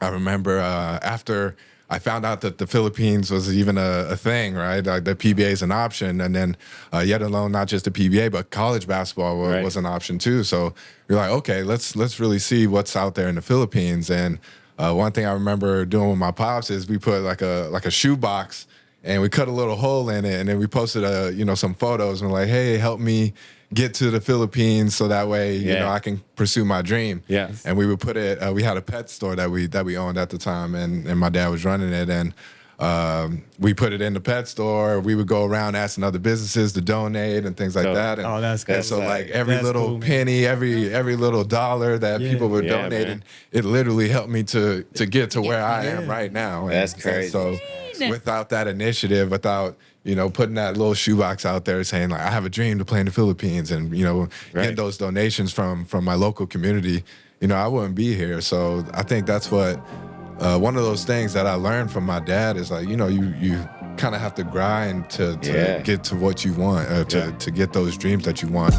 I remember after I found out that the Philippines was even a thing, right? Like the PBA is an option, and then yet alone not just the PBA, but college basketball was an option too. So you're like, okay, let's really see what's out there in the Philippines. And one thing I remember doing with my pops is we put like a shoe box and we cut a little hole in it, and then we posted some photos and we're like, hey, help me get to the Philippines so that way you know I can pursue my dream. Yes. And we would put it. We had a pet store that we owned at the time, and my dad was running it, and we put it in the pet store. We would go around asking other businesses to donate and things like that. And, that's good. And so like every That's little cool, man. penny, every little dollar that people were donating, it literally helped me to get to where I am right now. And, That's crazy. And so without that initiative, without putting that little shoebox out there saying like I have a dream to play in the Philippines, and getting those donations from my local community, I wouldn't be here. So I think that's what one of those things that I learned from my dad is like you kind of have to grind to get to what you want, to get those dreams that you want.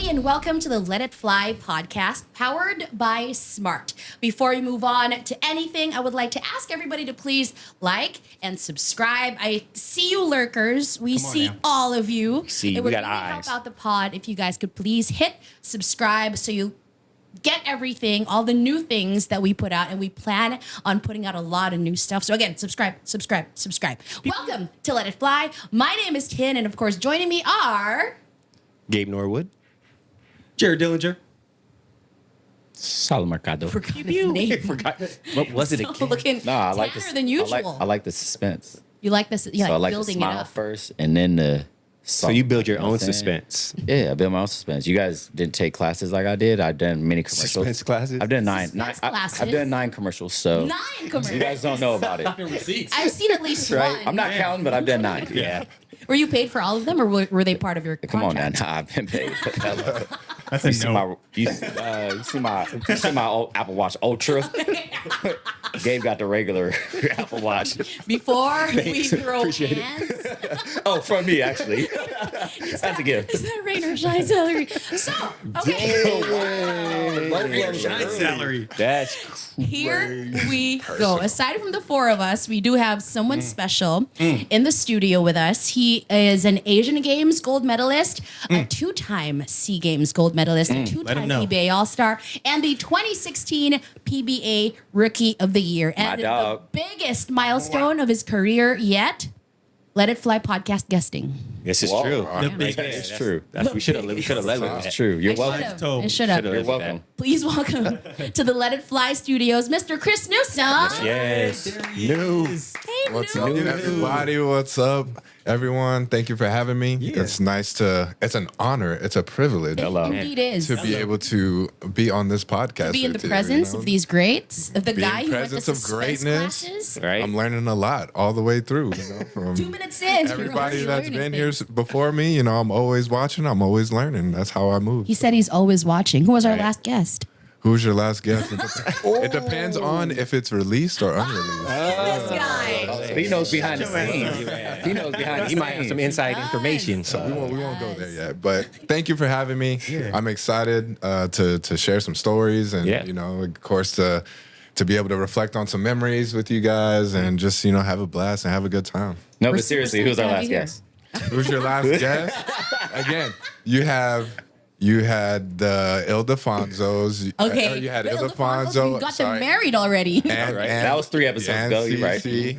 And welcome to the Let It Fly podcast, powered by Smart. Before we move on to anything, I would like to ask everybody to please like and subscribe. I see you lurkers. We see all of you. See, it we would got really eyes. help out the pod if you guys could please hit subscribe so you get everything, all the new things that we put out, and we plan on putting out a lot of new stuff. So again, subscribe. Welcome to Let It Fly. My name is Kin, and of course, joining me are... Gabe Norwood. Jared Dillinger. Sal Mercado. Forgot his name. What was it So again? looking No, I like tanner this. than usual. I like the suspense. You like this? You So I like to building it smile up. first and then the. So you build your know own what I'm saying? suspense. Yeah, I build my own suspense. You guys didn't take classes like I did. I've done many commercials. Suspense classes? I've done nine. Suspense I've classes? done 9 commercials. So 9 commercials. you guys don't know about it, I've seen at least right? one. I'm not counting, but I've done 9. Yeah. Were you paid for all of them, or were they part of your Come on now, contract? nah, I've been paid. That's You a see no. my you see my old Apple Watch Ultra. Gabe got the regular Apple Watch. Before we throw hands, Oh, from me actually. That's a gift. is that rain or shine salary? So, okay, Shine salary. That's here we go. Aside from the 4 of us, we do have someone special in the studio with us. He is an Asian Games gold medalist, a 2-time SEA Games gold medalist, a Let 2-time him know. PBA All-Star, and the 2016 PBA Rookie of the Year. And the dog. biggest milestone of his career yet, Let It Fly podcast guesting. this is Whoa. true. The Right biggest. there. It's true. We should have led with It's that. true. You're I welcome. should've. Toe. I should have. Should've. You're welcome. Please welcome to the Let It Fly studios, Mr. Chris Newsome. Yes. News. Hey, What's Newsome. up, everybody? What's up, everyone? Thank you for having me. Yeah. It's it's an honor. It's a privilege Hello. Indeed is. to be able to be on this podcast. To be in the with you, presence you know? of these greats, of the Be in guy who went to presence of suspense greatness. classes. Right. I'm learning a lot all the way through. From 2 minutes in, you're everybody already that's learning been here things. before me, I'm always watching. I'm always learning. That's how I move. He said he's always watching. Who was our Right. last guest? Who's your last guest? It depends on if it's released or unreleased. This guy. He knows behind the scenes. He knows behind the You might have some inside information. So We won't go there yet, but thank you for having me. I'm excited to share some stories and of course to be able to reflect on some memories with you guys and just have a blast and have a good time. No, We're but seriously, super who's our glad last you're here. guest? Who's your last guest? Again, you had the Ildefonsos. Okay. You had The Ildefonsos, Ildefonso. You got sorry. them married already. And, Right. and- That was 3 episodes and ago. You're right. CC.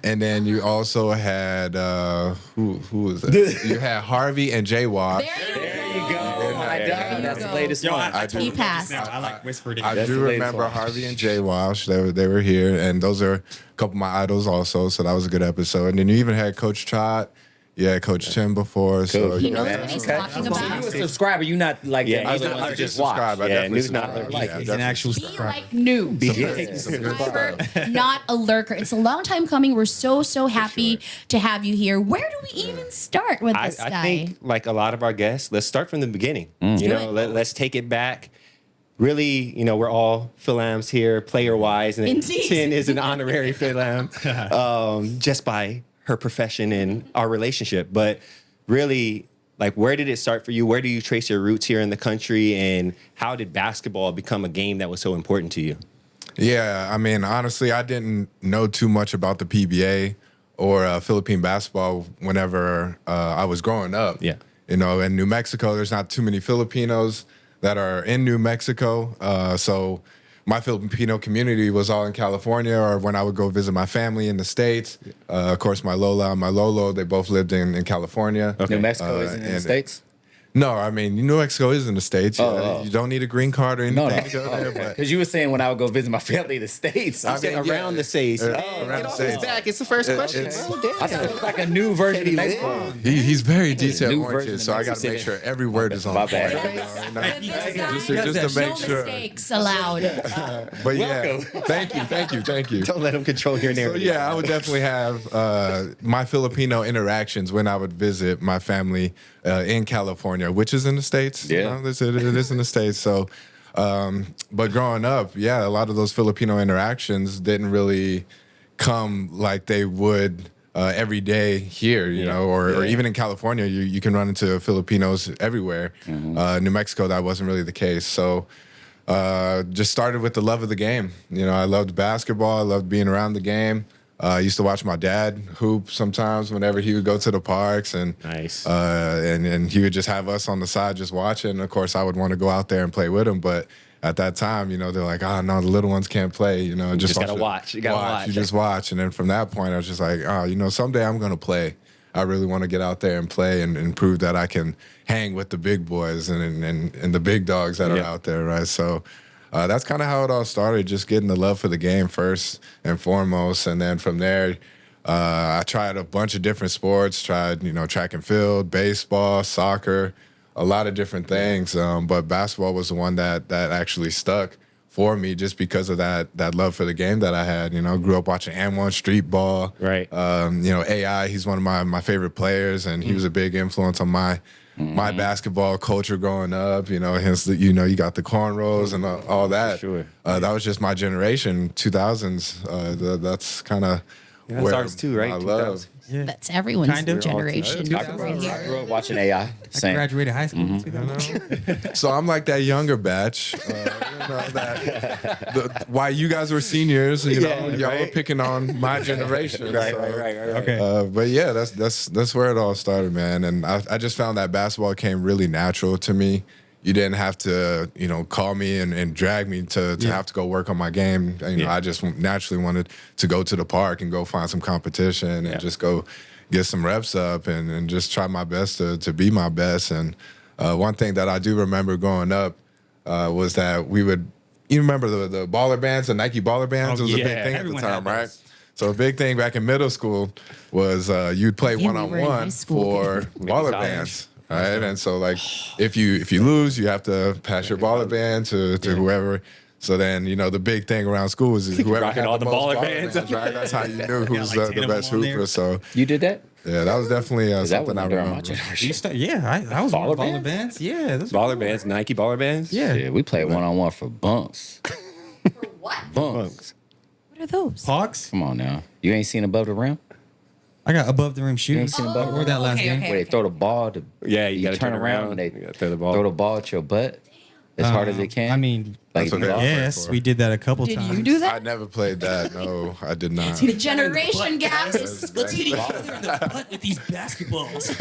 And then you also had who was it? You had Harvey and Jay Wash. There you There you go. My There God, you that's the go. latest Yo, one. I do. told He you just passed. now, I like whispered it. I That's do the latest remember one. Harvey and Jay Wash. They were here, and those are a couple of my idols also. So that was a good episode. And then you even had Coach Trot. Yeah, Coach Tim before. So Cool. He you knows know, what he's Okay. talking So you a about. subscriber, you not like Yeah, the he's other not ones like that just just watch. subscribe. I Yeah, definitely News not subscribe. like Yeah, it. I He's an definitely actual Be subscriber. like new. Be Subscriber, not a lurker. It's a long time coming. We're so happy to have you here. Where do we even start with this I guy? think, like a lot of our guests, let's start from the beginning. Do You know, it. let's take it back really, we're all Philams here, player-wise, and then Indeed. Tin is an honorary Philam just by her profession and our relationship. But really, like, where did it start for you? Where do you trace your roots here in the country? And how did basketball become a game that was so important to you? Yeah, I mean, honestly, I didn't know too much about the PBA or Philippine basketball whenever I was growing up. Yeah. In New Mexico, there's not too many Filipinos that are in New Mexico. So my Filipino community was all in California, or when I would go visit my family in the States. Of course, my Lola and my Lolo, they both lived in California. New Mexico isn't in the States? No, I mean, New Mexico is in the States. Oh. You don't need a green card or anything to go there. But Because you were saying when I would go visit my family in the States. I mean, yeah. Around the States. Around Get the off States. his back. It's the first question, it's- bro. Damn. I feel like a new version of baseball. He's very detail New oriented, version so of I got to Mexico make City. sure every word is on My point. bad. Just to make no sure. mistakes allowed. But yeah, thank you. Don't let him control your So narrative. yeah, I would definitely have my Filipino interactions when I would visit my family in California, which is in the States. Yeah. It is in the States. So, but growing up, yeah, a lot of those Filipino interactions didn't really come like they would every day here, you know, or even in California, you can run into Filipinos everywhere. New Mexico, that wasn't really the case. So just started with the love of the game. I loved basketball. I loved being around the game. I used to watch my dad hoop sometimes whenever he would go to the parks, and Nice. and he would just have us on the side just watching. And of course, I would want to go out there and play with him, but at that time, they're like, oh no, the little ones can't play. just gotta watch. You gotta watch. You just watch, and then from that point, I was just like, oh, someday I'm gonna play. I really want to get out there and play and prove that I can hang with the big boys and the big dogs that are out there, right? So. That's kind of how it all started, just getting the love for the game first and foremost. And then from there, I tried a bunch of different sports, tried, track and field, baseball, soccer, a lot of different things. But basketball was the one that actually stuck for me just because of that love for the game that I had. Grew up watching And1 Street Ball. Right. AI, he's one of my favorite players, and he was a big influence on my basketball culture growing up, hence you got the cornrows and all that. Sure. That was just my generation, 2000s. That's kind of That's ours too, right? I love. Yeah. That's everyone's Kind of. generation. Yeah. right I here. grew up watching AI. I Same. graduated high school in 2000. So I'm like that younger batch. Why you guys were seniors, y'all were picking on my generation. Right. Okay. But yeah, that's where it all started, man. And I just found that basketball came really natural to me. You didn't have to, call me and drag me to have to go work on my game. I just naturally wanted to go to the park and go find some competition and just go get some reps up and just try my best to be my best. And one thing that I do remember growing up was that we would, you remember the baller bands, the Nike baller bands? Oh, It was a big yeah. thing Everyone at the time, had right? those. So a big thing back in middle school was you'd play Yeah, we were in high one-on-one school. for baller college. bands. Right, and so like if you lose, you have to pass your baller band to whoever. So then the big thing around school is whoever Rocking had all the the most baller bands. right? That's how you knew who was like 10 the of best them on hooper. there. So You did that? yeah, that was definitely That something was I during my remember. generation. I was Baller baller bands? bands. Yeah. Those Baller bands, Nike baller bands. Yeah. Yeah, we played one-on-one for bunks. For what? Bunks. What are those? Hawks. Come on now. You ain't seen above the rim? I got above the rim shoes. seen above I wore that last okay, game. okay. Where they throw the ball to Yeah, you gotta turn turn around around. and they You gotta throw the ball. throw the ball at your butt as hard as they can. I mean, like That's what you they lost. are. yes, for. we did that a couple Did times. you do I that? never played that. No, I did not. The generation gap is Let's hit each other in the butt with these basketballs.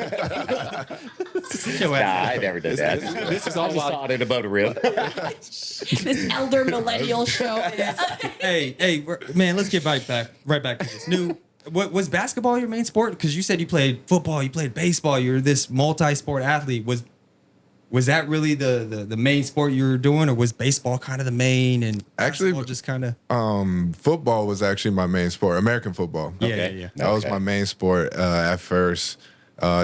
Nah, I never did that. This is I all just about saw it in the boat real. this elder millennial show. hey, man, let's get right back to this. What was basketball your main sport? Because you said you played football, you played baseball, you're this multi-sport athlete. Was that really the main sport you were doing, or was baseball kind of the main and Actually, basketball just kind of? Football was actually my main sport. American football. Yeah. That was Okay. my main sport at first.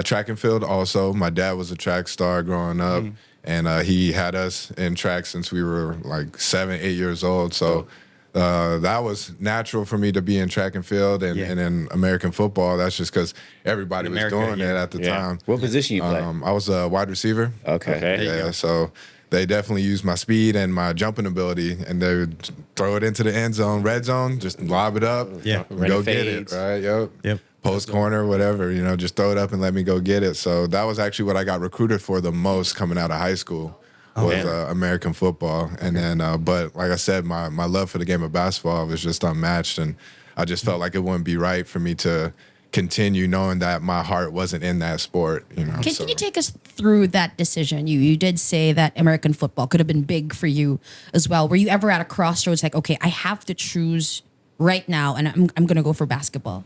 Track and field also. My dad was a track star growing up, and he had us in track since we were like 7, 8 years old. So that was natural for me to be in track and field, and in American football, that's just because everybody was America, doing it yeah. at the Yeah. time. What position you play? I was a wide receiver. Okay. Okay. Yeah, so they definitely used my speed and my jumping ability, and they would throw it into the end zone, red zone, just lob it up, Yeah. go get it, right? Yep. Post corner, whatever, just throw it up and let me go get it. So that was actually what I got recruited for the most coming out of high school was American football. And then, but like I said, my love for the game of basketball was just unmatched, and I just felt like it wouldn't be right for me to continue knowing that my heart wasn't in that sport. Can you take us through that decision? You did say that American football could have been big for you as well. Were you ever at a crossroads like, okay, I have to choose right now, and I'm going to go for basketball?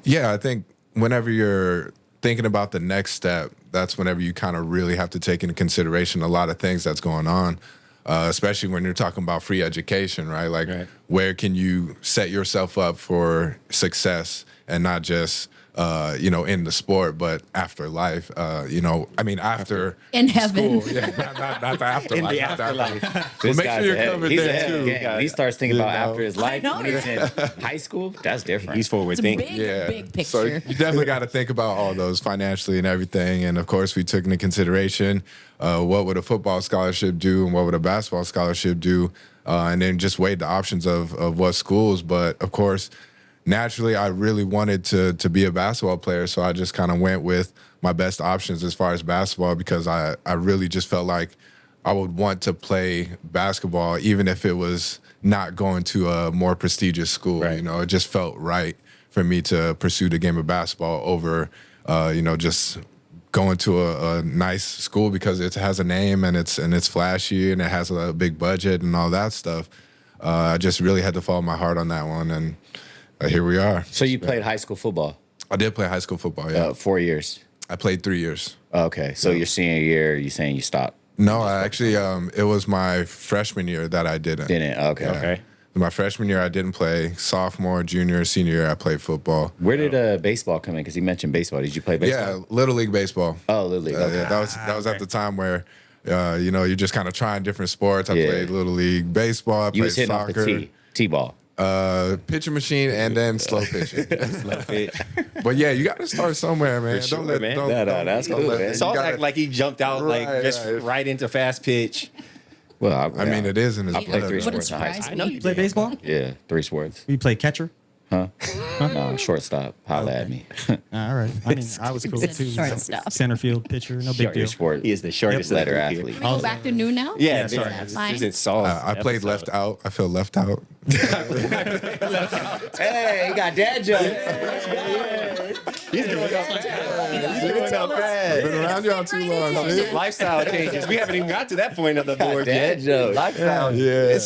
Yeah, I think whenever you're thinking about the next step, that's whenever you kind of really have to take into consideration a lot of things that's going on, especially when you're talking about free education, right? Like, where can you set yourself up for success and not just, in the sport, but after life, after in heaven. school. Yeah, not the afterlife. In the not the afterlife. This make guy's sure you're ahead. covered He's there, ahead too. of the game. When he starts thinking about after his life, know, when he's in high school, that's different. He's forward It's a thinking. big picture. So you definitely got to think about all those financially and everything. And of course, we took into consideration what would a football scholarship do and what would a basketball scholarship do, and then just weighed the options of what schools. But of course, naturally, I really wanted to be a basketball player, so I just kind of went with my best options as far as basketball, because I really just felt like I would want to play basketball even if it was not going to a more prestigious school. Right. It just felt right for me to pursue the game of basketball over, just going to a nice school because it has a name and it's flashy and it has a big budget and all that stuff. I just really had to follow my heart on that one, and here we are. So you played high school football? I did play high school football, yeah. 4 years. I played 3 years. Okay, so your senior year, you saying you stopped? No, I actually, it was my freshman year that I didn't. Didn't? Okay. Yeah. Okay. My freshman year, I didn't play. Sophomore, junior, senior year, I played football. Where did baseball come in? Because he mentioned baseball. Did you play baseball? Yeah, Little League baseball. Oh, Little League. Okay. Yeah, that was at the time where, you're just kind of trying different sports. I played Little League baseball. I You played was hitting soccer. off the T-ball. Pitching machine and then slow pitching. But yeah, you got to start somewhere, man. For sure, don't let, man. Don't, No, don't- that's don't cool, let- man. you Saul gotta- act like he jumped out Right. right into fast pitch. Well, I mean, it is in his I played blood, 3 right? Wouldn't sports in high surprise school. know me. you Play did. baseball? Yeah, 3 sports. You play catcher? No, shortstop. Holla at me. All right. I mean, I was cool Said too. shortstop. Center field pitcher, no big Your deal. sport. He is the shortest Letter of the group athlete. here. Can we go back to new now? Yeah, sorry. this Fine. isn't Saul's I played episode. left out. I feel left out. Hey, you got dad jokes. He's doing up fast. He's doing up fast. Been around y'all too long, see? Lifestyle changes. We haven't even got to that point of the board Dad yet. jokes. Lifestyle. Yeah.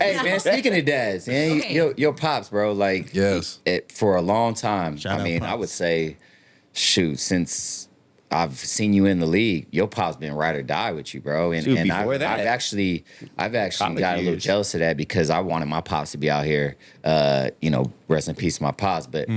Hey man, speaking of dads, man, Okay. your pops, bro, like Yes. for a long time. Shout I out mean, I Pops. would say, shoot, since I've seen you in the league, your pop's been ride or die with you, bro. And Shoot, and before that. I've actually College got a little years. jealous of that because I wanted my pops to be out here. Rest in peace, my pops. But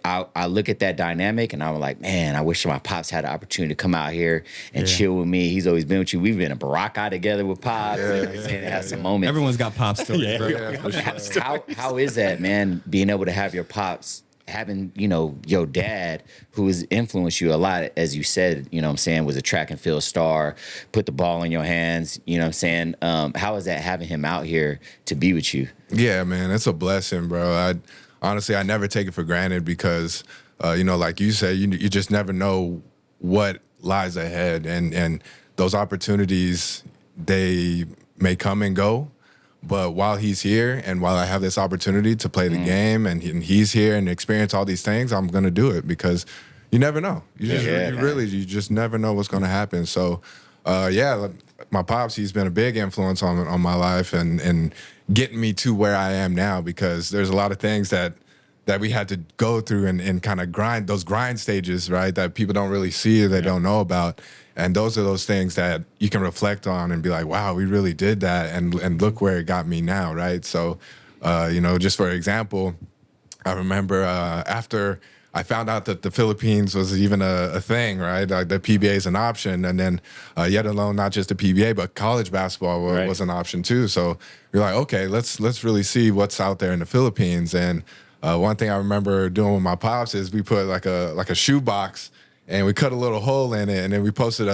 I look at that dynamic and I'm like, man, I wish my pops had the opportunity to come out here and chill with me. He's always been with you. We've been in Baraka together with pops. You know what I'm saying? It has some moments. Everyone's got pop stories, bro. Yeah, for sure. How is that, man? Being able to have your pops, having your dad who has influenced you a lot, as you said, was a track and field star, put the ball in your hands. How is that having him out here to be with you? Yeah, man, it's a blessing, bro. Honestly, I never take it for granted because, like you said, you just never know what lies ahead, and those opportunities, they may come and go. But while he's here and while I have this opportunity to play the game and he's here and experience all these things, I'm going to do it because you never know. You just never know what's going to happen. So, my pops, he's been a big influence on my life and getting me to where I am now because there's a lot of things that we had to go through and kind of grind stages, right, that people don't really see or they don't know about. And those are those things that you can reflect on and be like, wow, we really did that. And look where it got me now, right? So, just for example, I remember after I found out that the Philippines was even a thing, right? Like the PBA is an option. And then yet alone, not just the PBA, but college basketball was an option too. So you're like, okay, let's really see what's out there in the Philippines. And one thing I remember doing with my pops is we put like a shoe box and we cut a little hole in it, and then we posted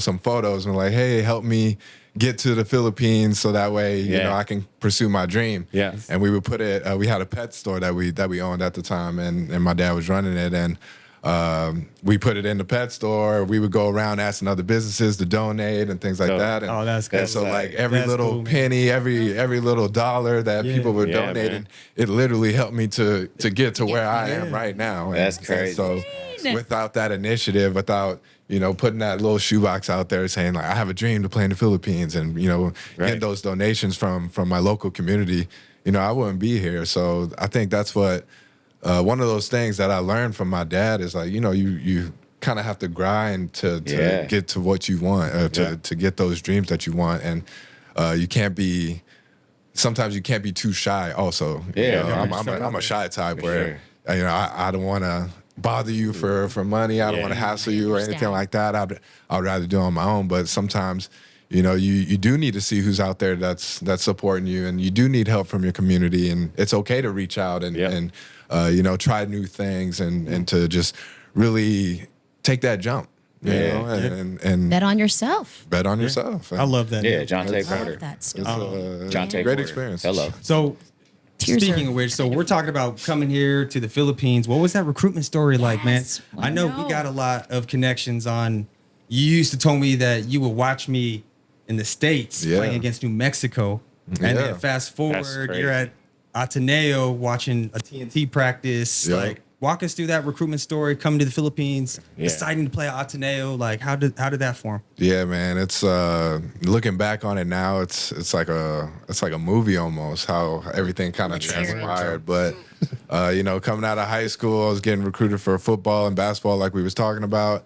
some photos and we're like, hey, help me get to the Philippines so that way you know I can pursue my dream. Yes. And we would put it. We had a pet store that we owned at the time, and my dad was running it, and we put it in the pet store. We would go around asking other businesses to donate and things like that. And, that's good. and so like every That's little cool, man. penny, every little dollar that people were donating, it literally helped me to get to where I am right now. That's And crazy. so without that initiative, without putting that little shoebox out there saying like I have a dream to play in the Philippines, and getting those donations from my local community, I wouldn't be here. So I think that's what one of those things that I learned from my dad is like you kind of have to grind to get to what you want, to get those dreams that you want, and you can't be. Sometimes you can't be too shy. Also, I'm a shy type where I don't want to bother you for money. I don't want to hassle you or anything like that. I'd rather do it on my own. But sometimes, you do need to see who's out there that's supporting you, and you do need help from your community. And it's okay to reach out and try new things and to just really take that jump. And Bet on yourself. bet on yourself. I love that. Yeah, John Tay I Porter. love that It's story. John Tay great Porter. experience. Hello. So, Tears speaking are- of which, so we're talking about coming here to the Philippines. What was that recruitment story like, man? Yes, I know we got a lot of connections on. You used to tell me that you would watch me in the States playing against New Mexico, and then fast forward, crazy. you're at Ateneo watching a TNT practice. Yeah. Like, walk us through that recruitment story. Coming to the Philippines, Yeah. deciding to play at Ateneo. Like, how did that form? Yeah, man. It's looking back on it now, it's like a movie almost, how everything kind of transpired. But coming out of high school, I was getting recruited for football and basketball, like we was talking about,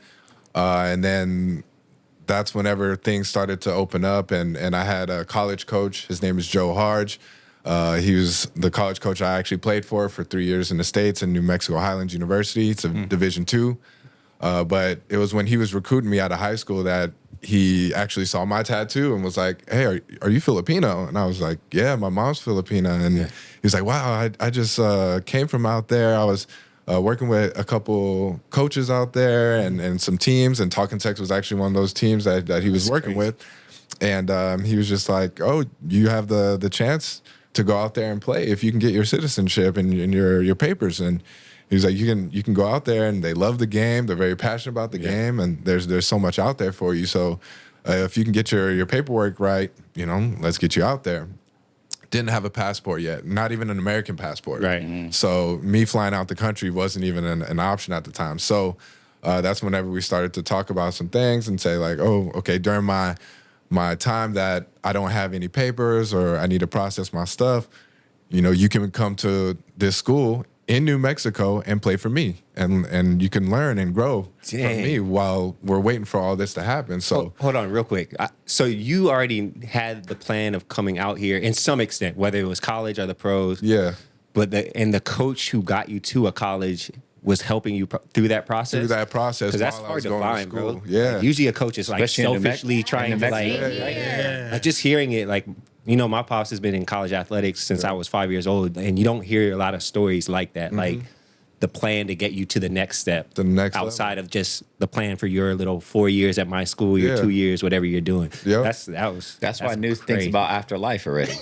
and then that's whenever things started to open up, and I had a college coach. His name is Joe Harge. He was the college coach I actually played for 3 years in the States in New Mexico Highlands University. It's a Division II. But it was when he was recruiting me out of high school that he actually saw my tattoo and was like, "Hey, are you Filipino?" And I was like, "Yeah, my mom's Filipina." And he was like, "Wow, I just came from out there. I was working with a couple coaches out there and some teams, and Talking Tex was actually one of those teams that he was working with." And he was just like, "Oh, you have the chance to go out there and play if you can get your citizenship and your papers." And he was like, you can go out there, and they love the game. They're very passionate about the game, and there's so much out there for you. So if you can get your paperwork right, let's get you out there. Didn't have a passport yet, not even an American passport. Right. So me flying out the country wasn't even an option at the time. So that's whenever we started to talk about some things and say like, oh, okay, during my time that I don't have any papers or I need to process my stuff, you can come to this school in New Mexico and play for me, and you can learn and grow from me while we're waiting for all this to happen. So Hold on real quick. So you already had the plan of coming out here in some extent, whether it was college or the pros. yeah, But the coach who got you to a college was helping you through that process. through that process Because that's while I hard was to going find, to school. bro. Yeah, Like, usually a coach is like Especially in New selfishly Mexico. trying In to New like, Mexico. like, just hearing it, like, my pops has been in college athletics since I was 5 years old, and you don't hear a lot of stories like that. Like the plan to get you to the next step, The next outside of just the plan for your little 4 years at my school, your 2 years, whatever you're doing. Yep. That's Why News thinks crazy. about afterlife already.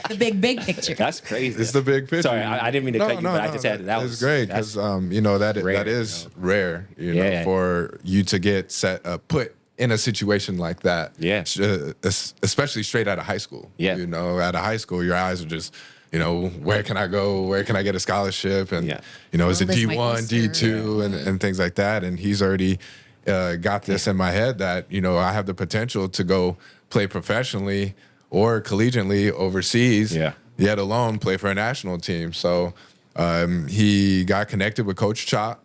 The big picture. That's crazy. it's the big picture. Sorry, I didn't mean to cut you, but I just had to. That it's was great that's- because rare, that is rare, Yeah. for you to get put in a situation like that. Yeah. Especially straight out of high school. Yeah. Out of high school, your eyes are just, where can I go? Where can I get a scholarship? And, Yeah. Is it This might D1, be D2, and things like that. And he's already got this in my head that, I have the potential to go play professionally or collegiately overseas, Yeah. yet alone play for a national team. So he got connected with Coach Chop,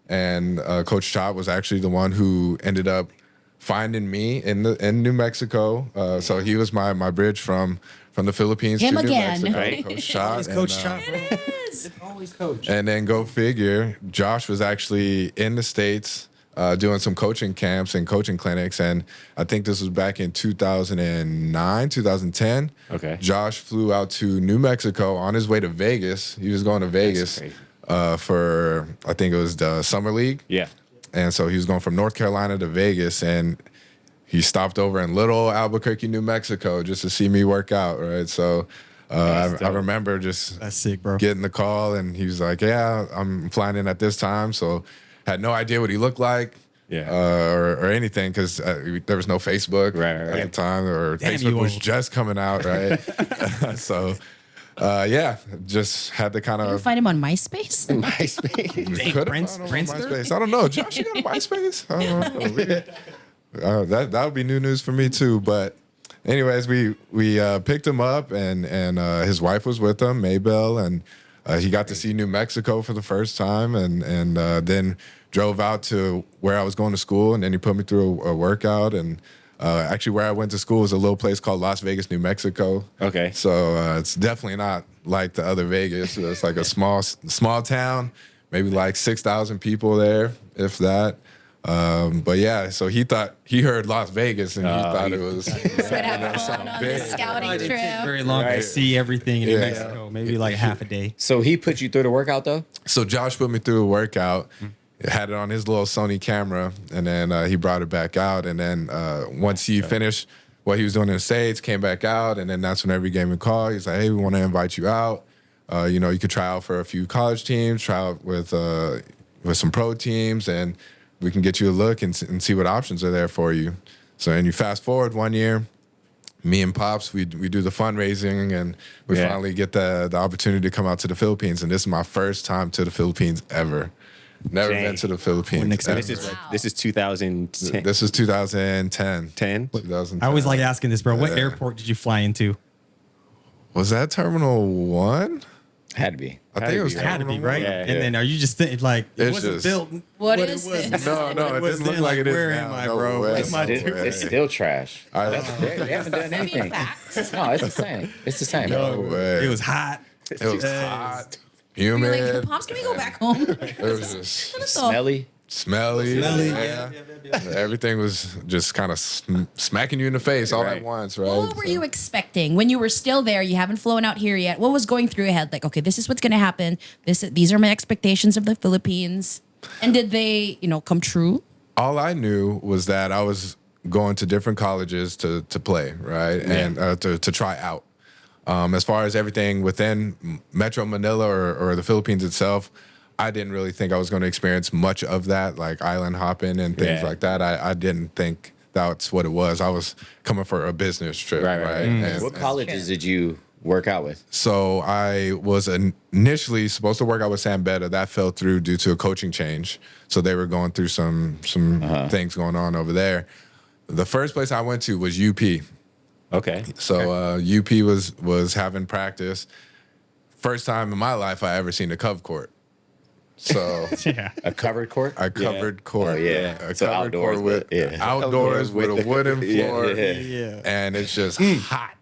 and Coach Chop was actually the one who ended up finding me in New Mexico. So he was my bridge from the Philippines Him to New again. Mexico. Right. Coach Chop. Always and, Coach Chop. Yes. Always coach. and then go figure, Josh was actually in the States doing some coaching camps and coaching clinics. And I think this was back in 2009, 2010. Okay. Josh flew out to New Mexico on his way to Vegas. He was going to Vegas crazy. for, I think it was the Summer League. Yeah. And so he was going from North Carolina to Vegas. And he stopped over in Little Albuquerque, New Mexico, just to see me work out, right? So I remember just That's sick, bro. getting the call, and he was like, "Yeah, I'm flying in at this time." So had no idea what he looked like, or anything, because there was no Facebook at the time, or Damn, Facebook you was old. just coming out, right? So. Just had to kind You of find him on MySpace? could have Friendster? MySpace. I don't know. Josh, you got a MySpace? I don't know. That would be new news for me too. But anyways, we picked him up, and his wife was with him, Maybell, and he got to see New Mexico for the first time, and then drove out to where I was going to school, and then he put me through a workout. And actually, where I went to school was a little place called Las Vegas, New Mexico. Okay. So it's definitely not like the other Vegas. It's like a small town, maybe like 6,000 people there, if that. But yeah, so he heard Las Vegas, and he thought it was. Would have fun on this scouting It takes trip. very long to see everything in New Mexico. Maybe like half a day. So he put you through the workout though? So Josh put me through a workout. Had it on his little Sony camera, and then he brought it back out. And then once he finished what he was doing in the States, came back out, and then that's whenever he gave me a call. He's like, "Hey, we want to invite you out. You could try out for a few college teams, try out with some pro teams, and we can get you a look and see what options are there for you." So, and you fast forward 1 year, me and Pops, we do the fundraising, and we finally get the opportunity to come out to the Philippines. And this is my first time to the Philippines ever. Never been to the Philippines. And this is 2010. This is 2010. 10? 2010. I always like asking this, bro. What airport did you fly into? Was that Terminal 1? Had to be. I think it was Had to be, right? Yeah, And then are you just thinking like it It's wasn't just- built? What it is was this? No, it was didn't look then, like like, it is where now. am I, No bro? way. What's my No difference? way. It's still trash. I- They haven't done anything. Facts. No, it's the same. It's the same. No way. It was hot. It was hot, You're humid. like, Pops, can we go back home? It was just Smelly. smelly. Smelly, Yeah. Everything was just kind of smacking you in the face all at once, right? What were you expecting when you were still there? You haven't flown out here yet. What was going through your head? Like, okay, this is what's going to happen. These are my expectations of the Philippines. And did they, come true? All I knew was that I was going to different colleges to play, right? And to try out. As far as everything within Metro Manila or the Philippines itself, I didn't really think I was going to experience much of that, like island hopping and things like that. I didn't think that's what it was. I was coming for a business trip, right? And- What colleges did you work out with? So I was initially supposed to work out with Sam Betta. That fell through due to a coaching change. So they were going through some things going on over there. The first place I went to was UP. Okay. So UP was having practice. First time in my life I ever seen a cove court. So Yeah. A covered court? a covered court. Oh, yeah. A So covered outdoors, court with but, yeah. outdoors with a wooden floor. Yeah. And it's just hot.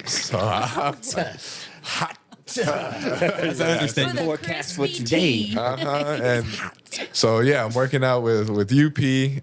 So hot. That's an understatement. For the Forecast for crispy today. tea. And so yeah, I'm working out with UP.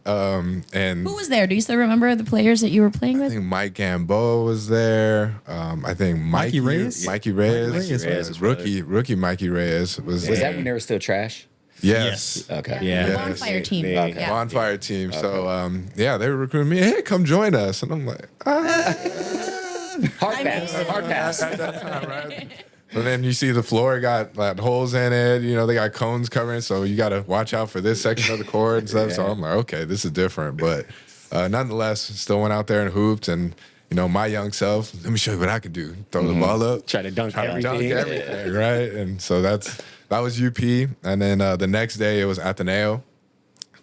And Who was there? Do you still remember the players that you were playing I with? think Mike Gamboa was there. I think Mikey Reyes? Mikey Reyes. Mikey Reyes was Rookie Mikey Reyes was Was there. that when they were still trash? Yes. Okay. Yeah. The Yes. bonfire team. Okay. Yeah. Bonfire team. So they were recruiting me. Hey, come join us. And I'm like, Hard pass. Hard pass. right. And then you see the floor got like holes in it. They got cones covering, so you got to watch out for this section of the court and stuff. So I'm like, okay, this is different. But nonetheless, still went out there and hooped. And my young self, let me show you what I can do. Throw the ball up, Try to dunk dunk everything. everything, right? And so that was UP. And then the next day it was Ateneo.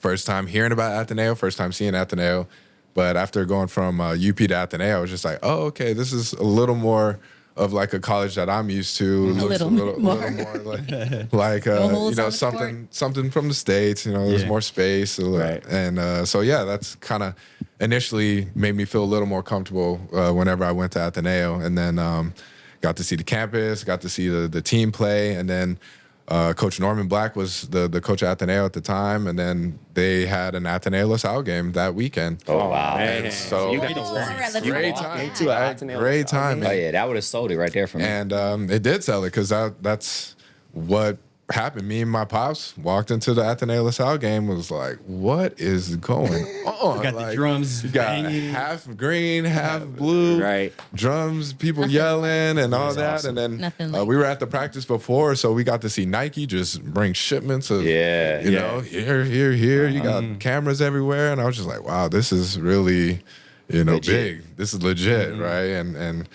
First time hearing about Ateneo, first time seeing Ateneo. But after going from UP to Ateneo, I was just like, oh, okay, this is a little more of like a college that I'm used to. It looks little more more. like holes on the something from the States. There's Yeah. more space. Right. And so yeah, that's kind of initially made me feel a little more comfortable whenever I went to Ateneo. And then got to see the campus, got to see the team play, and then Coach Norman Black was the coach at Ateneo at the time, and then they had an Ateneo LaSalle game that weekend. Oh, wow. Man. So you got Oh, all right, let's great walk time, into Ateneo. great time, Oh, yeah. That would have sold it right there for me. and it did sell it because that's what happened. Me and my pops walked into the Ateneo LaSalle game. Was like, what is going on? Got like, the drums you got banging. half green, half blue, Right. drums, people Nothing. yelling and all that. awesome. And then Nothing like we were at the practice before, so we got to see Nike just bring shipments of, Yeah, you know, here. You got cameras everywhere, and I was just like, wow, this is really, you know, Legit. big. This is legit, right? And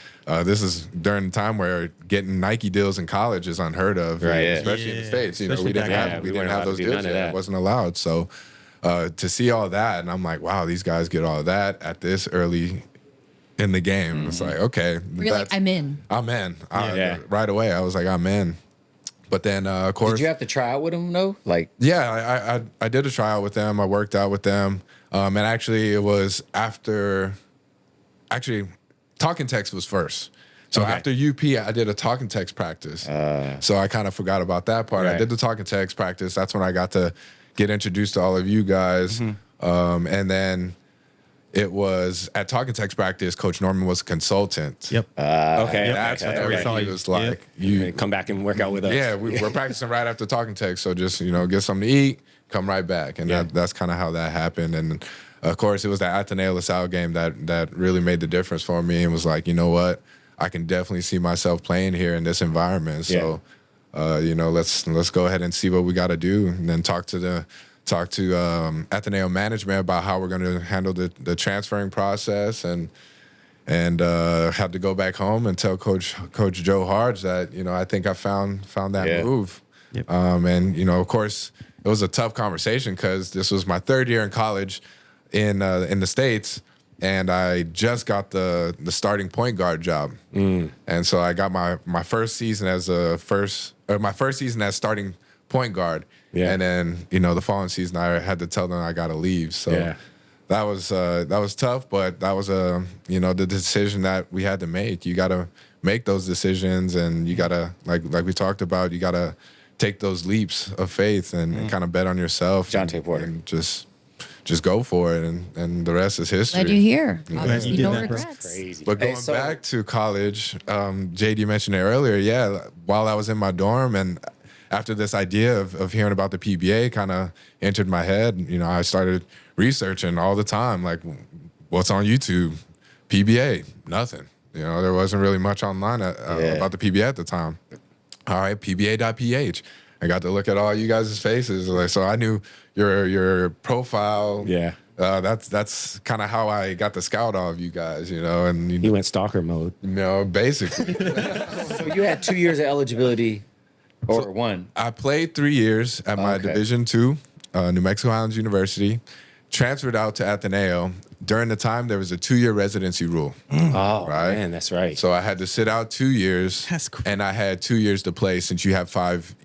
this is during the time where getting Nike deals in college is unheard of, Right, yeah. especially in the Yeah. States. You know, Especially we didn't back have then. we We didn't weren't have allowed those to do deals none of yet. that. It wasn't allowed. So to see all that, and I'm like, wow, these guys get all that at this early in the game. It's like, okay, Were you like, I'm in? I'm in. Yeah. Right away, I was like, I'm in. But then, of course, Did you have to try out with him though? Like, yeah, I did a tryout with them. I worked out with them, and actually, it was after. Actually, talking text was first. So Okay. after UP, I did a talking text practice. So I kind of forgot about that part. I Right. did the talking text practice. That's when I got to get introduced to all of you guys. And then it was at talking text practice. Coach Norman was a consultant. Yep. Okay. That's okay, when we okay. saw he you. was like, Yep. "You Come back and work out with us. yeah, we're practicing right after talking text, so just get something to eat, come right back, and Yeah. that's kind of how that happened. And of course, it was that Ateneo LaSalle game that really made the difference for me, and was like, you know what, I can definitely see myself playing here in this environment. So, let's go ahead and see what we got to do, and then talk to Ateneo management about how we're going to handle the transferring process, and had to go back home and tell Coach Joe Hards that I think I found that Yeah. move. Yep. And of course, it was a tough conversation because this was my third year in college in the States, and I just got the starting point guard job, and so I got my first season as my first season as starting point guard, Yeah. and then the following season I had to tell them I got to leave. So. Yeah. That was tough, but that was the decision that we had to make. You got to make those decisions, and you got to like we talked about. You got to take those leaps of faith and kind of bet on yourself. Jonte Porter. and just go for it, and the rest is history. Glad you're here. you Obviously, did no that, bro. regrets. Crazy. But Hey, going so- back to college, JD mentioned it earlier. Yeah, while I was in my dorm, and after this idea of hearing about the PBA kind of entered my head, I started researching all the time, like what's on YouTube, PBA, nothing. There wasn't really much online about the PBA at the time. All right, PBA.ph. I got to look at all you guys' faces, so I knew your profile. Yeah. That's kind of how I got the scout of you guys, and He went stalker mode. basically. so you had 2 years of eligibility, or one? I played 3 years at my Okay. Division II, New Mexico Highlands University. Transferred out to Ateneo. During the time, there was a 2-year residency rule. Oh, Right. man, that's right. So I had to sit out 2 years, That's cool. and I had 2 years to play since you have 5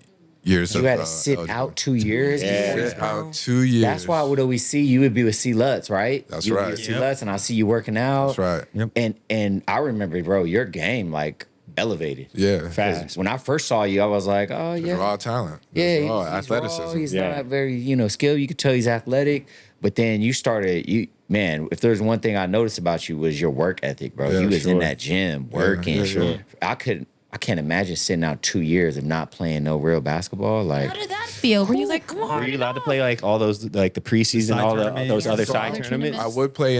years You of had to sit eligibility. out 2 years. Yeah. before you Sit out 2 years. That's why I would always see you would be with C Lutz, right? That's you would right. Be with C Yep. Lutz, and I see you working out. That's right. Yep. And I remember, bro, your game like elevated. Yeah. Fast. When I first saw you, I was like, oh It's yeah, raw talent. yeah, It's raw he's athleticism. raw, he's Yeah. not very skilled. You could tell he's athletic, but then you started. Man, if there's one thing I noticed about you was your work ethic, bro. Yeah, you was in sure. that gym working. yeah, sure. I can't imagine sitting out 2 years of not playing no real basketball. Like, How did that feel? Were you like, come on? Were you allowed to play like all those, like the preseason, Side all tournaments. those other Yeah, side side tournaments? I would play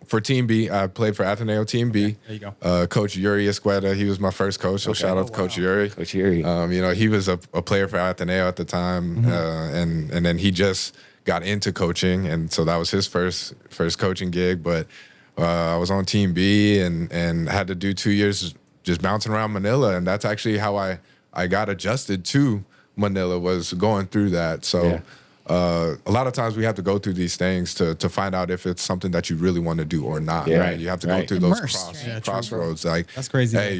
for Team B. I played for Ateneo Team B. There you go. Coach Yuri Esqueda, he was my first coach. So shout out to Coach Yuri. Coach Yuri. He was a player for Ateneo at the time, and then he just got into coaching, and so that was his first coaching gig. But I was on Team B and had to do 2 years just bouncing around Manila, and that's actually how I got adjusted to Manila, was going through that. So. Yeah. A lot of times we have to go through these things to find out if it's something that you really want to do or not. Yeah. Right? You have to go Right. through those Immersed, right? Yeah, true, crossroads. Like, That's crazy, Hey,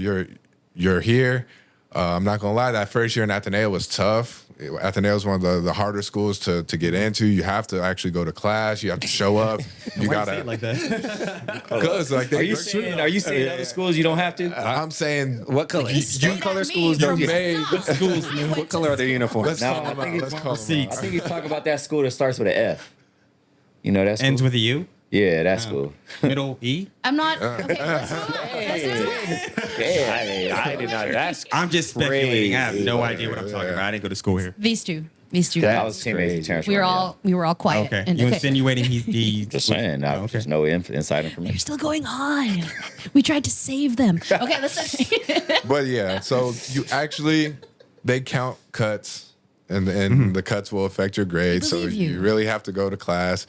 you're here. I'm not gonna lie. That first year in Ateneo was tough. Ateneo is one of the harder schools to get into. You have to actually go to class. You have to show up. You Why you say gotta it like that? because like are you saying other schools you don't have to? I'm saying What color? He's staring What color at me schools from don't you? made- the south. schools, He went What to color are their uniforms? let's No, call I them think out. it's Let's call them receipts. I out. think he's talking about that school that starts with an F. You know that school? Ends with a U. Yeah, that's cool. Middle E. I'm not. Okay, let's move on. Let's move on. I did not. That's I'm just speculating. I have no crazy. idea what I'm talking about. I didn't go to school here. These two. I was teammates with Terrence. We were Ross, all quiet. Okay. And, You okay. insinuating he just saying. Okay. There's no inside information. They're still going on. We tried to save them. Okay, listen. But yeah, so they count cuts, and the cuts will affect your grade. So believe you. you really have to go to class,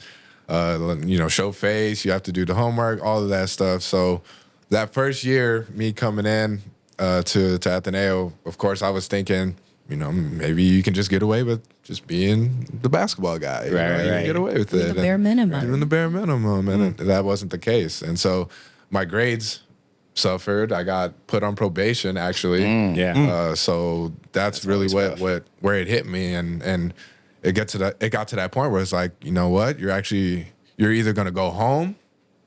show face. You have to do the homework, all of that stuff. So that first year, me coming in to Ateneo, of course, I was thinking, maybe you can just get away with just being the basketball guy. You can get away with it. The bare minimum. Doing the bare minimum, and that wasn't the case. And so my grades suffered. I got put on probation, actually. So that's really where it hit me, and it got to that point where it's like, you know what, you're either gonna go home,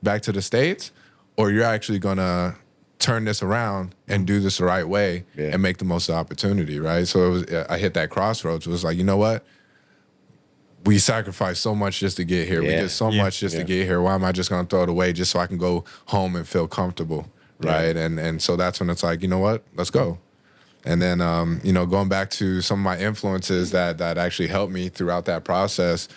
back to the States, or you're actually gonna turn this around and do this the right way and make the most of the opportunity, right? So I hit that crossroads. It was like, you know what? We sacrificed so much just to get here. We did so much just to get here. Why am I just going to throw it away just so I can go home and feel comfortable, right? And so that's when it's like, you know what? Let's go. And then, going back to some of my influences that actually helped me throughout that process,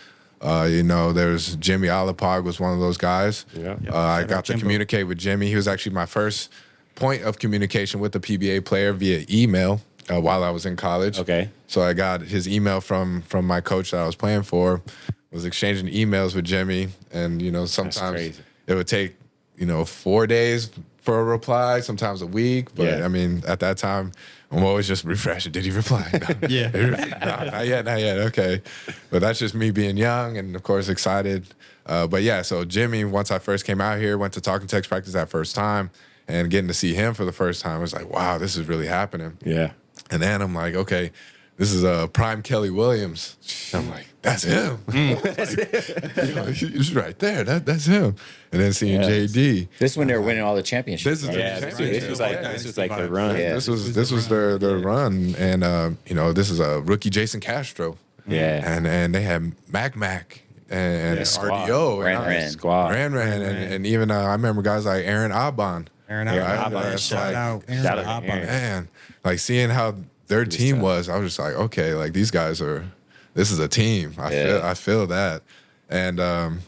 there's Jimmy Alapog was one of those guys. I got to communicate with Jimmy. He was actually my first point of communication with the PBA player via email while I was in college. Okay. So I got his email from my coach that I was playing for, was exchanging emails with Jimmy. And, sometimes it would take, 4 days for a reply, sometimes a week. But, I mean, at that time, I'm always just refreshing. Did he reply? No. No, not yet. Okay. But that's just me being young and, of course, excited. So Jimmy, once I first came out here, went to talking text practice that first time, and getting to see him for the first time was like, wow, this is really happening. Yeah. And then I'm like, okay, this is prime Kelly Williams. I'm like, that's him. He's right there. That's him. And then seeing JD. This is when they were winning all the championships. This was like the run. Yeah. This was their run. And this is a rookie Jason Castro. Yeah. And they had Mac and RDO Ran. And even I remember guys like Aaron Abon. Shout out Aaron. Man, like seeing how their team was, I was just like, okay, like these guys this is a team. I feel that. And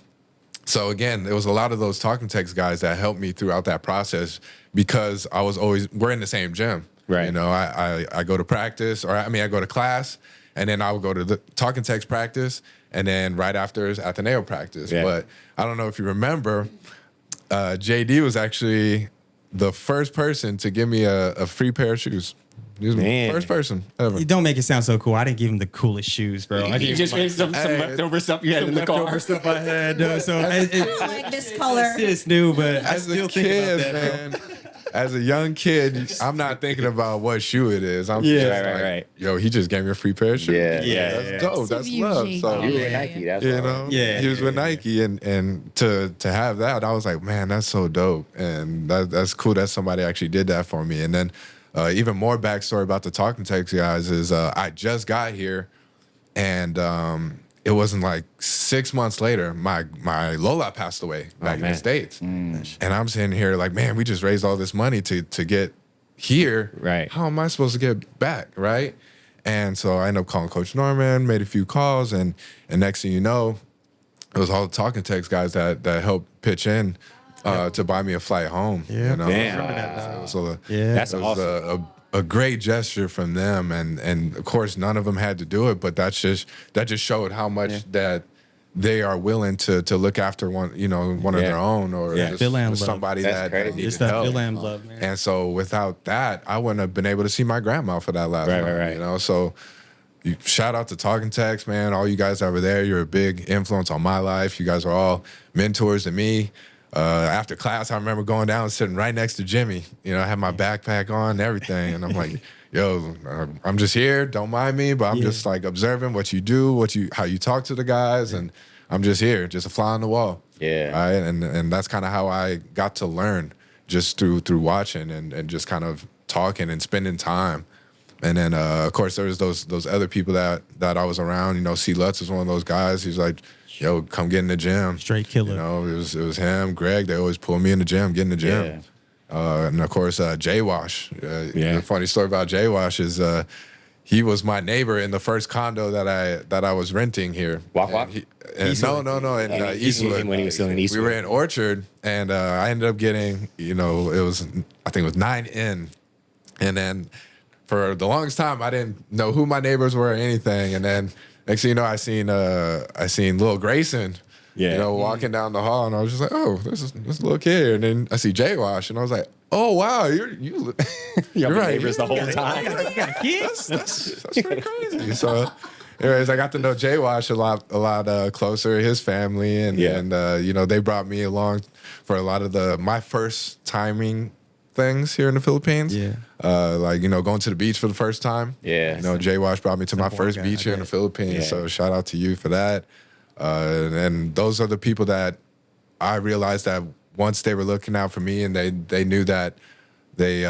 so again, there was a lot of those talking text guys that helped me throughout that process because we're in the same gym. Right. I go to practice, I go to class, and then I would go to the talking text practice, and then right after is Ateneo practice. Yeah. But I don't know if you remember, JD was actually the first person to give me a free pair of shoes. He was the first person ever. You don't make it sound so cool. I didn't give him the coolest shoes, bro. I You just gave some leftover stuff you had in the car. stuff I had. So I like this color. It's new, but I As still a think kid, about that. man, as a young kid, I'm not thinking about what shoe it is. I'm Yeah. just like, Right. yo, he just gave me a free pair of shoes. Yeah. That's dope. That's you, love. JD. So You were with Nike. That's all. Yeah. he was with Nike, and to have that, I was like, man, that's so dope, and that's cool that somebody actually did that for me. And then even more backstory about the talking text guys is I just got here, and it wasn't like 6 months later, my Lola passed away back in the States, and I'm sitting here like, man, we just raised all this money to get here. Right. How am I supposed to get back? Right. And so I ended up calling Coach Norman, made a few calls, and next thing you know, it was all the talking text guys that helped pitch in to buy me a flight home. Yeah. Damn. It was That's it was a great gesture from them, and of course none of them had to do it, but that just showed how much that they are willing to look after one of their own, or just somebody that needed It's that help. Phil Lamb love, man. And so without that, I wouldn't have been able to see my grandma for that last month. Right. So shout out to Talking Text, man. All you guys that were there, you're a big influence on my life. You guys are all mentors to me. After class, I remember going down and sitting right next to Jimmy. I had my backpack on and everything. And I'm like, yo, I'm just here. Don't mind me. But I'm just like observing what you do, how you talk to the guys. And I'm just here, just a fly on the wall. Yeah. Right? And that's kind of how I got to learn, just through watching and just kind of talking and spending time And then, of course, there was those other people that I was around. You know, C. Lutz was one of those guys. He's like, yo, come get in the gym. Straight killer. You know, it was him, Greg. They always pull me in the gym, get in the gym. Yeah. And of course, Jay Wash. Yeah. The funny story about Jay Wash is he was my neighbor in the first condo that I was renting here. Walk, walk? No, in Eastwood. When he was still in Eastwood. We were in Orchard, and I ended up getting, you know, I think it was 9 in, and then for the longest time I didn't know who my neighbors were or anything, and then next thing you know, I seen Lil Grayson. Yeah. You know, walking down the hall, and I was just like, "Oh, this is this little kid." And then I see Jay Wash, and I was like, "Oh wow, you're right." Neighbors the whole time. You got kids? That's pretty crazy. So, anyways, I got to know Jay Wash a lot closer, his family, and you know, they brought me along for a lot of my first timing things here in the Philippines. Yeah. Like, you know, going to the beach for the first time. Yeah. You know, Jay Wash brought me to my first guy, beach here in the Philippines. Yeah. So shout out to you for that. And those are the people that I realized that once they were looking out for me, and they knew that they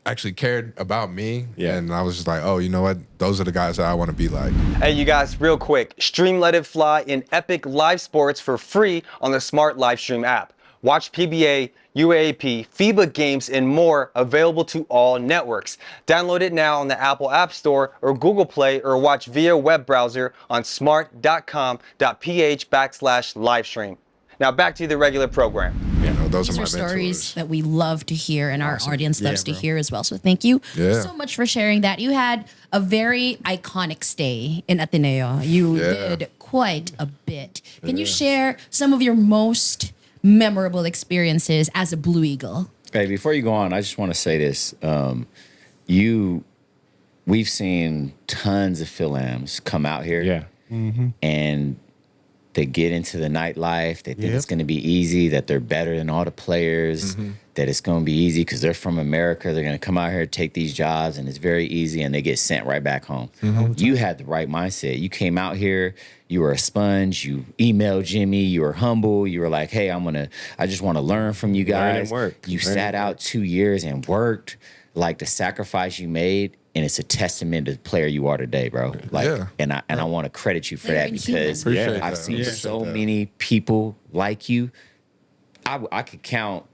actually cared about me. Yeah. And I was just like, oh, you know what? Those are the guys that I want to be like. Hey, you guys, real quick, stream Let It Fly in Epic Live Sports for free on the Smart Livestream app. Watch PBA, UAAP, FIBA games, and more available to all networks. Download it now on the Apple App Store or Google Play, or watch via web browser on smart.com.ph/livestream. Now back to the regular program. You know, those These are my are stories mentors. that we love to hear, and our audience loves to bro. hear as well. So thank you Yeah. so much for sharing that. You had a very iconic stay in Ateneo. You Yeah. did quite a bit. Can you share some of your most memorable experiences as a Blue Eagle? Hey, before you go on, I just want to say this. We've seen tons of Philams come out here. Yeah. And they get into the nightlife. They think it's going to be easy, that they're better than all the players, that it's going to be easy because they're from America. They're going to come out here, take these jobs, and it's very easy, and they get sent right back home. You had the right mindset. You came out here. You were a sponge. You emailed Jimmy. You were humble. You were like, hey, I just want to learn from you guys. Learn and work. You Learn sat and out 2 years and worked. Like, the sacrifice you made, and it's a testament to the player you are today, bro. Like, Yeah. and I want to credit you for Very that, because human. Appreciate I've that. seen Appreciate so that. many people like you. I could count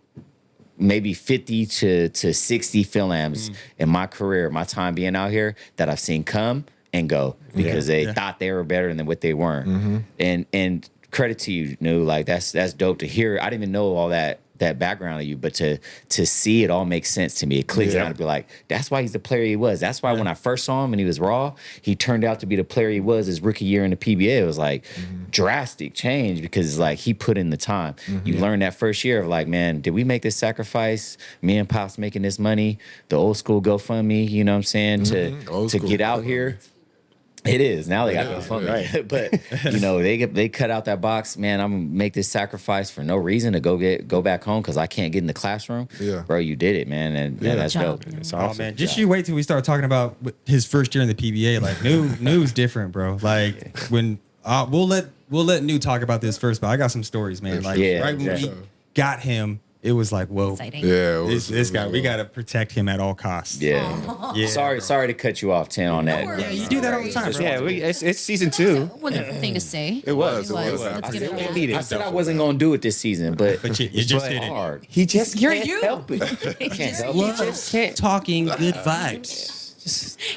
maybe 50 to 60 Philams in my career, my time being out here, that I've seen come and go because they thought they were better than what they weren't. And credit to you, like that's dope to hear. I didn't even know all that background of you, but to see it all makes sense to me. It clicks down to be like, that's why he's the player he was. That's why when I first saw him and he was raw, he turned out to be the player he was his rookie year in the PBA. It was like drastic change, because it's like he put in the time. You learn that first year of like, man, did we make this sacrifice? Me and Pops making this money, the old school GoFundMe, you know what I'm saying, Old to school get out GoFundMe. here. It is. Now they got GoFundMe. right. But, you know, they cut out that box. Man, I'm going to make this sacrifice for no reason to go back home because I can't get in the classroom. Yeah. Bro, you did it, man. And man, that's Good dope. job. It's Oh awesome. man, just you wait till we start talking about his first year in the PBA. Like New's different, bro. Like when we'll let New talk about this first, but I got some stories, man. Like Yeah, right when we got him, it was like, whoa, Exciting. Yeah, it was, this it guy, was we well. got to protect him at all costs. Yeah. Yeah. Sorry to cut you off, 10 on that. worries. Yeah, you do that all the time, bro. Yeah, it's season 2. Wonderful thing to say. It was. Let's I give it a said, round. I said I wasn't going to do it this season, but you just but did it. hard. He just You're can't you. help it. Can't help Love it. just can't. talking good vibes.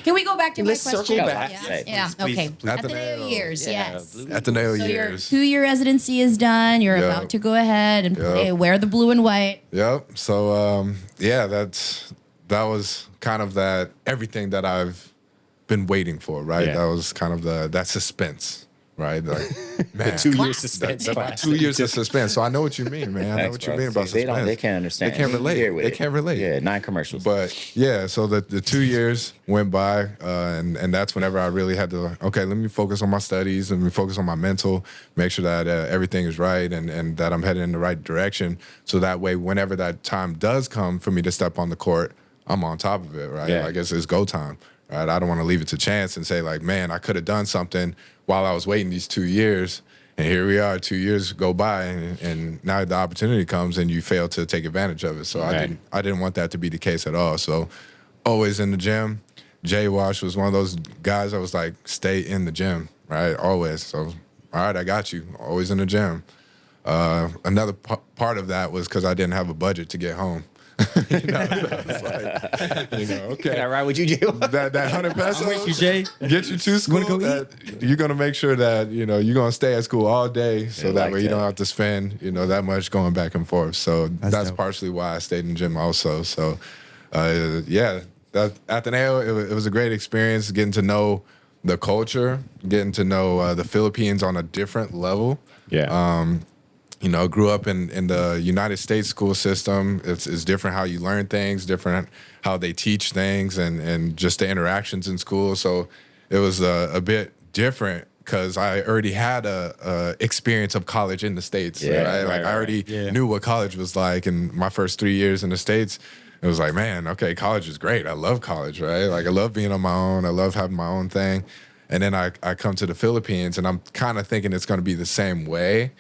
Can we go back to my Let's circle question? back. Yeah, Please, yeah. please, Okay. please. Ateneo years, yes. Ateneo So your years. 2-year residency is done. You're Yeah. about to go ahead and play. Wear the blue and white. Yep. So yeah, that was kind of that everything that I've been waiting for, right? Yeah. That was kind of that suspense, right? Like, man, 2 years Class. suspense. that 2 years of suspense. So I know what you mean, man. I know Thanks, what you bro. mean about See, suspense. they can't understand. They can't We relate. here with They it. can't relate. Yeah, 9 commercials. But yeah, so the 2 years went by, and that's whenever I really had to, okay, let me focus on my studies, let me focus on my mental, make sure that everything is right and that I'm headed in the right direction. So that way, whenever that time does come for me to step on the court, I'm on top of it, right? Yeah. Like it's go time, right? I don't want to leave it to chance and say like, man, I could have done something while I was waiting these 2 years. And here we are, 2 years go by, and now the opportunity comes, and you fail to take advantage of it. So Right. I didn't want that to be the case at all. So always in the gym, Jay Wash was one of those guys that was like, stay in the gym, right? Always. So, all right, I got you. Always in the gym. Another part of that was because I didn't have a budget to get home. It's like, okay. Can I ride with you, Jay? That 100 pesos I'm with you, Jay. get you to school. go You're gonna make sure that you're gonna stay at school all day, so that like way you don't that. have to spend that much going back and forth. So that's dope. partially why I stayed in the gym also. So that Ateneo, it was a great experience getting to know the culture, getting to know the Philippines on a different level. Yeah. Grew up in the United States school system. It's different how you learn things, different how they teach things, and just the interactions in school. So it was a bit different because I already had a experience of college in the States. Yeah, Right? I already knew what college was like. In my first 3 years in the States, it was like, man, okay, college is great. I love college, right? Like I love being on my own. I love having my own thing. And then I come to the Philippines, and I'm kind of thinking it's going to be the same way.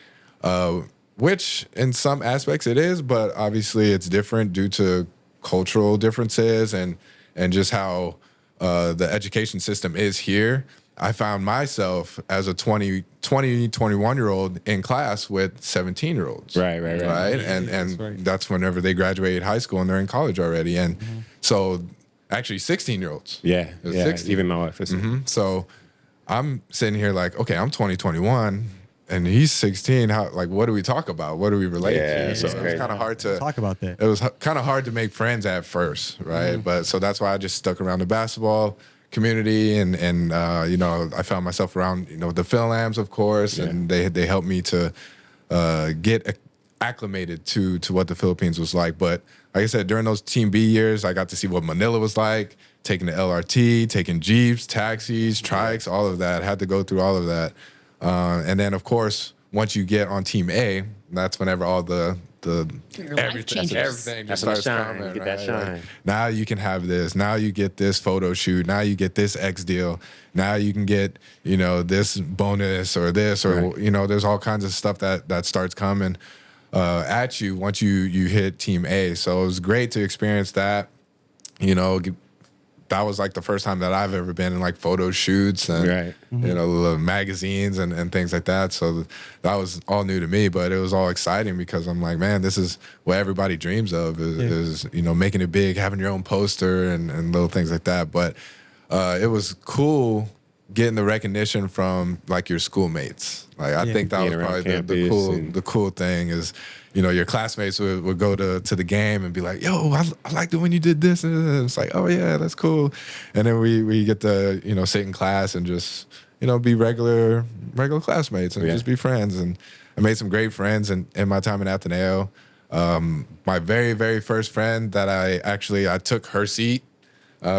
Which in some aspects it is, but obviously it's different due to cultural differences and just how the education system is here. I found myself as a 21-year-old in class with 17-year-olds. Right. And that's whenever they graduate high school and they're in college already. And so actually 16-year-olds. Yeah. It was Yeah. 16. Even my wife is. So I'm sitting here like, okay, I'm 21. And he's 16. What do we talk about? What do we relate Yeah, to? So it's it was crazy. kind of hard to Talk about that. It was kind of hard to make friends at first, right? But so that's why I just stuck around the basketball community, and I found myself around the Phil-Ams, of course, and they helped me to get acclimated to what the Philippines was like. But like I said, during those Team B years, I got to see what Manila was like, taking the LRT, taking Jeeps, taxis, trikes, all of that. Had to go through all of that. And then, of course, once you get on Team A, that's whenever all the Your life changes. everything That's just when the starts shine. coming. Get that right? shine. Like, now you can have this. Now you get this photo shoot. Now you get this X deal. Now you can get this bonus or this or there's all kinds of stuff that starts coming at you once you hit Team A. So it was great to experience that. That was like the first time that I've ever been in like photo shoots and magazines and things like that. So that was all new to me, but it was all exciting because I'm like, man, this is what everybody dreams of is making it big, having your own poster and little things like that. But it was cool getting the recognition from like your schoolmates. Like I think that was Being around probably campus the cool thing is your classmates would go to the game and be like, yo, I liked it when you did this. And it's like, oh, yeah, that's cool. And then we get to, sit in class and just, be regular classmates and just be friends. And I made some great friends in my time in Ateneo. My very, very first friend that I took her seat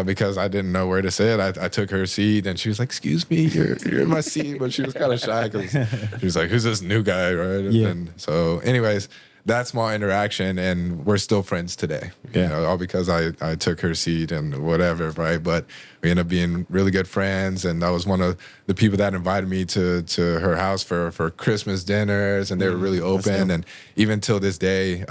because I didn't know where to sit. I took her seat and she was like, excuse me, you're in my seat. But she was kind of shy because she was like, who's this new guy, right? And so anyways, that small interaction, and we're still friends today. All because I took her seat and whatever, right? But we ended up being really good friends, and that was one of the people that invited me to her house for Christmas dinners, and they were really open. And even till this day,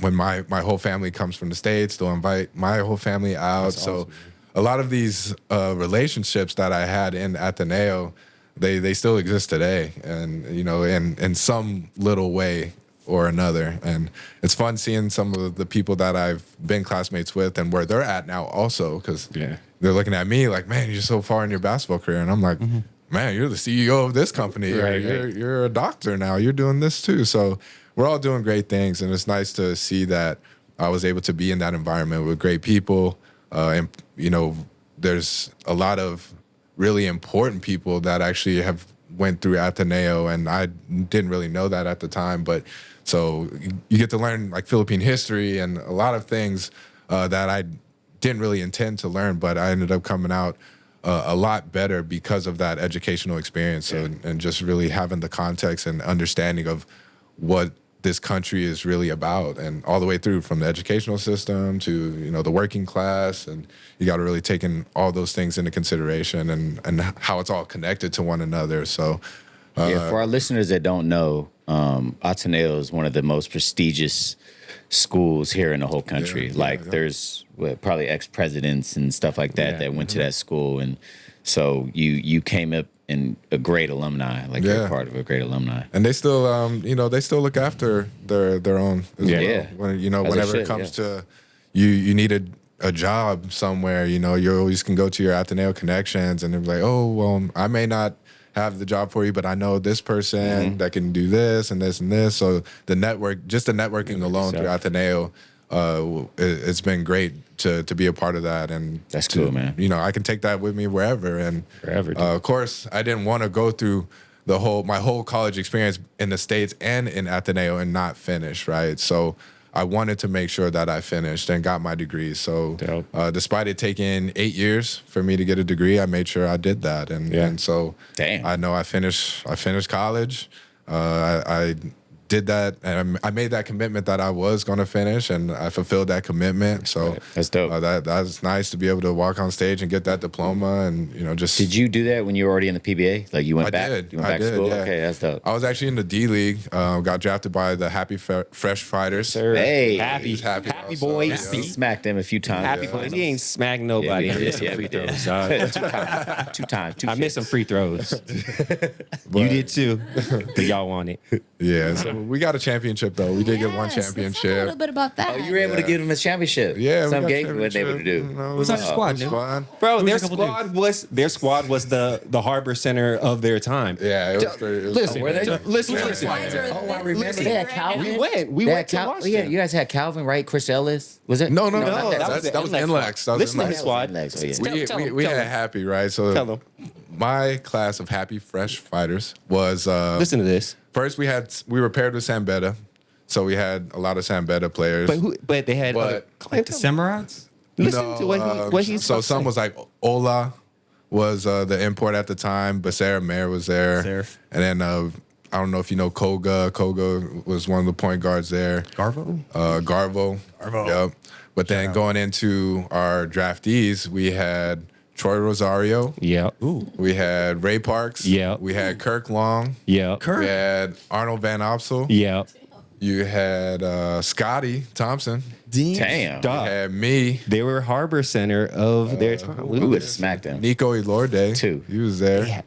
when my whole family comes from the States, they'll invite my whole family out. That's so awesome. a lot of these relationships that I had in Ateneo, they still exist today, and in some little way or another. And it's fun seeing some of the people that I've been classmates with and where they're at now also, because they're looking at me like, man, you're so far in your basketball career. And I'm like, man, you're the CEO of this company. Right, You're a doctor now. You're doing this too. So we're all doing great things. And it's nice to see that I was able to be in that environment with great people. And, there's a lot of really important people that actually have went through Ateneo, and I didn't really know that at the time. But so you get to learn like Philippine history and a lot of things that I didn't really intend to learn, but I ended up coming out a lot better because of that educational experience and just really having the context and understanding of what this country is really about, and all the way through from the educational system to the working class, and you got to really take in all those things into consideration and how it's all connected to one another. So for our listeners that don't know, Ateneo is one of the most prestigious schools here in the whole country. There's probably ex-presidents and stuff like that that went to that school, and so you came up in a great alumni, like you're part of a great alumni. And they still, they still look after their own as well. Yeah. Whenever it comes to you need a job somewhere, you always can go to your Ateneo connections and they're like, oh, well, I may not have the job for you, but I know this person that can do this and this and this. So the networking alone through Ateneo, it's been great to be a part of that. And that's cool, man. I can take that with me wherever. And of course, I didn't want to go through my whole college experience in the States and in Ateneo and not finish, right? So I wanted to make sure that I finished and got my degree. So despite it taking 8 years for me to get a degree, I made sure I did that. And so I know I finished college. I did that, and I made that commitment that I was going to finish, and I fulfilled that commitment. So that's dope. That's nice to be able to walk on stage and get that diploma, and just. Did you do that when you were already in the PBA? Like you went back? You went back to school? Yeah. Okay, that's dope. I was actually in the D League. Got drafted by the Happy Fresh Fighters. Sir. Hey, happy also, boys. He smacked them a few times. Happy boys. He ain't smacked nobody. Yeah, free throws. Two times. I missed some free throws. You did too. But y'all want it. Yeah, so we got a championship though. We did get one Let's talk championship. a little bit about that. Oh, you were able to give them a championship. Yeah, some we got game what they able to do. Who's on your squad, dude? Fun. Bro, Who's their a couple squad was the harbor center of their time. Yeah, it was pretty. Listen, were they? listen. Oh, I remember they had Calvin. We went to watch them. You guys had Calvin, right? Chris Ellis. Was it? No, No, that was NLEX. Listen to his squad. We had Happy, right? So Tell them. my class of Happy Fresh Fighters was Listen to this. first we were paired with Sambetta, so we had a lot of Sambetta players. But they had But- Like the Samurais? listen to what he's so about to some say. was like Ola was the import at the time, but Sarah Mayer was there, Sarah. and then I don't know if you know Koga. Koga was one of the point guards there. Garvo? Garvo. Yep. But then going into our draftees, we had Troy Rosario. Yeah. Ooh. We had Ray Parks. Yeah. We had Kirk Long. Yeah. We had Arnold Van Opsel. Yeah. You had Scotty Thompson. Damn. Duh. You had me. They were harbor center of their time. We would have smacked them. Nico Elorde. Too. He was there. They had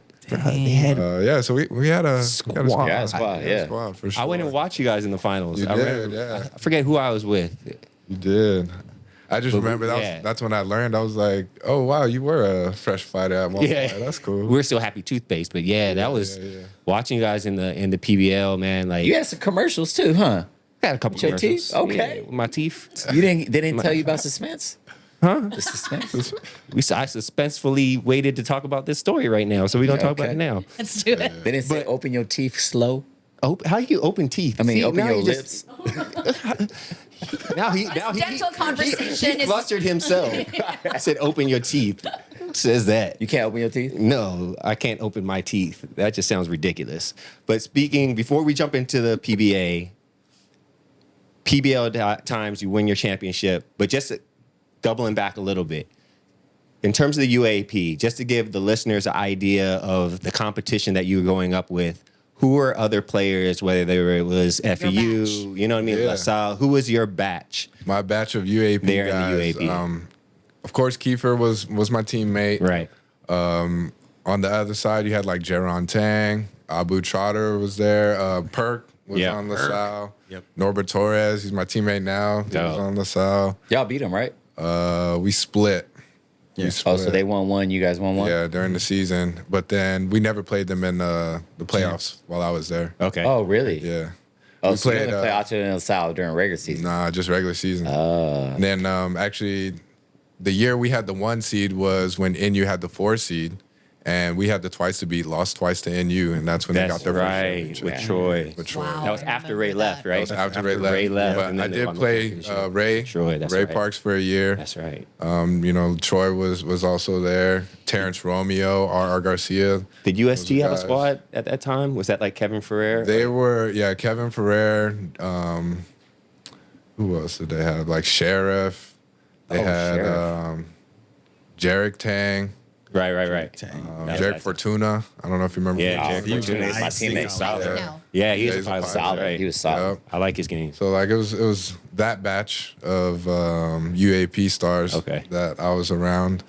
Yeah, so we had a Squad. Yeah, squad, yeah. squad for sure. I went and watched you guys in the finals. You I did, remember- yeah. I forget who I was with. You did. I just But remember yeah. that's when I learned. I was like, oh wow, you were a fresh fighter at one Yeah. point. That's cool. We're still happy toothpaste, but yeah, that was watching you guys in the PBL, man. Like You had some commercials too, huh? got a couple With your commercials. teeth? Okay. Yeah, with my teeth. They didn't tell you about suspense? Huh? The suspense? I suspensefully waited to talk about this story right now, so we're gonna talk about Okay. it now. Let's do it. They didn't say open your teeth slow. How you open teeth? I mean, See, open now your you just- lips. Now he dental conversation he is- flustered himself. I said, "Open your teeth." Says that. You can't open your teeth? No, I can't open my teeth. That just sounds ridiculous. But before we jump into the PBL times, you win your championship. But just doubling back a little bit, in terms of the UAP, just to give the listeners an idea of the competition that you were going up with, who were other players, whether it was FEU, batch. you know what I mean, Yeah. LaSalle, who was your batch? My batch of UAP There in the guys. UAP. Of course, Kiefer was my teammate. Right. On the other side, you had like Jaron Tang, Abu Trotter was there. Perk was Yeah. on LaSalle. Yep. Norbert Torres, he's my teammate now. He was Dope. on LaSalle. Y'all beat them, right? We split. Yeah. We split. Oh, so they won one, you guys won one? Yeah, during the season. But then we never played them in the playoffs while I was there. Okay. Oh, really? Yeah. Oh, We so you played, only play Alto and LaSalle during regular season? Nah, just regular season. And then actually, the year we had the 1 seed was when NU had the 4 seed, and we had the twice to beat, lost twice to NU, and that's when they That's got their right. first With championship. Troy. With Troy. Wow. That was I after remember Ray left, that. right? That was after Ray left. Ray left. But and I then they did won the play championship. Ray. Troy, that's Ray right. Parks for a year. That's right. Troy was also there. Terrence Romeo, R.R. Garcia. Did USG have a guys. squad at that time? Was that like Kevin Ferrer? They were, Kevin Ferrer. Who else did they have? Like Sheriff. They had Sheriff. Jarek Tang. Right. Jared Fortuna. I don't know if you remember. Yeah, him. Jared Fortuna is my Nice. teammate. Solid. No. Yeah, he's a he's a pilot. pilot. Solid. Right. He was solid. Yep. I like his game. So like it was that batch of UAP stars Okay. that I was around.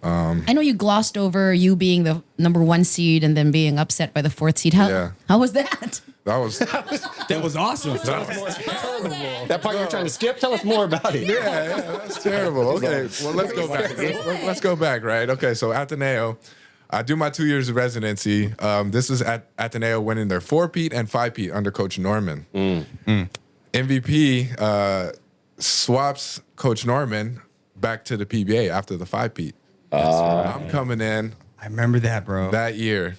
I know you glossed over you being the number 1 seed and then being upset by the 4th seed. How was that? That was That was awesome. That part you're trying to skip, tell us more about it. yeah, that's terrible. Okay, well let's go back. Let's go back, right? Okay, so Ateneo, I do my 2 years of residency. This is at Ateneo winning their 4-peat and 5-peat under Coach Norman. MVP swaps Coach Norman back to the PBA after the 5-peat. I'm coming in I remember that, bro. that year.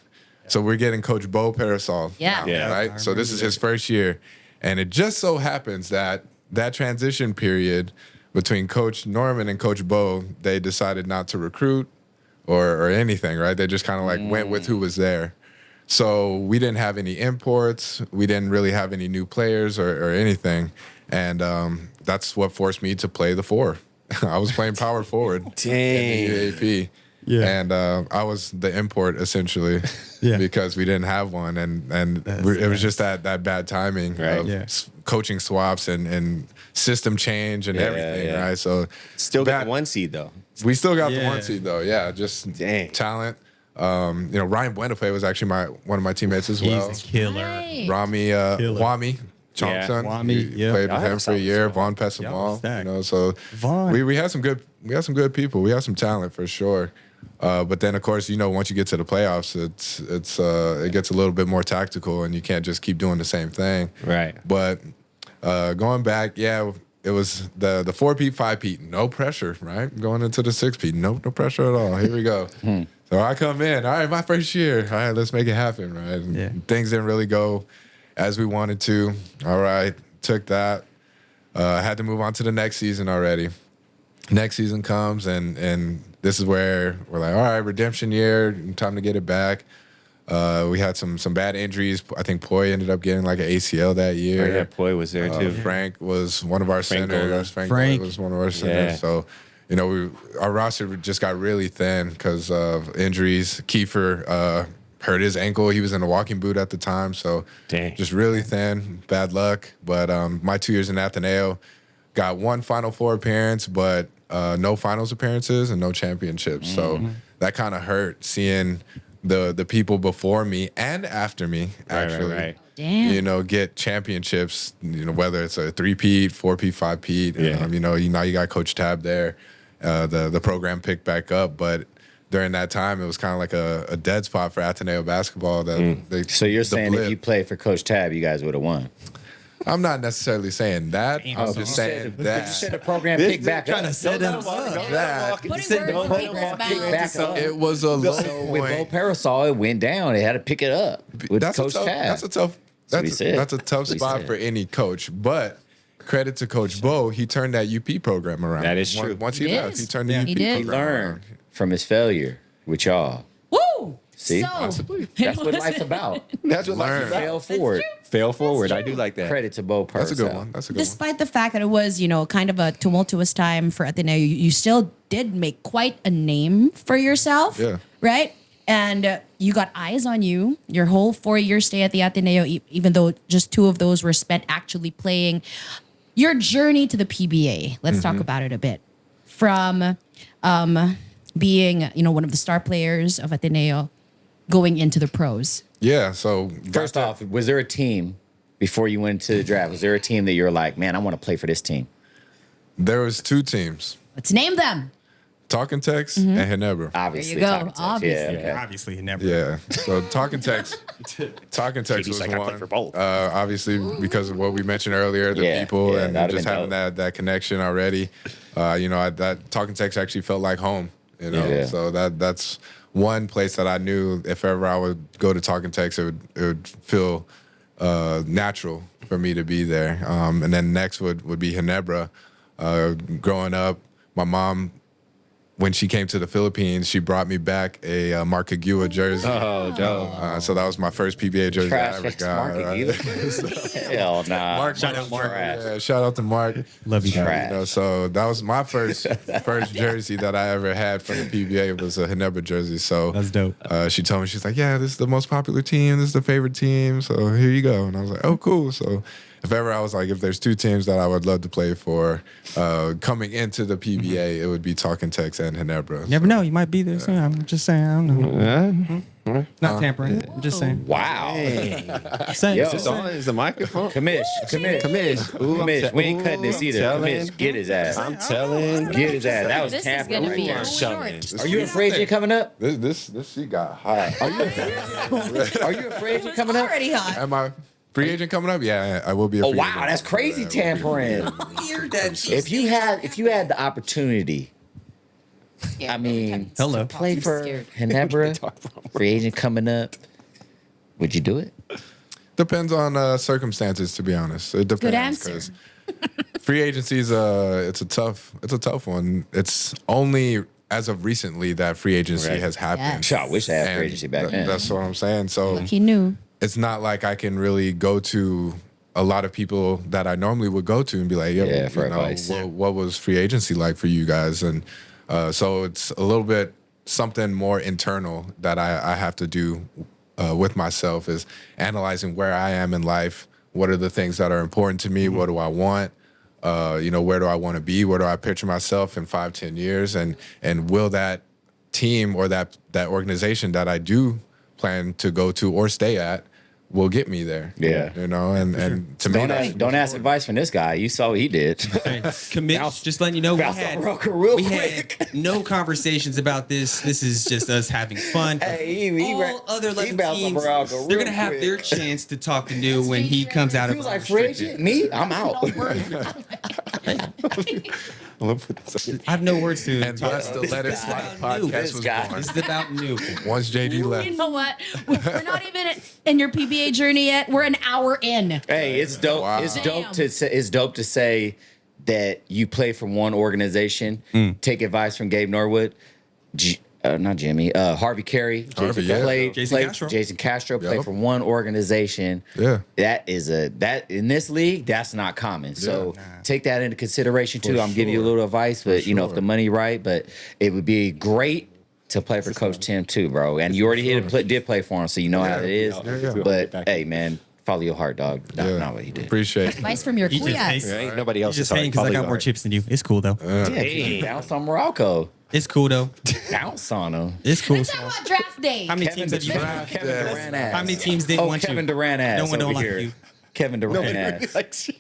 So we're getting Coach Bo Parasol. Yeah. now, Yeah. Right? So this is his first year. And it just so happens that transition period between Coach Norman and Coach Bo, they decided not to recruit or anything, right? They just kind of like went with who was there. So we didn't have any imports. We didn't really have any new players or anything. And that's what forced me to play the 4. I was playing power forward Dang. in the UAP. Yeah. And I was the import essentially because we didn't have one. And it was just that bad timing Right. of Yeah. coaching swaps and system change and everything, yeah. right? So Still got bad- the 1 seed though. we still got the Yeah. 1 seed though. Yeah, just Dang. talent. Ryan Buenafe was actually one of my teammates as well. He's a killer. Right. Rami Wami Chongson. Wami, We yeah. played I with heard him of for a South year. as well. Vaughn Pessamal, stacked. so Vaughn. we had some good people. We had some talent for sure. But then of course, once you get to the playoffs, it gets a little bit more tactical, and you can't just keep doing the same thing. Right. But going back, it was the 4-peat, 5-peat, no pressure, right? Going into the 6-peat, no pressure at all. Here we go. So I come in, all right, my first year. All right, let's make it happen, right? And Yeah. things didn't really go as we wanted to. All right, took that. Had to move on to the next season already. Next season comes, and this is where we're like, all right, redemption year, time to get it back. We had some bad injuries. I think Poi ended up getting like an ACL that year. Yeah, Poi was there too. Frank was one of our Frank centers. Gola. Frank was one of our centers. Yeah. So, our roster just got really thin because of injuries. Kiefer hurt his ankle. He was in a walking boot at the time. So, Dang. just really thin. Bad luck. But my 2 years in Ateneo, got 1 Final Four appearance, but no finals appearances and no championships. So that kind of hurt seeing the people before me and after me actually. Right. Damn. Get championships, whether it's a 3-peat, 4-peat, 5-peat. Yeah. Now you got Coach Tab there. The program picked back up, but during that time, it was kind of like a dead spot for Ateneo basketball. So you're the saying blip. if you played for Coach Tab, you guys would have won? I'm not necessarily saying that. I'm just saying that. You said the program picked back up. Trying to set him up. that Putting said words don't in let people's him mouths. Back up. it was a low With Bo point. Parasol, it went down. They had to pick it up with That's Coach a tough. Tab. That's a tough. what he That's said. that's a tough That's what he spot said. for any coach. But credit to Coach Bo, he turned that UP program around. That is true. Once he He left, is. he turned the Yeah. UP He did. He program learned around. from his failure with y'all. Woo! See? So, Possibly. That's what life's about. That's what Learn. Fail forward. Fail forward. I do like that. Credit to Bo Parasol. That's a good one. That's a good one. despite the fact that it was, kind of a tumultuous time for Ateneo, you still did make quite a name for yourself. Yeah. Right? And you got eyes on you. Your whole 4-year stay at the Ateneo, even though just 2 of those were spent actually playing. Your journey to the PBA. Let's talk about it a bit. From being, one of the star players of Ateneo, going into the pros. Yeah. So First off, was there a team before you went to the draft? Was there a team that you were like, man, I want to play for this team? there was 2 teams: Let's name them. Talking Tex and Ginebra. Obviously. go. Talking Tex. Obviously. Yeah, okay. Obviously, he never. Yeah. So Talking Tex KD's was like, I play one. for both. Obviously, because of what we mentioned earlier, the Yeah, people yeah, and that'd just been having dope. that connection already. That Talking Tex actually felt like home. Yeah. So that's one place that I knew if ever I would go to Talking Tex, it would feel natural for me to be there. And then next would be Ginebra. Growing up, my mom when she came to the Philippines, she brought me back a Mark Aguila jersey. Oh, dope. So that was my first PBA jersey I Trash ever ass got. Mark right? Aguila. Hell nah. Shout out Mark. Yeah, shout out to Mark. Love you, Trash. You know, so that was my first jersey that I ever had from the PBA. It was a Ginebra jersey. So That's dope. She told me, she's like, yeah, this is the most popular team. This is the favorite team. So here you go. And I was like, oh, cool. So if ever I was like, if there's two teams that I would love to play for coming into the PBA, it would be Talking Tex and Ginebra. Never know. You might be there soon. I'm just saying. I don't know. Not tampering. I'm just saying. Wow. Saying. Yo. Is this on? Is the microphone? Commish. Commish. We ain't cutting this either. telling. Commish, get his ass. I'm telling. Get his ass. That was This is tampering gonna right be there. a Shoving. short. Are you a free agent coming up? This she got hot. Are you a free agent coming up? Already hot. Am I free agent coming up? Yeah, I will be a Oh free wow, agent. that's crazy tampering. If you had the opportunity, I mean, Hello. play for Ginebra, free agent coming up, would you do it? Depends on circumstances, to be honest. It depends. Good answer. 'cause free agency is it's a tough one. It's only as of recently that free agency Right. has happened. Yes. Sure, I wish I had free And agency back then. That's what I'm saying. So He knew. it's not like I can really go to a lot of people that I normally would go to and be like, yo, Yeah, for advice. what was free agency like for you guys? And so it's a little bit something more internal that I have to do with myself, is analyzing where I am in life. What are the things that are important to me? What do I want? Where do I want to be? Where do I picture myself in 5-10 years? And will that team or that organization that I do plan to go to or stay at will get me there? Yeah. And to me, Don't ask advice from this guy. You saw what he did. Commit. Just letting you know, bounce on Roker real quick. had no conversations about this. This is just us having fun. Hey, All other he like bounced on teams, Morocco they're real gonna have quick. their chance to talk to New when he comes out He of was like, free agent? Me? I'm out. I have no words to and talk thus the about. Let It Slide podcast This was guy. born. This is about New. Once JD left. You know what? We're not even in your PBA journey yet. We're an hour in. Hey, it's dope. Wow. It's dope Damn. to say. It's dope to say that you play for one organization. Take advice from Gabe Norwood, not Jimmy. Harvey Carey. Harvey, yeah. Jason Castro. Played Yep. for one organization. Yeah. That in this league, that's not common. So take that into consideration too. I'm giving you a sure. little advice, but if sure. the money right, but it would be great to play for Coach Tim too, bro. And you already did play for him, so you know how it is. Yeah. But hey, man, follow your heart, dog. Not what he did. Appreciate it. Advice from your He just queers. hates- Ain't nobody He's else just is saying because I got more chips than you. It's cool though. Hey, bounce on Morocco. It's cool though. Bounce on him. It's cool. Let's talk about draft day. How many Kevin teams have you Durant, been? Kevin Durant ass. How many teams didn't want Kevin you? Durant ass No one don't over like here. you. Kevin Durant ass.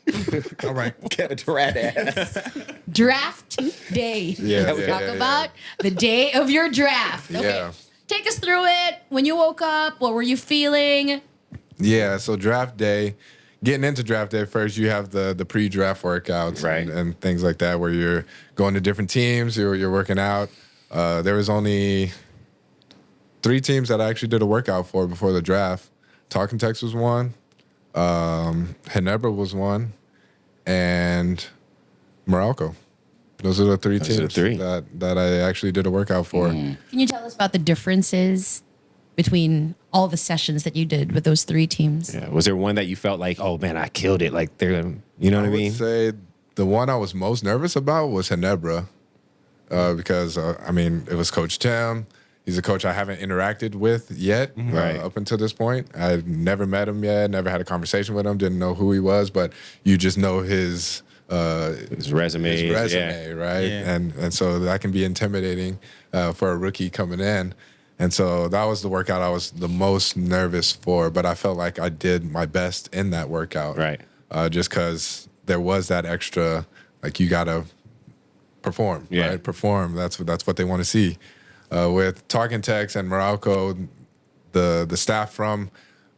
All right. Kevin Durant ass. Draft day. Yeah, Let's yeah, talk yeah, about the day of your draft. Okay. Yeah. Take us through it. When you woke up, what were you feeling? Yeah, so draft day, getting into draft day first, you have the pre-draft workouts Right. and things like that where you're going to different teams, you're working out. There was only 3 teams that I actually did a workout for before the draft. Talking Tex was one, Ginebra was one, and Morocco. Those are the 3 Those are the teams 3. that I actually did a workout for. Can you tell us about the differences between all the sessions that you did with those 3 teams? Yeah. Was there one that you felt like, oh man, I killed it? Like they're, you know what I would mean? say the one I was most nervous about was Ginebra because, it was Coach Tim. He's a coach I haven't interacted with yet Right. up until this point. I'd never met him yet, never had a conversation with him, didn't know who he was, but you just know his Resume, right? Yeah. And so that can be intimidating for a rookie coming in. And so that was the workout I was the most nervous for, but I felt like I did my best in that workout. Right. Just because there was that extra, like you got to perform, Yeah. right? Perform. That's what they want to see. With Talking Tex and Morocco, the staff from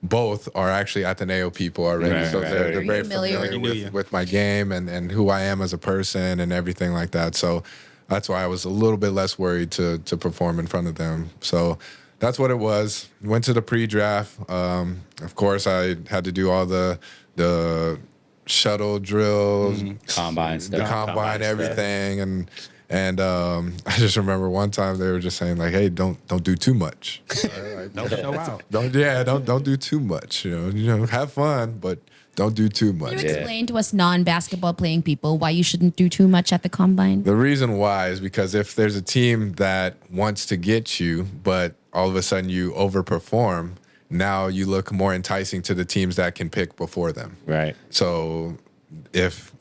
both are actually Ateneo people already. Right, so right. they're very Familiar. familiar Knew you. with my game and who I am as a person and everything like that. So that's why I was a little bit less worried to perform in front of them. So that's what it was. Went to the pre-draft. Of course, I had to do all the shuttle drills, Combine the stuff. combine, Combine stuff. everything, And I just remember one time they were just saying like, "Hey, don't do too much. Don't show out. Don't do too much. Have fun, but don't do too Can much." you explain to us non-basketball playing people why you shouldn't do too much at the combine? The reason why is because if there's a team that wants to get you, but all of a sudden you overperform, now you look more enticing to the teams that can pick before them. Right. So if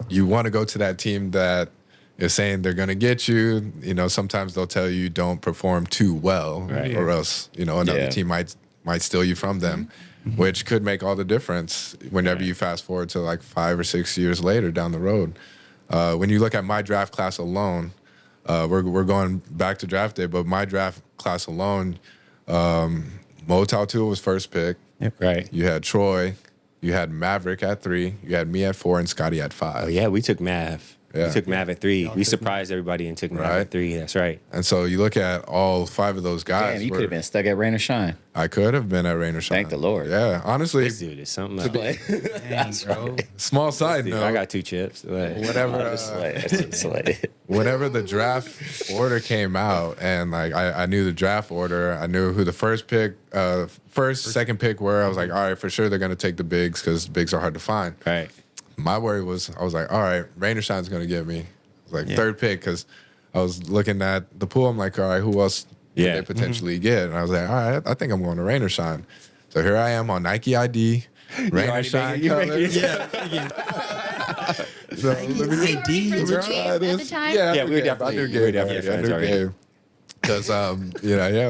you want to go to that team that is saying they're going to get you, sometimes they'll tell you don't perform too well, or else, another team might steal you from them, which could make all the difference whenever you fast forward to like 5 or 6 years later down the road. When you look at my draft class alone, we're going back to draft day, but my draft class alone, Mo Tautua was first pick. Yep. Right. You had Troy, you had Maverick at 3, you had me at 4, and Scotty at 5. Oh yeah, we took Mav. Yeah. We took Mav at 3. We surprised everybody and took Mav Right. at 3. That's right. And so you look at all 5 of those guys. Damn, you could have been stuck at Rain or Shine. I could have been at Rain or Shine. Thank the Lord. Yeah, honestly, This dude is something else. Dang, bro. small side Dude, note. I got 2 chips. But Whenever, whenever the draft order came out, and like I knew the draft order, I knew who the first pick, second pick were. I was like, all right, for sure they're gonna take the bigs because bigs are hard to find. right. My worry was, I was like, all right, Rain or Shine's gonna get me. I was like third pick because I was looking at the pool. I'm like, all right, who else could Yeah. they potentially get? And I was like, all right, I think I'm going to Rain or Shine. So here I am on Nike ID, Rain or already Shine making- colors. Yeah. So let me ID, bro. At the time? Yeah, we were definitely- I we knew were Gabe. definitely friends already. Because I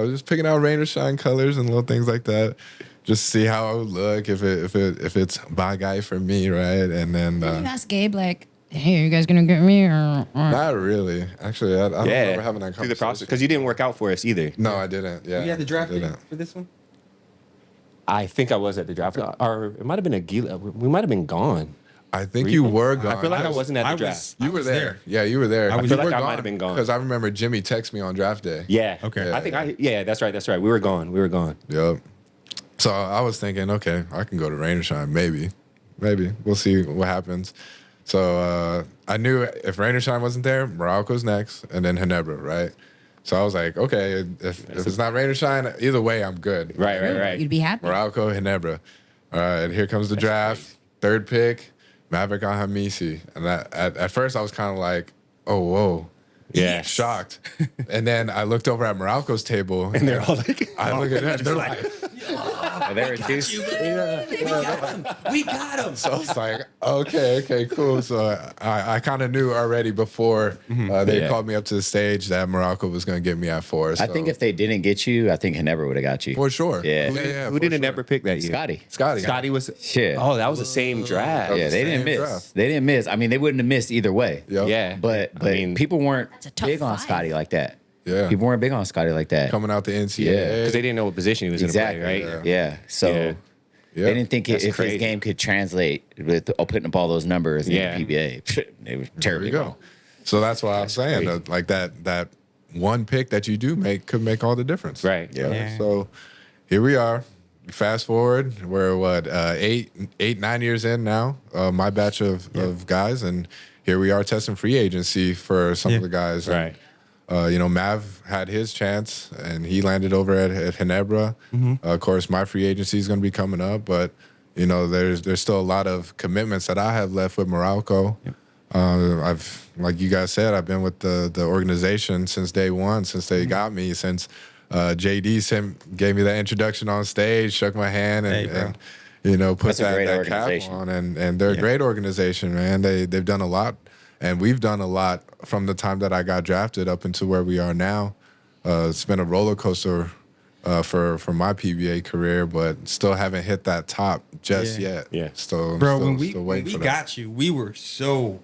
was just picking out Rain or Shine colors and little things like that, just to see how I would look if it's by guy for me, right? And then You asked Gabe like, "Hey, are you guys gonna get me or?" not really. Actually, I don't remember having that through the process conversation. because you didn't work out for us either. No, I didn't. Yeah, You had the draft I pick didn't. for this one? I think I was at the draft, or it might have been a Gila. We might have been gone. I think you were gone. I feel like I wasn't at the draft. You were there. Yeah, you were there. feel like I might have been gone. because I remember Jimmy text me on draft day. Yeah. Okay. I think yeah, that's right. That's right. We were gone. Yep. So I was thinking, okay, I can go to Rain or Shine, maybe. We'll see what happens. So I knew if Rain or Shine wasn't there, Morocco's next, and then Ginebra, right? So I was like, okay, if it's not Rain or Shine, either way, I'm good. Right. You'd be happy. Morocco, Ginebra. All right, here comes the draft. Third pick, Maverick on Hamisi. And at first I was kind of like, oh, whoa. Yeah. Shocked. And then I looked over at Morocco's table. And they're all like, I look at them. They're like, They were juiced. We got him. so I was like, okay, cool. So I kind of knew already before they called me up to the stage that Morocco was going to get me at 4. I So. think if they didn't get you, I think Ginebra would have got you. For sure. Yeah. Who didn't never pick that year? Scotty. Scotty was. Shit. Oh, that was the same draft. Yeah, they didn't same miss. draft. They didn't miss. I mean, they wouldn't have missed either way. Yep. Yeah. But I mean, people weren't That's a tough big on 5. Scotty like that. Yeah. People weren't big on Scotty like that. Coming out the NCAA. Yeah. because they didn't know what position he was Exactly. going to play, right? Yeah. So Yeah. they didn't think That's if crazy. his game could translate with putting up all those numbers in Yeah. the PBA. It was There terribly you go. wrong. So that's why I was saying crazy. that, like that one pick that you do make could make all the difference. Right. Yeah. So here we are. Fast forward, we're 9 years in now. My batch of guys, and here we are testing free agency for some of the guys. Right. And, Mav had his chance, and he landed over at Ginebra. Of course, my free agency is going to be coming up, but there's still a lot of commitments that I have left with Morocco. I've, like you guys said, I've been with the organization since day one, since they got me, since JD gave me that introduction on stage, shook my hand, Hey, bro. and put That's a great that cap organization. on, and they're a great organization, man. They've done a lot, and we've done a lot from the time that I got drafted up into where we are now. It's been a roller coaster for my PBA career, but still haven't hit that top just yet. Yeah. Still, Bro, still, when we still waiting for that. got you, we were so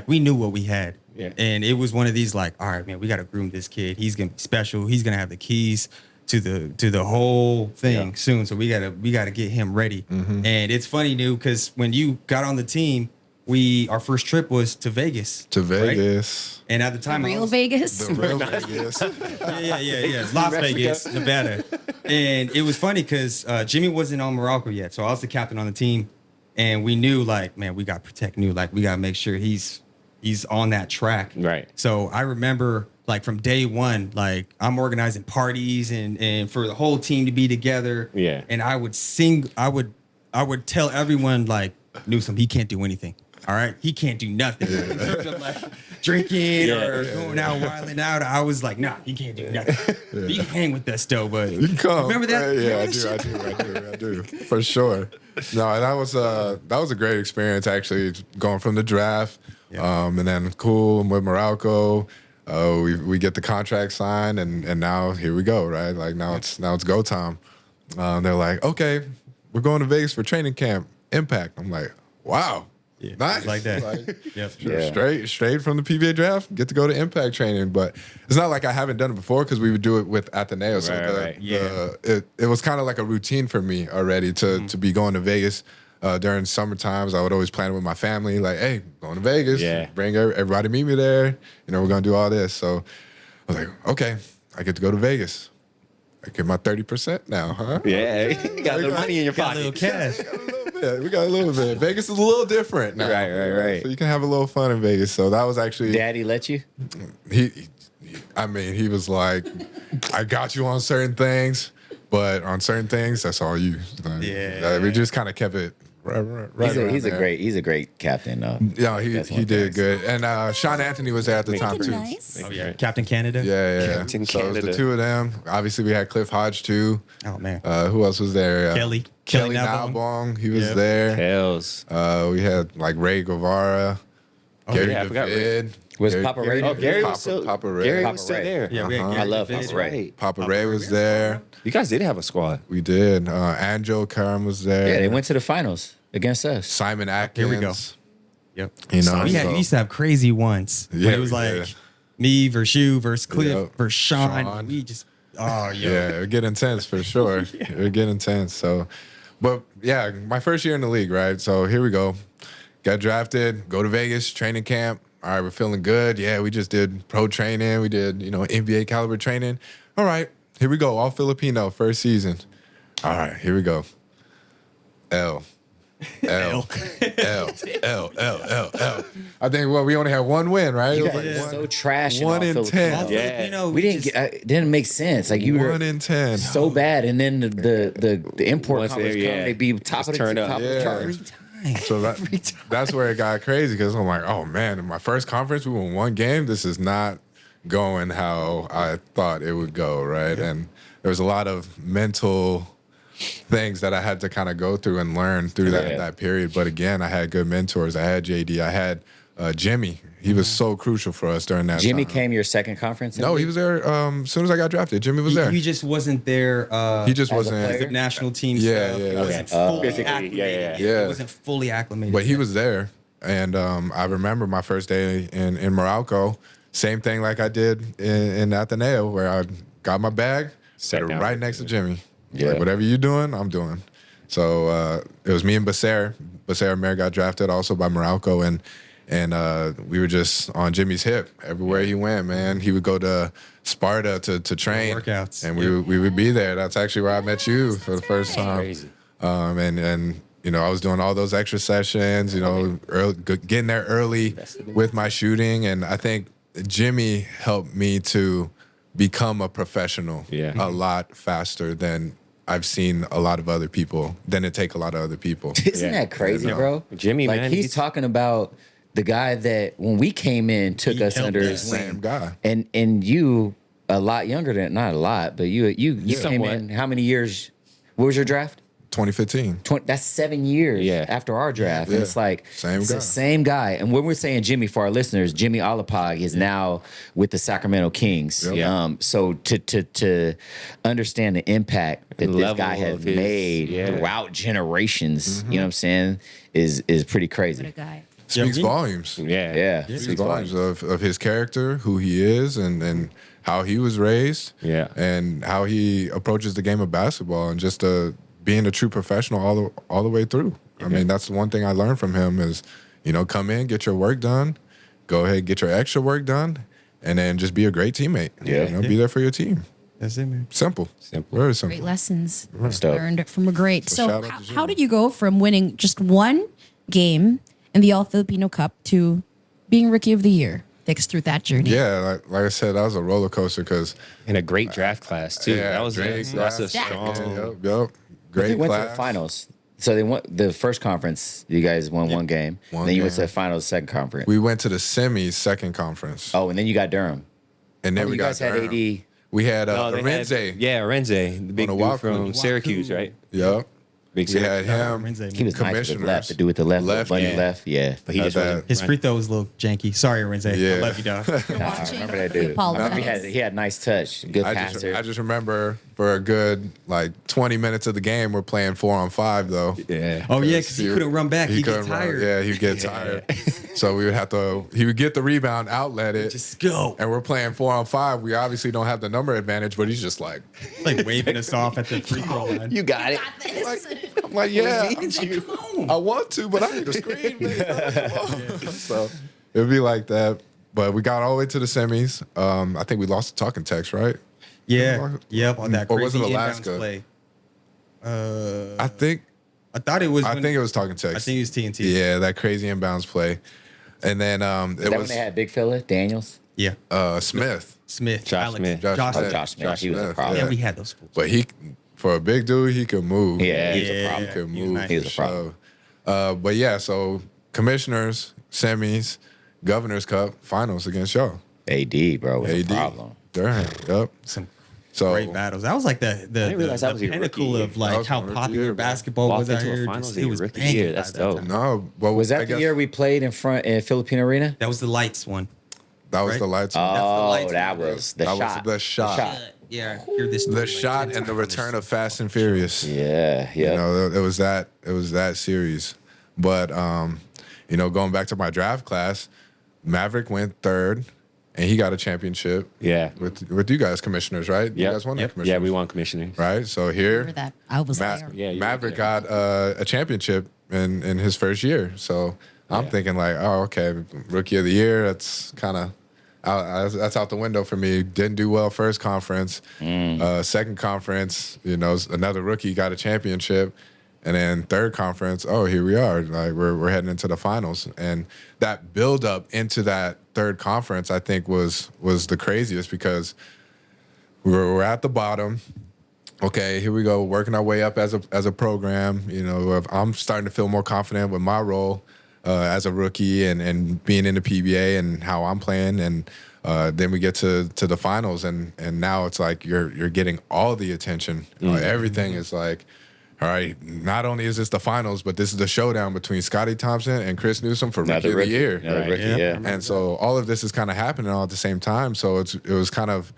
we knew what we had. Yeah. And it was one of these all right, man, we got to groom this kid. He's gonna be special. He's gonna have the keys to the whole thing soon. So we gotta get him ready. Mm-hmm. And it's funny, New, because when you got on the team, our first trip was to Vegas. To right? Vegas. And at the time, I Real was- Vegas. The real Vegas. yeah. Las Vegas, Nevada. And it was funny because Jimmy wasn't on Morocco yet. So I was the captain on the team. And we knew, man, we got to protect New. We got to make sure he's he's on that track. Right. So I remember like from day one, like I'm organizing parties and for the whole team to be together. Yeah. And I would sing, I would tell everyone like, Newsome, he can't do anything. All right. He can't do nothing in terms of like drinking or going out, wilding out. I was like, nah, he can't do nothing. You can hang with us still, but You can come. remember that? Yeah, Remember I do. For sure. No, that was a great experience actually, going from the draft. And then cool with Morocco. We get the contract signed, and now here we go, right? Like now it's go time. They're like, okay, we're going to Vegas for training camp. Impact. I'm like, wow. Yeah, Nice. like that. Like, Yep. straight from the PBA draft, get to go to impact training. But it's not like I haven't done it before, because we would do it with Ateneo. So it was kind of like a routine for me already to be going to Vegas. During summer times, I would always plan it with my family, like, hey, going to Vegas, bring everybody, meet me there. You know, we're going to do all this. So I was like, okay, I get to go to Vegas. I get my 30% now, huh? Yeah, you got a little money in your Got a little pocket. cash. We got a little bit. Vegas is a little different now. Right. So you can have a little fun in Vegas. So that was actually Daddy let you? he was like, I got you on certain things, but on certain things, that's all you. Like, we just kind of kept it right. He's a great captain. Yeah, That's he one did thing. good. And Sean Anthony was there at the time too. Nice. Oh yeah, Captain Canada. Yeah. Captain So it was the Canada. two of them. Obviously, we had Cliff Hodge too. Oh man. Who else was there? Kelly Nalbong. Nalbong. He was Yep. there. Hells. We had like Ray Guevara, Gary yeah, I forgot Ray. David. Was Papa Ray there? Oh, Gary Papa- was still Papa Ray. Gary Papa was still Ray. there. Yeah, we had Uh-huh. Gary I love David. Papa Ray. Papa Ray was there. You guys did have a squad. We did. Angel Karam was there. Yeah, they went to the finals against us. Simon Atkins. Here we go. Yep. You know, We so- used to have crazy ones. Yeah, It was we like did. me versus you versus Cliff Yep. versus Sean. Sean. We just Yeah, it would get intense for sure. It would get intense. So, but yeah, my first year in the league, right? So here we go. Got drafted, go to Vegas, training camp. All right, we're feeling good. Yeah, we just did pro training. We did, NBA caliber training. All right, here we go. All Filipino, first season. All right, here we go. L. I think, we only had one win, right? You It was guys like are so trash. one in 10. all Yeah. Filipino. We didn't. It didn't make sense. Like you were 1 in 10. so bad, and then the import Once conference they- come, yeah. they be top Just of the turn up. top of the Yeah. chart. So that's where it got crazy, because I'm like, oh man, in my first conference, we won one game. This is not going how I thought it would go, right? And there was a lot of mental things that I had to kind of go through and learn through that period. But again, I had good mentors. I had JD. I had Jimmy. He was so crucial for us during that Jimmy time. came your second conference. No, he was there as soon as I got drafted. Jimmy was there. He just wasn't there. He just as a wasn't. player? the national team Yeah, stuff. yeah, It yeah. wasn't Okay. fully Physically, acclimated. yeah. It wasn't fully acclimated. But he was there, and I remember my first day in Morocco. Same thing like I did in Ateneo, where I got my bag, Sat put it down. right next to Jimmy. Yeah. Like, whatever you doing, I'm doing. So it was me and Basser. Basser Mer got drafted also by Morocco, and we were just on Jimmy's hip everywhere he went. Man, he would go to Sparta to train Workouts. and we would be there. That's actually where I met you for the first time. Crazy. And I was doing all those extra sessions, getting there early with my shooting. And I think Jimmy helped me to become a professional a lot faster than I've seen a lot of other people, than it take a lot of other people. Isn't that crazy, Yeah. bro? Jimmy, like man, he's he's- talking about the guy that when we came in took He us helped under us. his wing. Same guy. And you a lot younger than, not a lot, but you came Somewhat. in how many years? What was your draft? 2015. 20, that's 7 years after our draft. And Yeah. it's like Same it's guy. the same guy. And when we're saying Jimmy for our listeners, Jimmy Olapog is now with the Sacramento Kings. Yep. So to understand the impact that this level guy has of his- made throughout generations, you know what I'm saying, is pretty What a crazy. guy. Speaks we- volumes. Yeah. Yeah. Speaks volumes of his character, who he is, and how he was raised. Yeah. And how he approaches the game of basketball, and just being a true professional all the way through. I mean, that's the one thing I learned from him is, come in, get your work done, go ahead, get your extra work done, and then just be a great teammate. Yeah. Be there for your team. That's it, man. Simple. Very simple. Great lessons That's dope. learned from a great. So So, shout out how, to how Jimmy. did you go from winning just one game in the All Filipino Cup to being rookie of the year? Take us through that journey. Yeah, like I said, that was a roller coaster because And a great draft class too. That was great that's a class. strong. Yep. They Great went class. to the finals. So they went the first conference. You guys won one game. One then you went to game. the finals, second conference. We went to the semis, second conference. and then you got Durham. And then Oh, we you got guys had Durham. AD. We had No, they had- Renze. Yeah, Renze, the big On dude the Waku. from Syracuse, right? Yep. Big We had him. Renze, He was nice with the Commissioners. left. The dude with the left, Left, bunny yeah. left. Yeah. But he just That- wasn't His right. free throw was a little janky. Sorry, Renze. Yeah. I love you, dog. Nah, I remember that dude. Apologize. He had nice touch, good passer. I just remember for a good like 20 minutes of the game, we're playing 4-on-5 though. Yeah. Oh yeah, because he couldn't run back. He'd get couldn't run. tired. Yeah, he'd get tired. So we would have to. He would get the rebound, outlet it, Just go. and we're playing 4-on-5. We obviously don't have the number advantage, but he's just like, Like waving us off at the free throw line. You got it. Got this. I'm like, yeah, Come on. I want to, but I need to screen. Man. So it'd be like that. But we got all the way to the semis. I think we lost the talking text, right? Yeah. Yep. On that Or crazy was it inbounds Alaska? play. I think I thought it was. I think it was talking text. I think it was TNT. Yeah, that crazy inbounds play. And then Is it that when was they had Big Fella, Daniels? Yeah. Smith. Smith. Josh Alex. Smith. Josh Josh. Smith. Oh, Josh Smith. Josh He was a Smith, problem. Yeah, yeah. we had those fools. But for a big dude, he could move. Yeah, he was a Yeah. problem. He could He was move. nice. He was a for problem. sure. But yeah, so commissioners, semis, Governor's Cup, finals against y'all. AD, bro, was a AD. problem. Durham. Yep. Some So great battles. That was like the realize that was your pinnacle rookie of That like was how my rookie popular year, bro. basketball Walked was out into a here. finals Just, in it your was rookie banging year. by That's that dope. time. no, well, Was I that the guess year we played in front in Philippine Arena? That was the lights one. that was right? the lights. the Oh, lights that one, bro. was the That was shot. the shot. Yeah. Hear this. The shot and the return of Fast and Furious. Yeah, yeah. You know, it was that series. But you know, going back to my draft class, Maverick went third, and he got a championship. Yeah. With you guys, commissioners, right? You Yep. guys won that Yep. commissioners. Yeah, we won commissioners. Right. So Remember here, that. I was there. Yeah, you were Maverick there. got a championship in his first year. So I'm Yeah. thinking like, oh, okay, rookie of the year. That's kind of that's out the window for me. Didn't do well first conference. Second conference, you know, another rookie got a championship. And then third conference, oh, here we are. Like we're heading into the finals. And that build up into that third conference, I think was the craziest because we're at the bottom. Okay, here we go, working our way up as a program. You know, I'm starting to feel more confident with my role as a rookie and being in the PBA and how I'm playing. And then we get to the finals, and now it's like you're getting all the attention. Everything is like, all right, not only is this the finals, but this is the showdown between Scotty Thompson and Chris Newsome for Another rookie of the year. Another Right. rookie, Yeah. yeah. And so all of this is kind of happening all at the same time. So it was kind of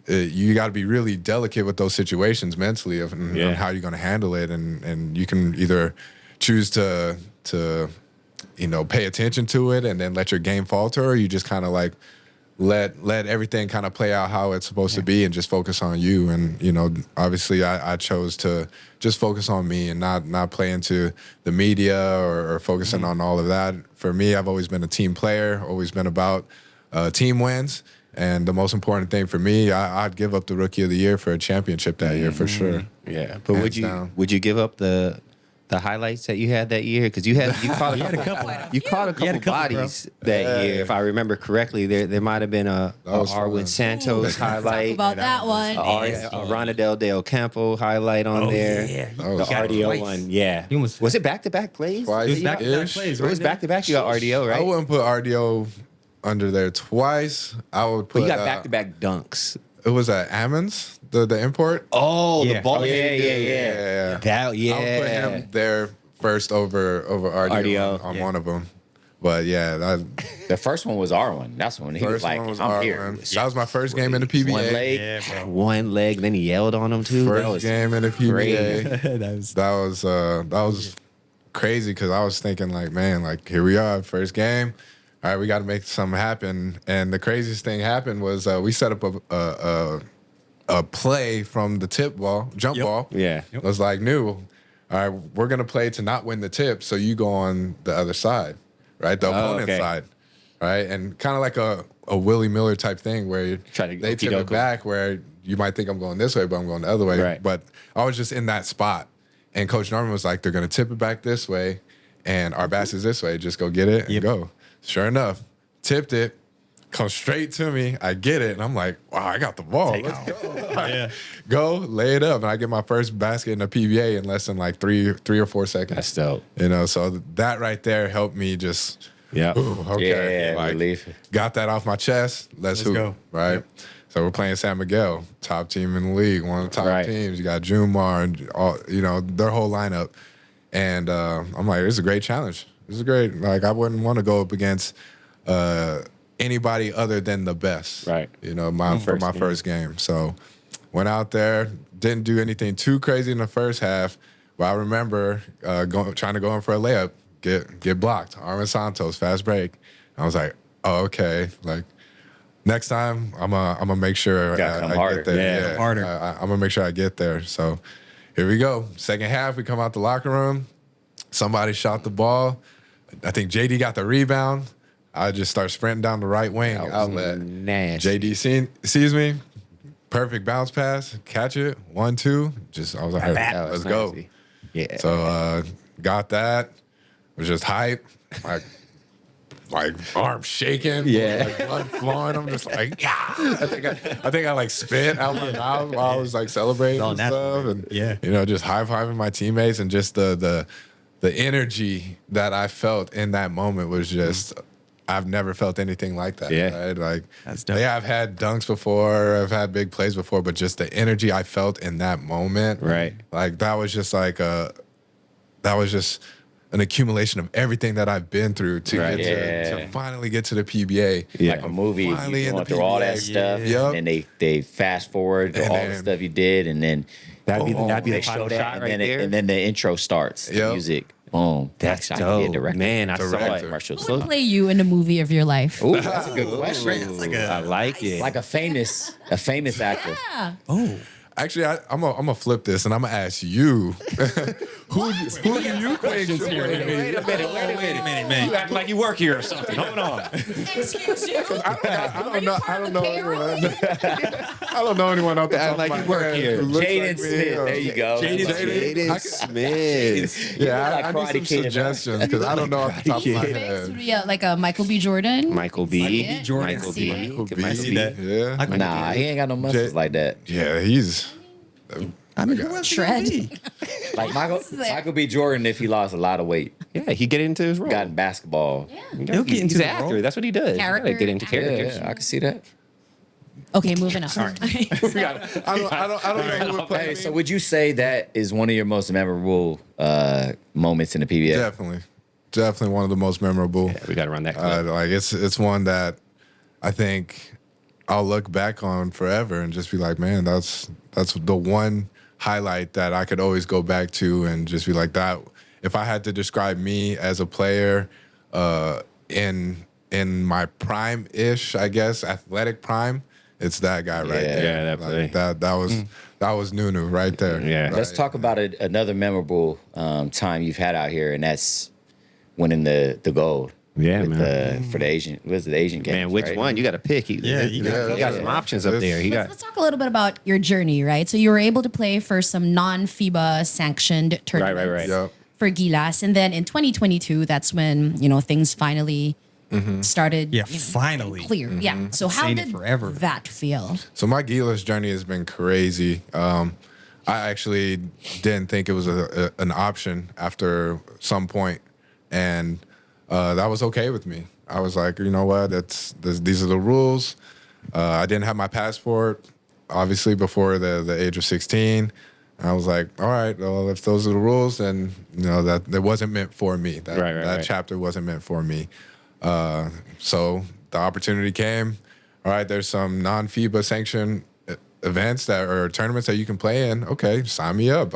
you got to be really delicate with those situations mentally of and how you're going to handle it, and you can either choose to you know pay attention to it and then let your game falter, or you just kind of like let everything kind of play out how it's supposed to be and just focus on you. And you know, obviously I chose to just focus on me and not play into the media or focusing on all of that. For me, I've always been a team player, always been about team wins. And the most important thing for me, I'd give up the rookie of the year for a championship that year for sure. Yeah, but Hands down. would you give up the highlights that you had that year? Because you caught a couple. You caught a couple bodies that year, if I remember correctly. There might have been a was Arwin fun. Santos highlight, About that one. a Ronaldel Del Campo highlight on there. Yeah. That was The fun. RDO twice. one, yeah. He almost- Was it back-to-back plays? Twice. It was back-to-back Ish. plays, It was right? back-to-back. You got RDO, I right? wouldn't put RDO under there twice. I would put. But you got back-to-back dunks. It was Ammons, the import. Oh, Yeah. the ball. Oh, yeah. That, I would put yeah. him there first over RDO, on one of them. But yeah, that The first one was Arwen. That's when he was first like, one was I'm our here. one. That was my first game in the PBA. One leg. Yeah, bro. One leg, then he yelled on him too. That First was game in the PBA. That was That was crazy because I was thinking like, man, like here we are, first game. All right, we got to make something happen. And the craziest thing happened was we set up a play from the tip ball, jump ball. Yeah. It was like, all right, we're gonna play to not win the tip, so you go on the other side, right, the opponent's okay. side, right, and kind of like a Willie Miller type thing where Try to they tip okey-doke it back where you might think I'm going this way, but I'm going the other way. Right. But I was just in that spot, and Coach Norman was like, they're gonna tip it back this way, and our bass is this way. Just go get it and go. Sure enough, tipped it, comes straight to me. I get it, and I'm like, wow, I got the ball. Let's go. Go, lay it up, and I get my first basket in the PBA in less than like three or 4 seconds. That's dope. You know, so that right there helped me just, Yeah. okay, Yeah, relief. got that off my chest. Let's hoop, go. right? Yep. So we're playing San Miguel, top team in the league, one of the top Right. teams. You got Ginebra and all, you know, their whole lineup. And I'm like, this is a great challenge. This is great. Like, I wouldn't want to go up against anybody other than the best. Right. You know, for my first game. So went out there, didn't do anything too crazy in the first half. But I remember trying to go in for a layup, get blocked. Armin Santos, fast break. I was like, oh, okay. Like, next time, I'm gonna make sure Gotta come I harder. get there. Yeah, come harder. I'm gonna make sure I get there. So here we go. Second half, we come out the locker room. Somebody shot the ball. I think JD got the rebound. I just start sprinting down the right wing outlet. Nasty. JD sees me. Perfect bounce pass. Catch it. 1-2. I was like, hey, That was let's go. nasty. Yeah. So got that. Was just hype. Like arms shaking. Yeah. Like blood flowing. I'm just like, yeah. I think I like spit out my mouth while I was like celebrating all and natural, stuff. And yeah. you know, just high-fiving my teammates, and just the energy that I felt in that moment was just I've never felt anything like that. Yeah. Right? Like, That's dope. yeah, I've had dunks before, I've had big plays before, but just the energy I felt in that moment. Right. Like, that was just an accumulation of everything that I've been through to Right. get to finally get to the PBA. Yeah. Like a movie, Finally you in going the through all that PBA. stuff, Yep. and then they fast forward to And all the then- stuff you did, and then That'd be boom, the they final show shot and right then there. and then the intro starts. The Yep. music, boom. That's I can be a dope. director. Man, I saw Director. it. Commercials. Who would play you in a movie of your life? Ooh, that's a good question. I like it. Like a famous actor. Yeah. Oh, Actually, I'm gonna flip this, and I'm gonna ask you, who do you think should play me? Wait a minute, man. You act like you work here or something. Hold on. Excuse you. I Are don't you know. part I of don't the know payroll? anyone. I don't know anyone out there. Act like you work here. Jaden Smith. There you go. Jaden Smith. Yeah, Like I Karate need some Kid, huh? suggestions because I don't know off the top of my head. Yeah, like a Michael B. Jordan. Michael B. Jordan. Michael B. Michael Could B. Michael See B. that? Yeah, Nah, he ain't got no muscles like that. yeah, he's. I mean, who else Tread. it gonna be? Like Michael B. Jordan, if he lost a lot of weight, Yeah, he get into his role. got in basketball. He'll get into He's the an actor. role. That's what he does. You gotta Character get into actor. characters. Yeah, I can see that. Okay, moving on. I don't know who would play Hey, me. so would you say that is one of your most memorable moments in the PBA? Definitely one of the most memorable. Yeah, we gotta run that clip. Like it's one that I think I'll look back on forever and just be like, man, that's the one highlight that I could always go back to and just be like that. If I had to describe me as a player in my prime-ish, I guess, athletic prime, it's that guy right Yeah. there. Yeah, that play. Like, that was Nunu right there. Yeah. Right. Let's talk about another memorable time you've had out here, and that's winning the gold. Yeah, with man. for the Asian, was it the Asian games? Man, which right? one? You got to pick. You got some options up there. He got. Let's talk a little bit about your journey, right? So you were able to play for some non-FIBA sanctioned tournaments right. Yep. for Gilas, and then in 2022, that's when things finally started. Yeah, finally. clear. Yeah. So how Saying it did forever. that feel? So my Gilas journey has been crazy. I actually didn't think it was an option after some point, and that was okay with me. I was like, you know what? These are the rules. I didn't have my passport, obviously, before the age of 16. I was like, all right, well, if those are the rules, then that wasn't meant for me. That chapter wasn't meant for me. So the opportunity came. All right, there's some non-FIBA sanctioned events or tournaments that you can play in. Okay, sign me up.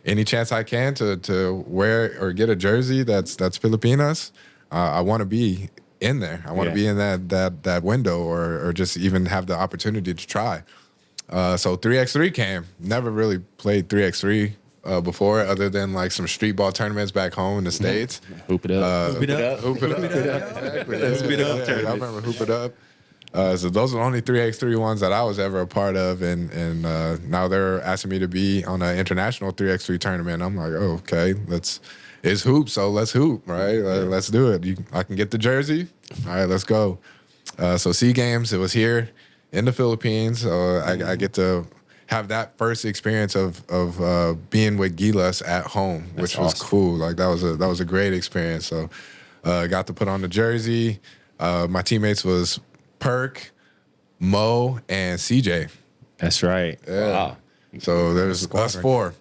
Any chance I can to wear or get a jersey that's Filipinas, I want to be in there. I want to be in that window or just even have the opportunity to try. So 3x3 came. Never really played 3x3 before, other than like some street ball tournaments back home in the States. Hoop it up. Hoop it up. Exactly. Hoop it up Yeah, I remember Hoop It Up. So those are the only 3x3 ones that I was ever a part of, and now they're asking me to be on an international 3x3 tournament. I'm like, oh, okay, it's hoop, so let's hoop, right? Let's do it. I can get the jersey. All right, let's go. So SEA Games, it was here in the Philippines. So I get to have that first experience of being with Gilas at home, which was cool. Like that was a great experience. So got to put on the jersey. My teammates was Perk, Mo, and CJ. That's right. Yeah. Wow. So there's us four.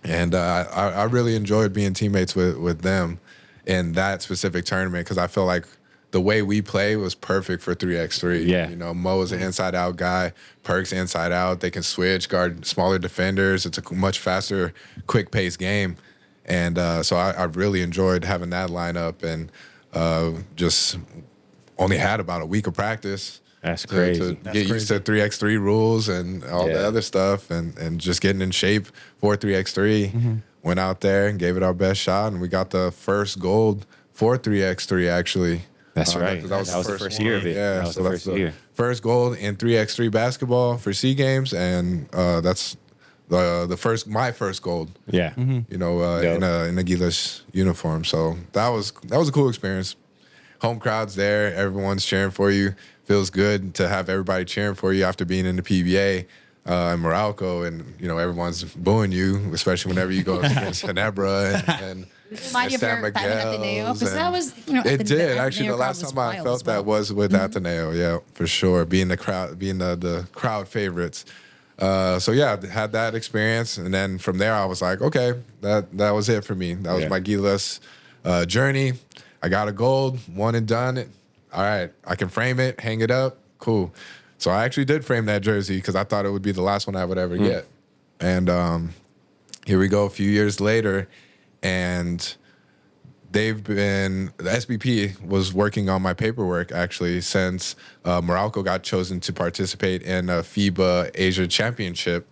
And I really enjoyed being teammates with them in that specific tournament because I feel like the way we play was perfect for 3x3. Yeah. You know, Mo is an inside-out guy. Perk's inside-out. They can switch, guard smaller defenders. It's a much faster, quick-paced game. And so I really enjoyed having that lineup and just only had about a week of practice. That's crazy. To get used to 3x3 rules and all the other stuff and just getting in shape for 3x3. Went out there and gave it our best shot, and we got the first gold for 3x3 actually. That's right. That was the first year of it. Yeah, that was the first year. First gold in 3x3 basketball for SEA Games, and that's my first gold. Yeah. You know, in a Gilas uniform. So that was a cool experience. Home crowd's there, everyone's cheering for you. Feels good to have everybody cheering for you after being in the PBA in Morocco, and you know everyone's booing you, especially whenever you go against Ginebra and Remind you of your time at Ateneo, because that was, you know, it did actually. The last time I felt that was with Ateneo, yeah, for sure. Being the crowd favorites. So yeah, had that experience, and then from there I was like, okay, that was it for me. That was my Gilas journey. I got a gold, one and done. All right, I can frame it, hang it up, cool. So I actually did frame that jersey because I thought it would be the last one I would ever get. And here we go, a few years later, and the SBP was working on my paperwork actually since Morocco got chosen to participate in a FIBA Asia Championship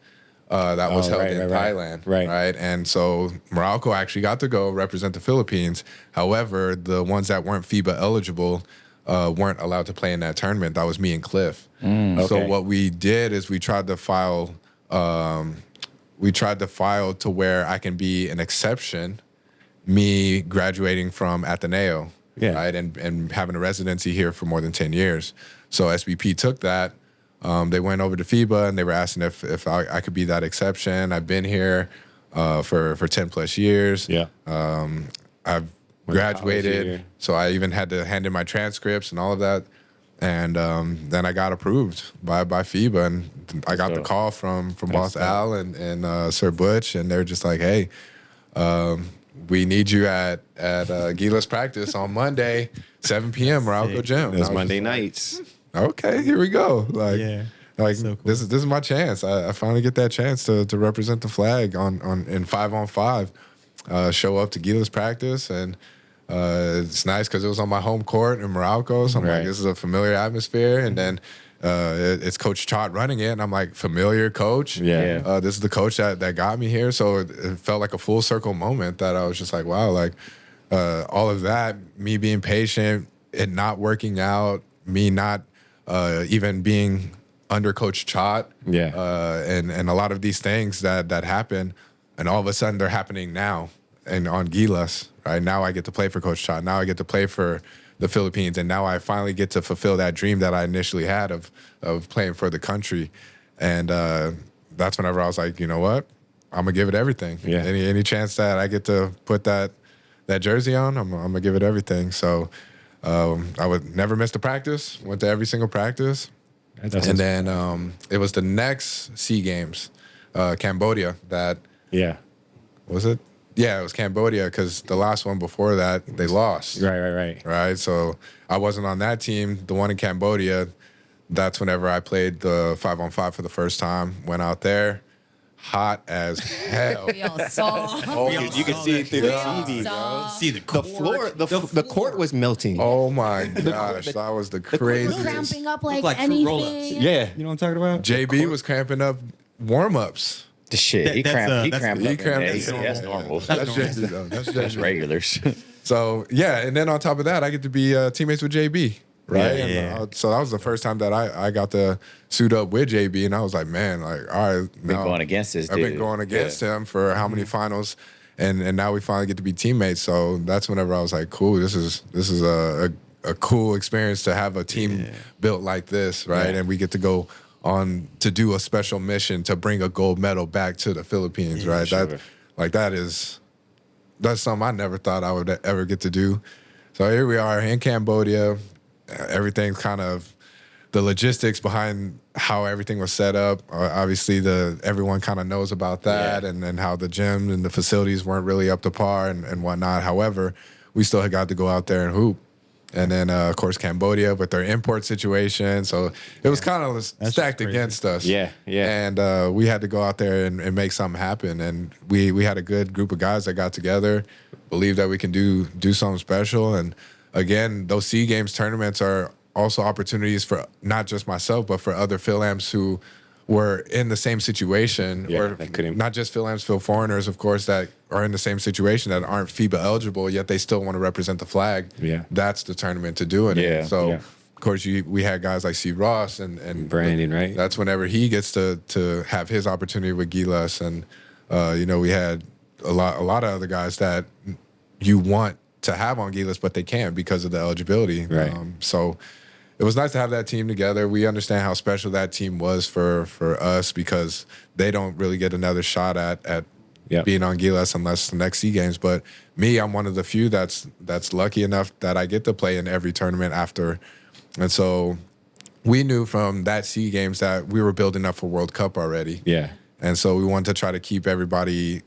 that was held in Thailand. Right. And so Morocco actually got to go represent the Philippines. However, the ones that weren't FIBA eligible weren't allowed to play in that tournament. That was me and Cliff. So what we did is we tried to file to where I can be an exception, me graduating from Ateneo, right, and having a residency here for more than 10 years. So SBP took that. They went over to FIBA and they were asking if I could be that exception. I've been here for 10 plus years. Yeah. I've graduated, so I even had to hand in my transcripts and all of that. And then I got approved by FIBA, and I got the call from Boss Al and Sir Butch, and they're just like, hey, we need you at Gilas practice on Monday, 7 p.m. Morocco Gym. Those Monday nights. Okay, here we go. Like so cool. This is my chance. I finally get that chance to represent the flag in 5-on-5. Show up to Gilas practice, and it's nice because it was on my home court in Morocco. So I'm like, this is a familiar atmosphere. And then it's Coach Chot running it, and I'm like, familiar coach. This is the coach that got me here. So it felt like a full circle moment that I was just like, wow, like all of that, me being patient, it not working out, me not even being under Coach Chot, and a lot of these things that happen, and all of a sudden they're happening now and on Gilas. Right now, I get to play for Coach Chot. Now I get to play for the Philippines, and now I finally get to fulfill that dream that I initially had of playing for the country. And that's whenever I was like, you know what, I'm gonna give it everything. Any chance that I get to put that jersey on, I'm gonna give it everything. So I would never miss the practice. Went to every single practice. And then it was the next SEA Games, Cambodia. Was it? Yeah, it was Cambodia because the last one before that, they lost. Right. So I wasn't on that team. The one in Cambodia, that's whenever I played the 5-on-5 for the first time. Went out there, hot as hell. We all saw. You could see it through the TV, bro. See the court. The court was melting. Oh my gosh, that was the craziest. Cramping up like fruit roll-ups. anything. Yeah. You know what I'm talking about? JB was cramping up warm-ups. The shit. He cramped up. That's normal. That's JB, though. That's That's regulars. So, yeah, and then on top of that, I get to be teammates with JB, right? Yeah, And so that was the first time that I got to suit up with JB, and I was like, man, like, all right, Been going against this I've dude. been going against him for how many finals, and now we finally get to be teammates. So that's whenever I was like, cool, this is a cool experience to have a team built like this, right? Yeah. And we get to go on to do a special mission to bring a gold medal back to the Philippines, right? sure. That's something I never thought I would ever get to do. So here we are in Cambodia. Everything's kind of the logistics behind how everything was set up. Obviously, everyone kind of knows about that, and how the gym and the facilities weren't really up to par and whatnot. However, we still had got to go out there and hoop. And then, of course, Cambodia with their import situation. So it was kind of stacked against us. Yeah. And we had to go out there and make something happen. And we had a good group of guys that got together, believed that we can do something special. And again, those SEA Games tournaments are also opportunities for not just myself, but for other Phil-Amps who were in the same situation, or not just Phil-Amps, Phil foreigners, of course, that are in the same situation that aren't FIBA eligible, yet they still want to represent the flag. Yeah. That's the tournament to do it in. So, of course, we had guys like C. Ross and Brandon, right? That's whenever he gets to have his opportunity with Gilas. And, we had a lot of other guys that you want to have on Gilas, but they can't because of the eligibility. Right. So it was nice to have that team together. We understand how special that team was for us, because they don't really get another shot at being on Gilas unless the next SEA Games. But me, I'm one of the few that's lucky enough that I get to play in every tournament after. And so we knew from that SEA Games that we were building up for World Cup already. Yeah. And so we wanted to try to keep everybody,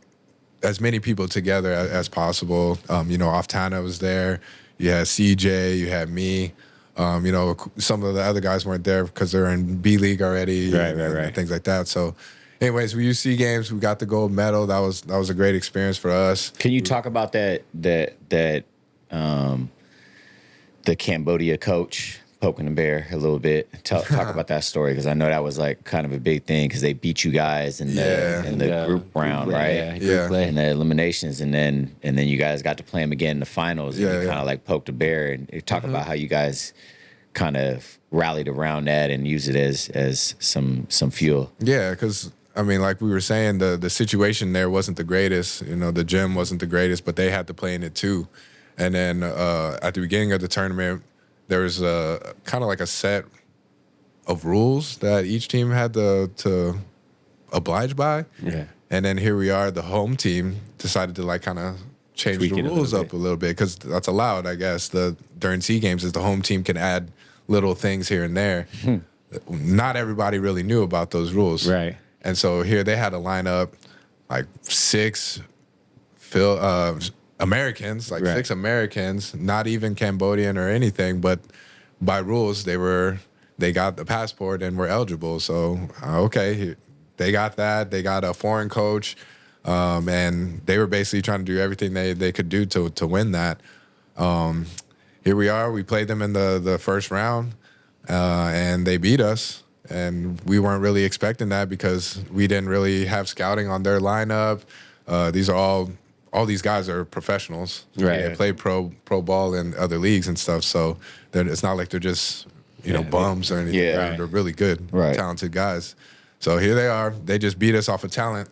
as many people together as possible. Oftana was there. You had CJ, you had me. Some of the other guys weren't there because they're in B League already, and things like that. So, anyways, we used SEA Games. We got the gold medal. That was a great experience for us. Can you talk about the Cambodia coach poking the bear a little bit? Talk about that story, because I know that was like kind of a big thing, because they beat you guys in the group round, right? In the eliminations, and then you guys got to play them again in the finals. And you kind of like poked the bear, and talk about how you guys kind of rallied around that and used it as some fuel. Yeah, because like we were saying, the situation there wasn't the greatest. The gym wasn't the greatest, but they had to play in it too. And then at the beginning of the tournament, there was a kind of like a set of rules that each team had to oblige by. Yeah. And then here we are, the home team decided to like kind of change the rules up a little bit, because that's allowed, I guess. During SEA Games, is the home team can add little things here and there. Not everybody really knew about those rules. Right. And so here they had to line up like 6 Americans, six Americans, not even Cambodian or anything, but by rules they got the passport and were eligible. So okay, they got that. They got a foreign coach, and they were basically trying to do everything they could do to win that. Here we are. We played them in the first round, and they beat us. And we weren't really expecting that, because we didn't really have scouting on their lineup. These are all these guys are professionals. Right. They play pro ball in other leagues and stuff. So it's not like they're just bums or anything. Yeah. They're really good, Right. talented guys. So here they are. They just beat us off of talent,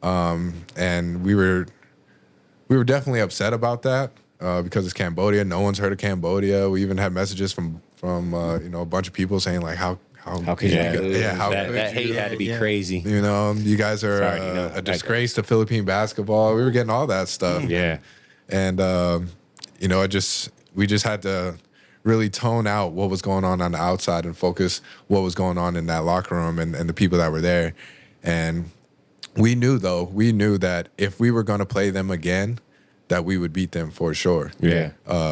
and we were definitely upset about that, because it's Cambodia. No one's heard of Cambodia. We even had messages from a bunch of people saying like, how could you? That hate had to be crazy. You guys are a disgrace to Philippine basketball. We were getting all that stuff. Yeah. And we just had to really tone out what was going on the outside and focus what was going on in that locker room and the people that were there. And we knew that if we were going to play them again, that we would beat them for sure. Yeah.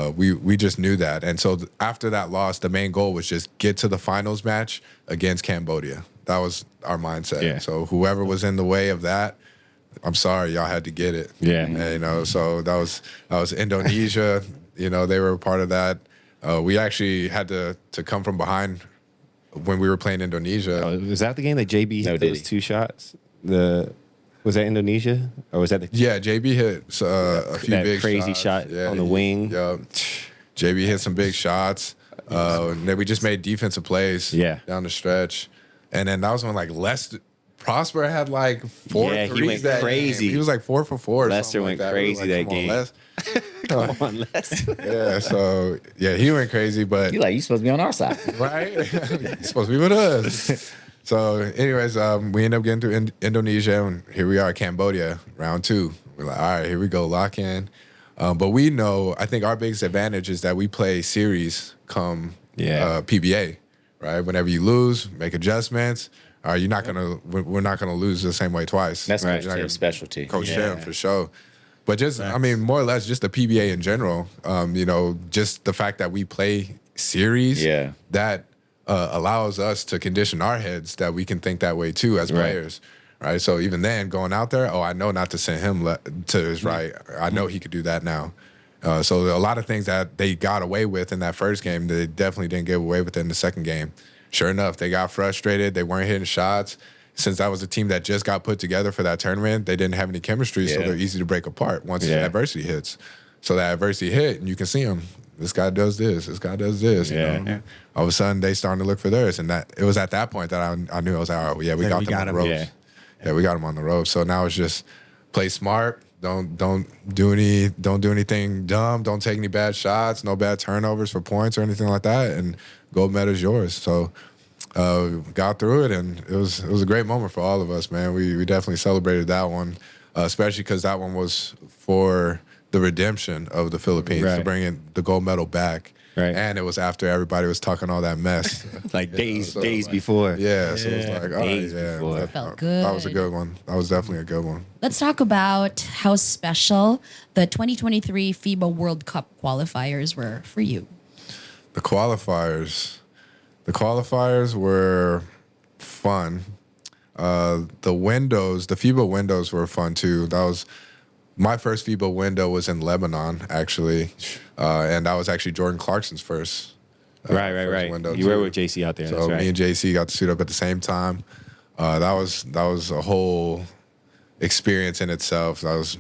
We just knew that. And so after that loss, the main goal was just get to the finals match against Cambodia. That was our mindset. Yeah. So whoever was in the way of that, I'm sorry, y'all had to get it. Yeah. And, so that was Indonesia. They were a part of that. We actually had to come from behind when we were playing Indonesia. Was that the game that JB hit those 2 shots? Was that Indonesia, or was that the? Yeah, JB hit a few that big crazy shots. shot on the wing. Yeah, JB hit some big shots. And then we just made defensive plays down the stretch. And then that was when like Prosper had like 4 Yeah, threes he went that crazy. game. He was like 4 for 4. Lester went crazy that game. Come on, Les. Yeah, so yeah, he went crazy, but You supposed to be on our side. right, he's supposed to be with us. So, anyways, we end up getting through Indonesia, and here we are, Cambodia, round 2. We're like, all right, here we go, lock in. But we know, I think our biggest advantage is that we play series come PBA, right? Whenever you lose, make adjustments. We're not gonna lose the same way twice. That's Right. Coach specialty. Coach Shem for sure. But just, I mean, more or less, just the PBA in general. Just the fact that we play series, that allows us to condition our heads that we can think that way too as players, right? So even then, going out there, I know not to send him to his right. I know he could do that now. So a lot of things that they got away with in that first game, they definitely didn't get away with in the second game. Sure enough, they got frustrated. They weren't hitting shots. Since that was a team that just got put together for that tournament, they didn't have any chemistry, so they're easy to break apart once adversity hits. So that adversity hit, and you can see them. This guy does this. This guy does this. You know? All of a sudden, they starting to look for theirs, and that it was at that point that I knew I was like, oh yeah, we got them on the ropes. Yeah, we got them on the ropes. So now it's just play smart. Don't do anything dumb. Don't take any bad shots. No bad turnovers for points or anything like that. And gold medal is yours. So got through it, and it was a great moment for all of us, man. We definitely celebrated that one, especially because that one was for the redemption of the Philippines, to bring in the gold medal back. Right. And it was after everybody was talking all that mess. Like days before. Yeah, so it was like, all right, before. Felt good. That was a good one. That was definitely a good one. Let's talk about how special the 2023 FIBA World Cup qualifiers were for you. The qualifiers were fun. The FIBA windows were fun too. That was my first FIBA window was in Lebanon, actually, and that was actually Jordan Clarkson's first. Right. Window You were with JC out there. So that's right. me and JC got to suit up at the same time. That was a whole experience in itself. That was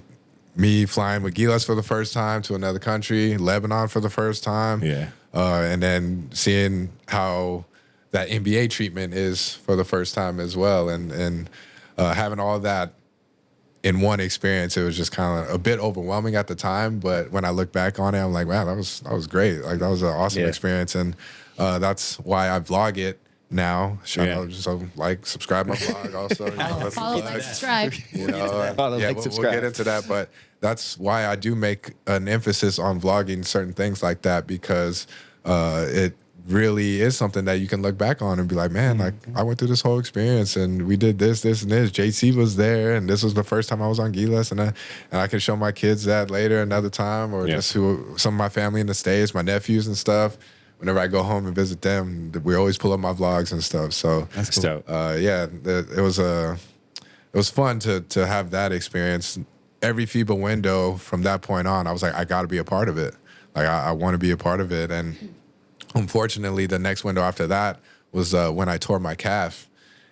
me flying with Gilas for the first time to another country, Lebanon for the first time. Yeah. And then seeing how that NBA treatment is for the first time as well, and having all that in one experience, it was just kind of a bit overwhelming at the time. But when I look back on it, I'm like, wow, that was great. Like that was an awesome experience, and that's why I vlog it now. Shout out, so subscribe my vlog also. Follow, like, subscribe. We'll get into that, but that's why I do make an emphasis on vlogging certain things like that, because it really is something that you can look back on and be like, man, like I went through this whole experience and we did this, and this. JC was there, and this was the first time I was on Gilas, and I can show my kids that later another time, or just some of my family in the States, my nephews and stuff. Whenever I go home and visit them, we always pull up my vlogs and stuff. So That's cool. it was fun to have that experience. Every FIBA window from that point on, I was like, I got to be a part of it. Like I want to be a part of it. And unfortunately, the next window after that was when I tore my calf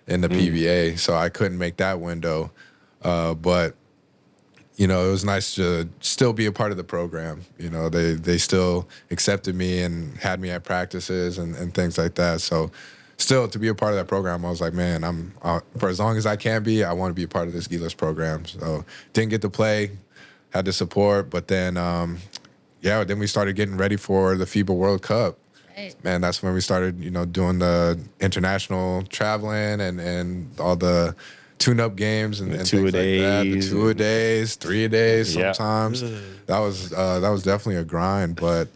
in the PBA, so I couldn't make that window. But it was nice to still be a part of the program. They still accepted me and had me at practices and things like that. So still to be a part of that program, I was like, man, I'm for as long as I can be, I want to be a part of this Gilas program. So didn't get to play, had to support, but then then we started getting ready for the FIBA World Cup. Right. Man, that's when we started, doing the international traveling and all the tune-up games and things like that. The 2-a-days, 3-a-days sometimes. That was definitely a grind. But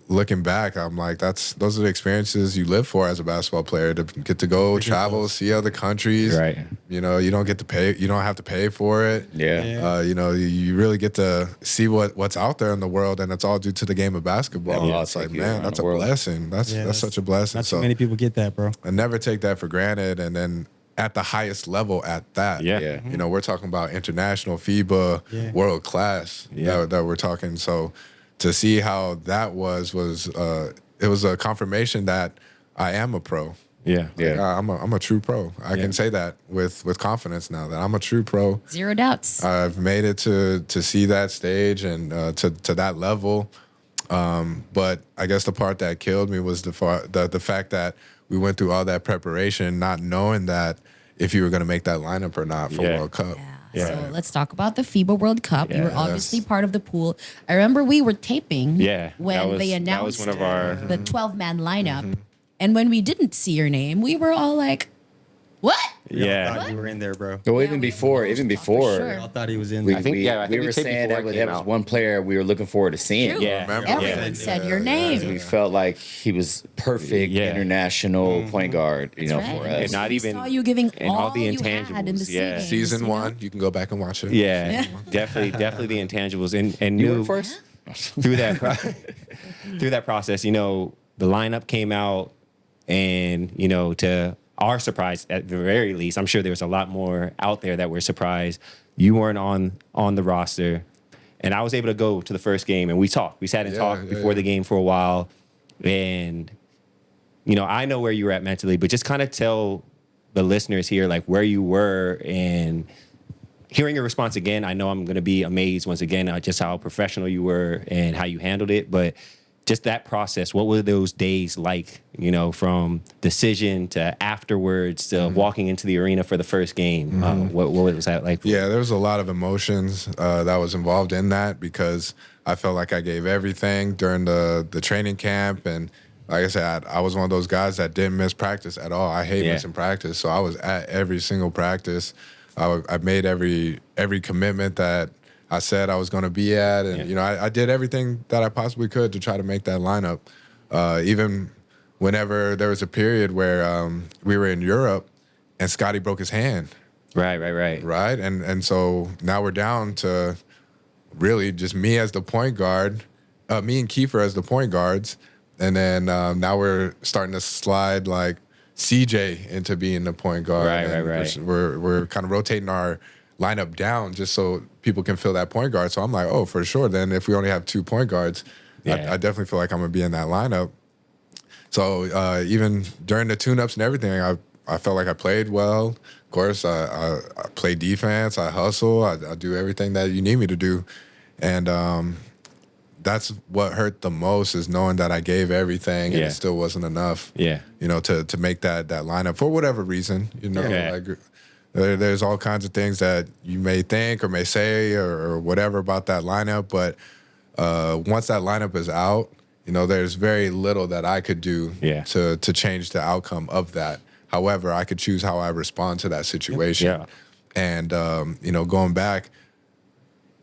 looking back, I'm like, those are the experiences you live for as a basketball player, to get to go travel, see other countries. Right. You don't get to pay. You don't have to pay for it. Yeah. You really get to see what's out there in the world, and it's all due to the game of basketball. Yeah, it's like, man, that's a blessing. That's such a blessing. Not too many people get that, bro. I never take that for granted. And then at the highest level at that. Yeah. We're talking about international FIBA world class that we're talking. So to see how that was it was a confirmation that I am a pro. Yeah. I'm a true pro. I can say that with confidence now, that I'm a true pro. Zero doubts. I've made it to see that stage and to that level. But I guess the part that killed me was the fact that we went through all that preparation, not knowing that if you were going to make that lineup or not for World Cup. Yeah. So let's talk about the FIBA World Cup. You were Yes. obviously part of the pool. I remember we were taping when they that announced was one of our the 12-man lineup. And when we didn't see your name, we were all like, what? yeah. Thought you were in there, bro. Well, Yeah, even we before, almost even talked for before, sure. I thought he was in we, there. I think- we, yeah, I think we we were taped saying before that it that came was out. one player we were looking forward to seeing. True. Yeah. Remember? Everyone Yeah. said your name. We felt like he was perfect Yeah. international point guard, you know, Right. for And us. not We even saw you giving and all the you had in the intangibles, yeah. games, Season you know? 1, you can go back and watch it. Yeah, definitely the intangibles, and You knew work for us? through that through that process. You know, the lineup came out, and you know, to our surprise, at the very least, I'm sure there was a lot more out there that were surprised you weren't on the roster, and I was able to go to the first game, and we talked. We sat and talked before the game for a while, and you know, I know where you were at mentally, but just kind of tell the listeners here like where you were and. Hearing your response again, I know I'm going to be amazed once again at just how professional you were and how you handled it. But just that process, what were those days like, you know, from decision to afterwards to walking into the arena for the first game? What was that like? For you? Yeah, there was a lot of emotions that was involved in that because I felt like I gave everything during the training camp. And like I said, I was one of those guys that didn't miss practice at all. I hate missing practice. So I was at every single practice. I made every commitment that I said I was going to be at. And, you know, I did everything that I possibly could to try to make that lineup. Even whenever there was a period where we were in Europe and Scotty broke his hand. Right. Right. And so now we're down to really just me as the point guard, me and Kiefer as the point guards. And then now we're starting to slide like CJ into being the point guard. Right. We're kind of rotating our lineup down just so people can fill that point guard. So I'm like, oh, for sure. Then if we only have 2 point guards, I definitely feel like I'm going to be in that lineup. So even during the tune-ups and everything, I felt like I played well. Of course, I play defense. I hustle. I do everything that you need me to do. And that's what hurt the most is knowing that I gave everything and it still wasn't enough. Yeah. You know, to make that lineup for whatever reason. You know, like there's all kinds of things that you may think or may say or whatever about that lineup, but once that lineup is out, you know, there's very little that I could do to change the outcome of that. However, I could choose how I respond to that situation. Yeah. And you know, going back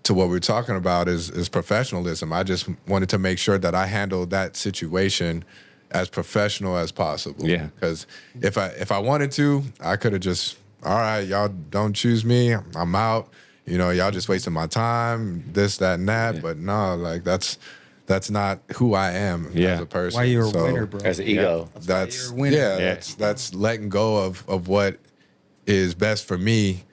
to what we're talking about is professionalism. I just wanted to make sure that I handled that situation as professional as possible. Yeah. Because if I wanted to, I could have just, all right, y'all don't choose me. I'm out. You know, y'all just wasting my time, this, that, and that. But no, like that's not who I am as a person. Why you're a So winner, bro? As an ego. That's you're a winner. that's letting go of what is best for me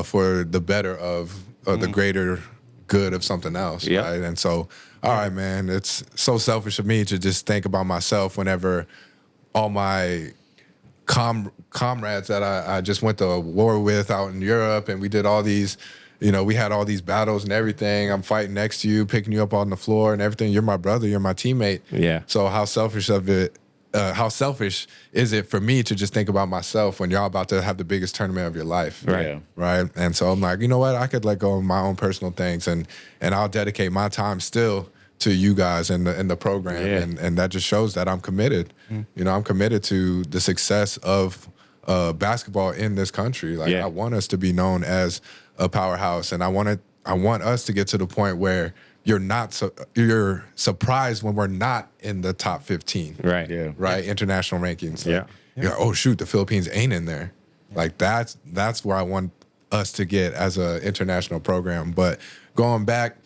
for the better of the greater good of something else, right? And so, all right, man, it's so selfish of me to just think about myself whenever all my comrades that I just went to war with out in Europe, and we did all these, you know, we had all these battles and everything. I'm fighting next to you, picking you up on the floor and everything. You're my brother. You're my teammate. Yeah. So how selfish is it for me to just think about myself when y'all about to have the biggest tournament of your life? Right. Yeah. Right. And so I'm like, you know what? I could let go of my own personal things and I'll dedicate my time still to you guys and the program. Yeah. And that just shows that I'm committed. You know, I'm committed to the success of basketball in this country. Like I want us to be known as a powerhouse, and I want us to get to the point where you're surprised when we're not in the top 15. Right. Yeah. Right. International rankings. Yeah. Like, you're like, oh shoot, the Philippines ain't in there. Like that's where I want us to get as an international program. But going back,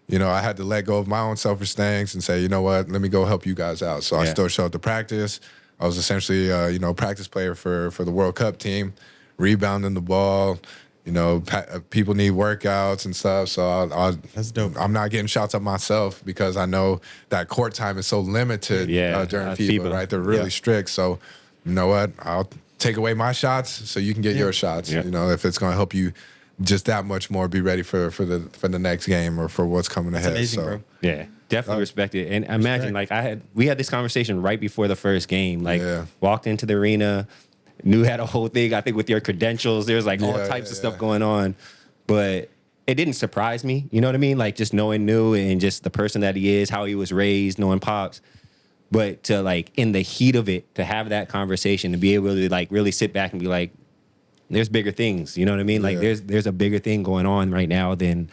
you know, I had to let go of my own selfish things and say, you know what, let me go help you guys out. So I still showed up to practice. I was essentially, practice player for the World Cup team, rebounding the ball. You know, people need workouts and stuff. So That's dope. I'm not getting shots up myself because I know that court time is so limited during FIBA, right? They're really strict. So, you know what? I'll take away my shots so you can get your shots. You know, if it's going to help you just that much more be ready for the next game or for what's coming ahead. amazing, so bro. Yeah, definitely respect it. And imagine, like, we had this conversation right before the first game. Like, walked into the arena, knew had a whole thing. I think with your credentials, there's like all types of stuff going on, but it didn't surprise me. You know what I mean? Like, just knowing New and just the person that he is, how he was raised, knowing Pops. But to, like, in the heat of it, to have that conversation, to be able to, like, really sit back and be like, there's bigger things. You know what I mean? Like, there's a bigger thing going on right now than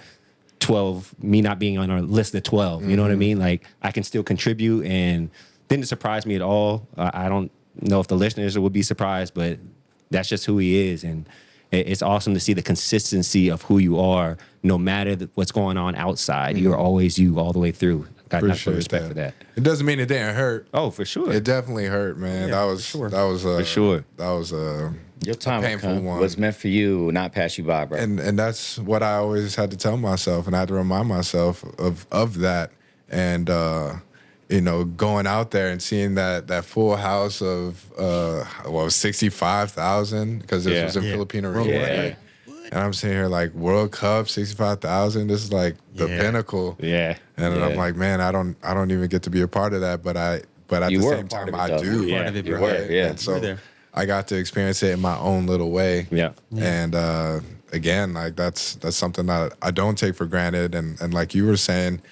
12, me not being on our list of 12. You know what I mean? Like, I can still contribute, and didn't surprise me at all. I don't know if the listeners would be surprised, but that's just who he is. And it's awesome to see the consistency of who you are, no matter what's going on outside. You're always you all the way through. Got nothing but respect for that. It doesn't mean it didn't hurt. Oh, for sure. It definitely hurt, man. That was for sure. Your time painful will come. one. What's meant for you will not pass you by, bro. And that's what I always had to tell myself, and I had to remind myself of that. And going out there and seeing that full house of 65,000, because this was in Filipino arena. Right? And I'm sitting here like, World Cup, 65,000. This is like the pinnacle. Yeah. And I'm like, man, I don't even get to be a part of that, but at the same time I do. Yeah. You were, yeah. And so I got to experience it in my own little way. Yeah. And again, like that's something that I don't take for granted. And like you were saying,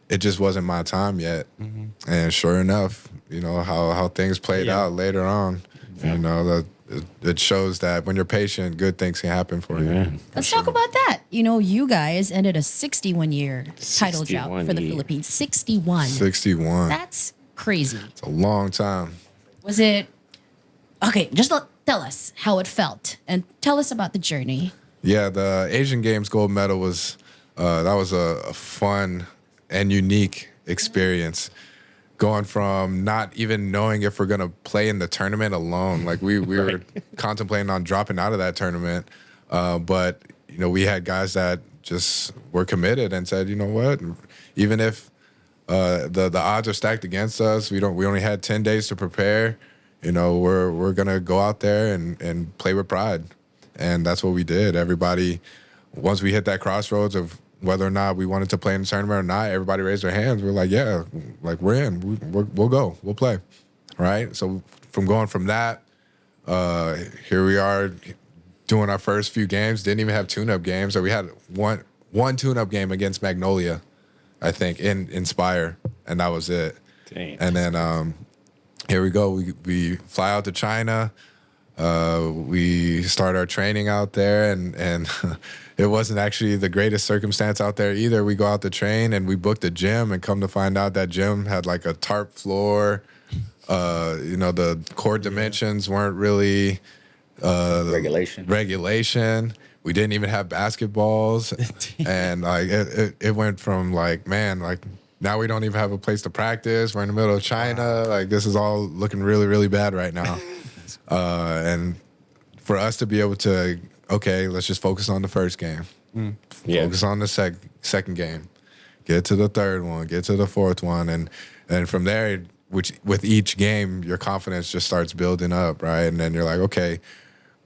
it just wasn't my time yet. And sure enough, how things played out later on. It shows that when you're patient, good things can happen for you. Let's talk about that. You guys ended a 61-year title drought for the Philippines. 61. 61. That's crazy. It's a long time. Was it... Okay, just tell us how it felt and tell us about the journey. Yeah, the Asian Games gold medal was a fun and unique experience. Going from not even knowing if we're gonna play in the tournament alone, like we were contemplating on dropping out of that tournament, but we had guys that just were committed and said, you know what, even if the odds are stacked against us, we only had 10 days to prepare. We're gonna go out there and play with pride, and that's what we did. Everybody, once we hit that crossroads of whether or not we wanted to play in the tournament or not, everybody raised their hands. We're like, yeah, like we're in. We'll go. We'll play, right? So going from that, here we are doing our first few games. Didn't even have tune-up games. So we had one tune-up game against Magnolia, I think, in Inspire, and that was it. Dang. And then here we go. We fly out to China. We start our training out there, and it wasn't actually the greatest circumstance out there either. We go out to train, and we booked a gym, and come to find out that gym had like a tarp floor. The court dimensions weren't really regulation. We didn't even have basketballs, and like it went from like, man, like now we don't even have a place to practice. We're in the middle of China. Like this is all looking really, really bad right now. And for us to be able to, okay, let's just focus on the first game. Focus on the second game. Get to the third one. Get to the fourth one. And from there, with each game, your confidence just starts building up, right? And then you're like, okay,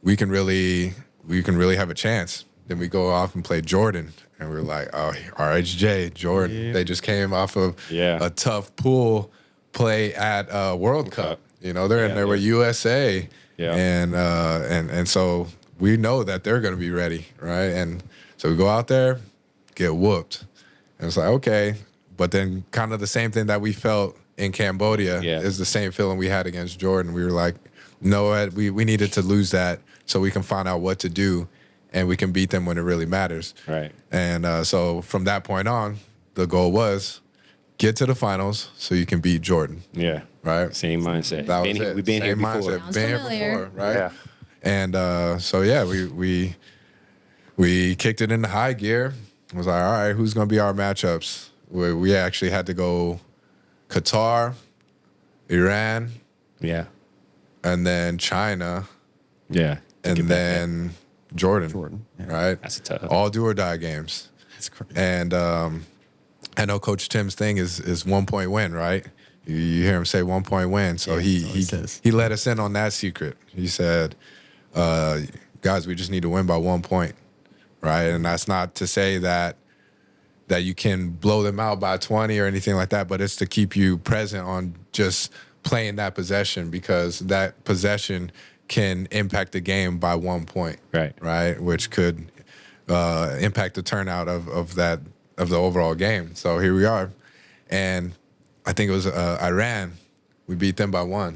we can really have a chance. Then we go off and play Jordan. And we're like, oh, RHJ, Jordan. Yeah. They just came off of a tough pool play at World Cup. They're in there with USA, and so we know that they're going to be ready, right? And so we go out there, get whooped, and it's like, okay, but then kind of the same thing that we felt in Cambodia is the same feeling we had against Jordan. We were like, no, we needed to lose that so we can find out what to do, and we can beat them when it really matters. Right. And so from that point on, the goal was get to the finals so you can beat Jordan. Yeah. Right. Same mindset. That was it. We've been here before. Been here before, right? Yeah. And so we kicked it into high gear. It was like, all right, who's going to be our matchups? We actually had to go Qatar, Iran, and then China, and then Jordan, right? That's a tough. All do or die games. That's crazy. And I know Coach Tim's thing is 1 point win, right? You hear him say 1 point win. So he let us in on that secret. He said, guys, we just need to win by 1 point, right? And that's not to say that you can blow them out by 20 or anything like that, but it's to keep you present on just playing that possession, because that possession can impact the game by 1 point, right? Which could impact the turnout of the overall game. So here we are, and I think it was Iran. We beat them by 1,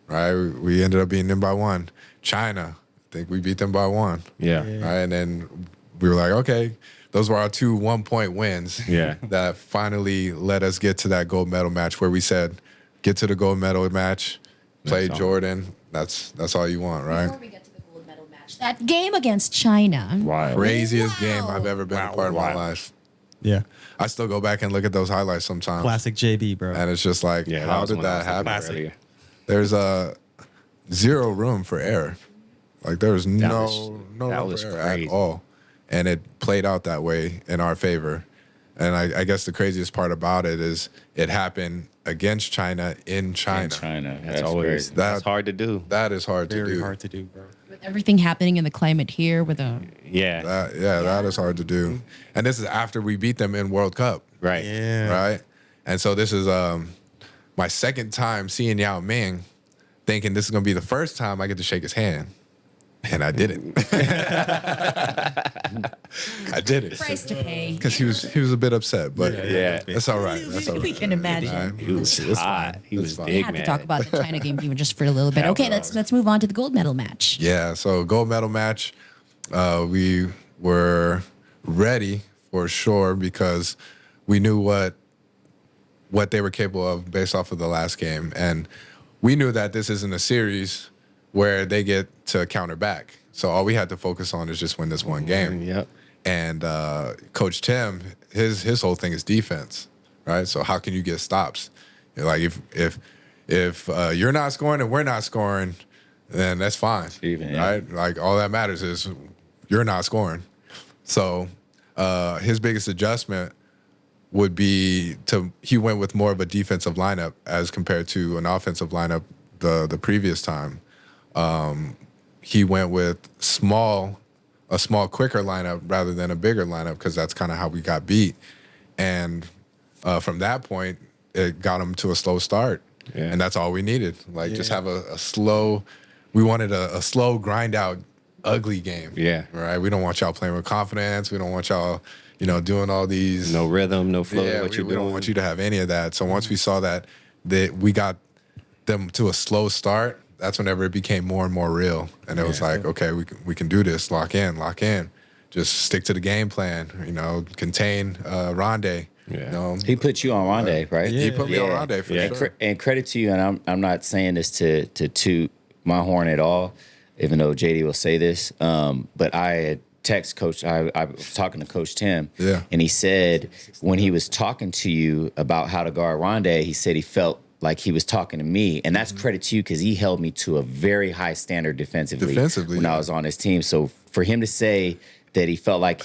right? We ended up beating them by 1. China, I think we beat them by 1. Yeah. Right, and then we were like, okay, those were our 2 1-point wins. Yeah. That finally let us get to that gold medal match where we said, get to the gold medal match, play Jordan. That's all you want, right? Before we get to the gold medal match, that game against China. Wild. Craziest game I've ever been a part of my Wow. life. Yeah. I still go back and look at those highlights sometimes. Classic JB, bro. And it's just like, Yeah, how was did one I that was thinking happen? about earlier. There's zero room for error. Like there was no was room for error crazy. at all. And it played out that way in our favor. And I guess the craziest part about it is it happened against China in China. In China. That's That's always crazy. that's hard to do. That is hard to Very do. hard to do, bro. With everything happening in the climate here, with a Yeah. That is hard to do. And this is after we beat them in World Cup. Right. Yeah. Right? And so this is my second time seeing Yao Ming, thinking this is going to be the first time I get to shake his hand. And I didn't. I did it. price to pay. Because he was a bit upset, but Yeah. that's all right. That's all We right. can imagine. He was hot. He was fine. big, Had man. to talk about the China game even just for a little bit. Yeah, Okay, bro. let's move on to the gold medal match. Yeah, so gold medal match, we were ready for sure because we knew what they were capable of based off of the last game. And we knew that this isn't a series where they get to counter back. So all we had to focus on is just win this one game. Yep. And Coach Tim, his whole thing is defense, right? So how can you get stops? Like if you're not scoring and we're not scoring, then that's fine, Even, yeah. right? Like all that matters is you're not scoring. So his biggest adjustment would be he went with more of a defensive lineup as compared to an offensive lineup the previous time. He went with a small, quicker lineup rather than a bigger lineup because that's kind of how we got beat. And from that point, it got him to a slow start. Yeah. And that's all we needed. Like just have a slow, we wanted a slow grind out, ugly game. Yeah. Right. We don't want y'all playing with confidence. We don't want y'all, doing all these. No rhythm, no flow. Yeah, what we you don't doing? want you to have any of that. So once we saw that we got them to a slow start, that's whenever it became more and more real. And it was like, okay, we can do this. Lock in. Just stick to the game plan. Contain Rondé. Yeah. He put you on Rondé, right? He put me on Rondé for Yeah. sure. And credit to you, and I'm not saying this to toot my horn at all, even though JD will say this. But I had text Coach. I was talking to Coach Tim, Yeah. and he said when he was talking to you about how to guard Rondé, he said he felt like he was talking to me, and that's credit to you because he held me to a very high standard defensively when yeah. I was on his team. So for him to say that he felt like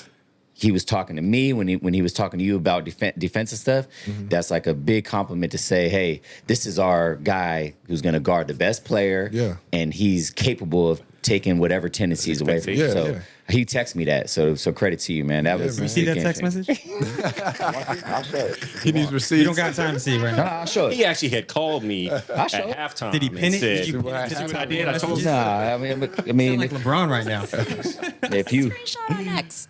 he was talking to me when he was talking to you about defensive stuff, that's like a big compliment to say, hey, this is our guy who's going to guard the best player, and he's capable of taking whatever tendencies away from you. Yeah, So yeah. he texted me that. So credit to you, man. That was man. You see that text game-changing. message? I'll show it. He needs receipts. You don't got time to see right No, now. I'll show it. He actually had called me at show it. halftime. Did he pin and it? said- Did you pin it? Did you see what I did? I told you. Nah, I mean, Sound like LeBron right now. if you Screenshot on X.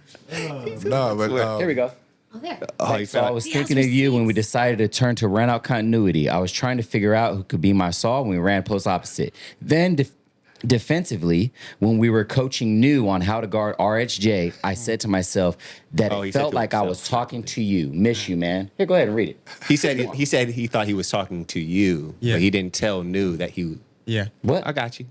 No, but here we go. Oh, there. So I was He thinking has of you when we receipts. decided to turn to run out continuity. I was trying to figure out who could be my Saul when we ran post opposite. Then defensively, when we were coaching new on how to guard RHJ, I said to myself that Oh, he it said felt to like I himself. was talking to you. Miss you, man. Here, go ahead and read it. He said he thought he was talking to you, Yeah. but he didn't tell New that he. Yeah. What? I got you.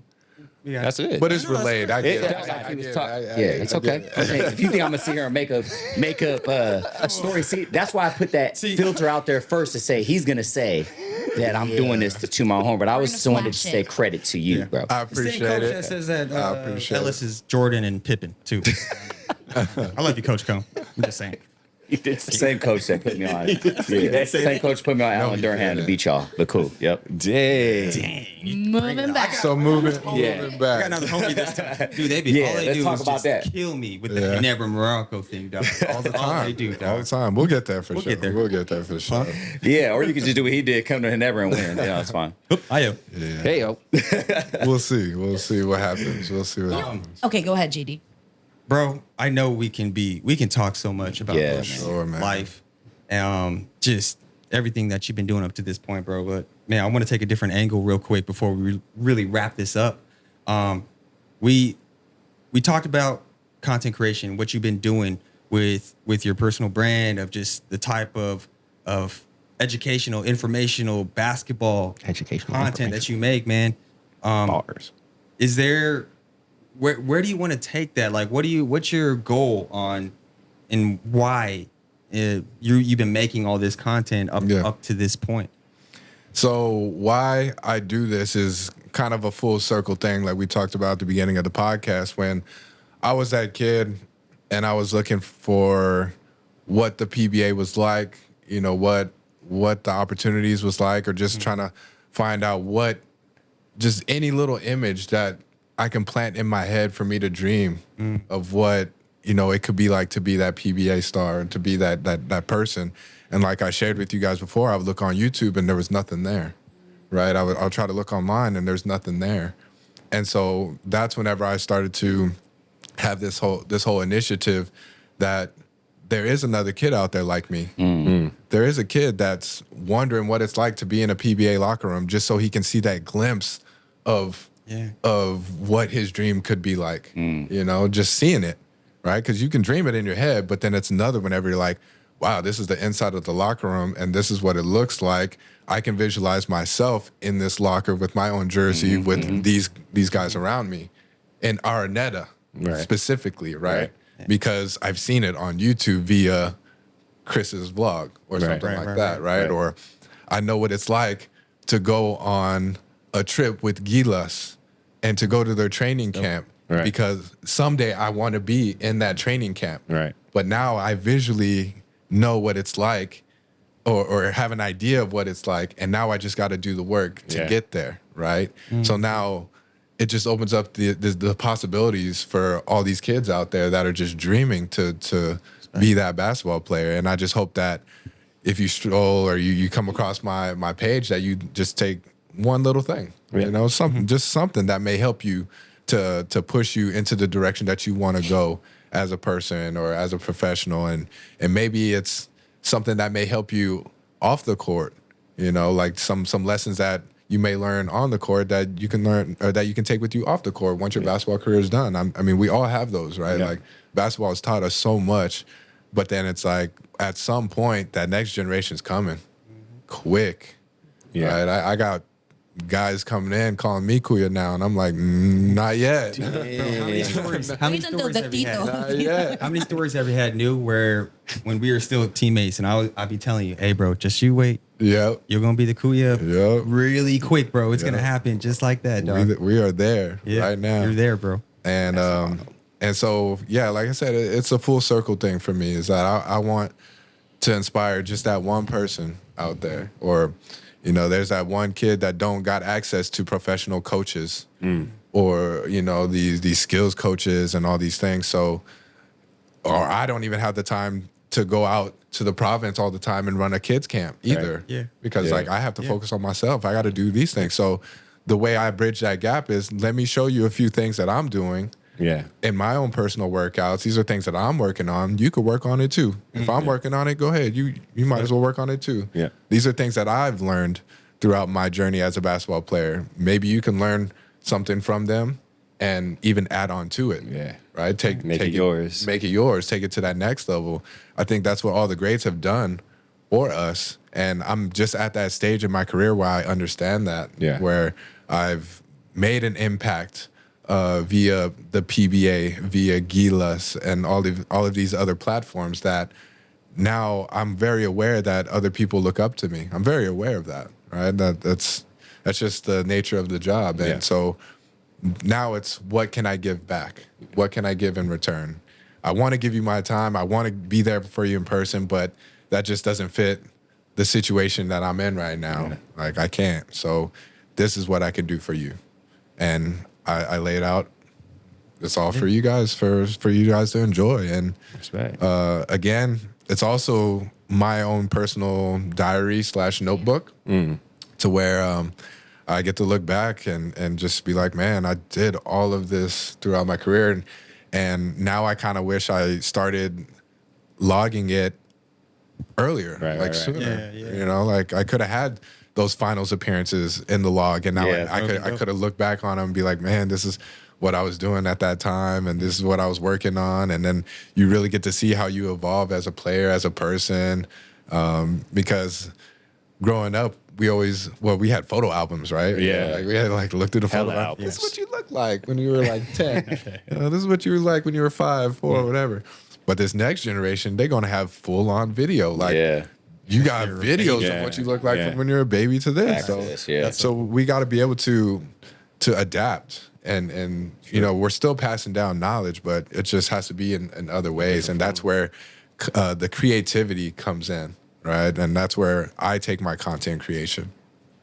Yeah. That's it. but it's relayed. I get It it. felt like he was I talking. get Yeah, it. it's I okay. get it. Okay, if you think I'm gonna sit here and make up a story, see, that's why I put that filter out there first to say he's gonna say that I'm doing this to my home, but I was gonna just wanted to flash say it. credit to you, bro. I The same appreciate coach it. that says that I appreciate Ellis is Jordan and Pippen too. I love you, Coach Cone. I'm just saying. Same coach that put me on. Yeah. Same coach put me on Alan Durham to beat y'all. But cool. Yep. Dang. Moving back. So moving Yeah. I got back. another homie this time. Dude, they be Yeah, all they let's do talk is about just that. kill me with the Yeah. Ginebra Morocco thing, dog. All the time. They do, All the dog. time. We'll get there for sure. get there. We'll get there for sure. Yeah, or you could just do what he did, come to Ginebra and win. Yeah, it's fine. I am. Hey, yo. We'll see. We'll see what happens. We'll see what happens. Okay, go ahead, GD. Bro, I know we can talk so much about Yeah, this, sure, man. life, just everything that you've been doing up to this point, bro. But man, I want to take a different angle real quick before we really wrap this up. We talked about content creation, what you've been doing with your personal brand of just the type of educational, informational, basketball Educational content that you make, man. Bars. Is there where do you want to take that? Like, what's your goal on, and why you've been making all this content up to this point? So why I do this is kind of a full circle thing, like we talked about at the beginning of the podcast. When I was that kid and I was looking for what the PBA was like, you know, what the opportunities was like, or just trying to find out what, just any little image that I can plant in my head for me to dream of what, you know, it could be like to be that PBA star and to be that person. And like I shared with you guys before, I would look on YouTube and there was nothing there, right? I'll try to look online and there's nothing there. And so that's whenever I started to have this whole initiative that there is another kid out there like me. There is a kid that's wondering what it's like to be in a PBA locker room just so he can see that glimpse of what his dream could be like, you know, just seeing it, right? Because you can dream it in your head, but then it's another whenever you're like, wow, this is the inside of the locker room and this is what it looks like. I can visualize myself in this locker with my own jersey with these guys around me in Araneta specifically, right? Because I've seen it on YouTube via Chris's vlog or something like that, right? Or I know what it's like to go on a trip with Gilas and to go to their training camp because someday I want to be in that training camp. Right. But now I visually know what it's like or have an idea of what it's like. And now I just got to do the work to get there, right? So now it just opens up the possibilities for all these kids out there that are just dreaming to be that basketball player. And I just hope that if you stroll or you come across my page, that you just take one little thing, you know, something, just something that may help you to push you into the direction that you want to go as a person or as a professional. And maybe it's something that may help you off the court, you know, like some lessons that you may learn on the court that you can learn or that you can take with you off the court once your basketball career is done. I mean, we all have those, right? Like basketball has taught us so much, but then it's like at some point that next generation's coming quick. Right? I got guys coming in calling me Kuya now, and I'm like, not yet. Bro, how many stories Ahorita have you had? Not yet. How many stories have you had, New, where when we were still teammates and I'd be telling you, hey, bro, just you wait. Yep. You're going to be the Kuya Yep. really quick, bro. It's going to happen just like that, dog. We are there right now. You're there, bro. And so, yeah, like I said, it's a full circle thing for me is that I want to inspire just that one person out there. Or, you know, there's that one kid that don't got access to professional coaches or, you know, these skills coaches and all these things. So, or I don't even have the time to go out to the province all the time and run a kids camp either. Right. Yeah. Because like I have to focus on myself. I got to do these things. So the way I bridge that gap is let me show you a few things that I'm doing in my own personal workouts. These are things that I'm working on. You could work on it too. If I'm working on it, go ahead. You might as well work on it too. Yeah. These are things that I've learned throughout my journey as a basketball player. Maybe you can learn something from them and even add on to it. Yeah. Right? Make it yours. Make it yours. Take it to that next level. I think that's what all the greats have done for us. And I'm just at that stage in my career where I understand that. Yeah. Where I've made an impact via the PBA, via Gilas, and all of these other platforms that now I'm very aware that other people look up to me. I'm very aware of that, right? That's just the nature of the job. And so now it's what can I give back? What can I give in return? I want to give you my time. I want to be there for you in person, but that just doesn't fit the situation that I'm in right now. Yeah. Like, I can't. So this is what I can do for you. And I lay it out. It's all for you guys, for you guys to enjoy. And again, it's also my own personal diary / notebook to where I get to look back and just be like, man, I did all of this throughout my career. And now I kind of wish I started logging it earlier, sooner. You know, like I could have had those finals appearances in the log, and now I could have looked back on them and be like, man, this is what I was doing at that time, and this is what I was working on. And then you really get to see how you evolve as a player, as a person, because growing up, we had photo albums, right? Yeah. Like we had look through the photo albums. This is what you look like when you were like 10. This is what you were like when you were 5, 4, whatever. But this next generation, they're going to have full-on video. Like, you got videos of what you look like from when you're a baby to this. So we got to be able to adapt. And you know, we're still passing down knowledge, but it just has to be in other ways. And that's where the creativity comes in, right? And that's where I take my content creation.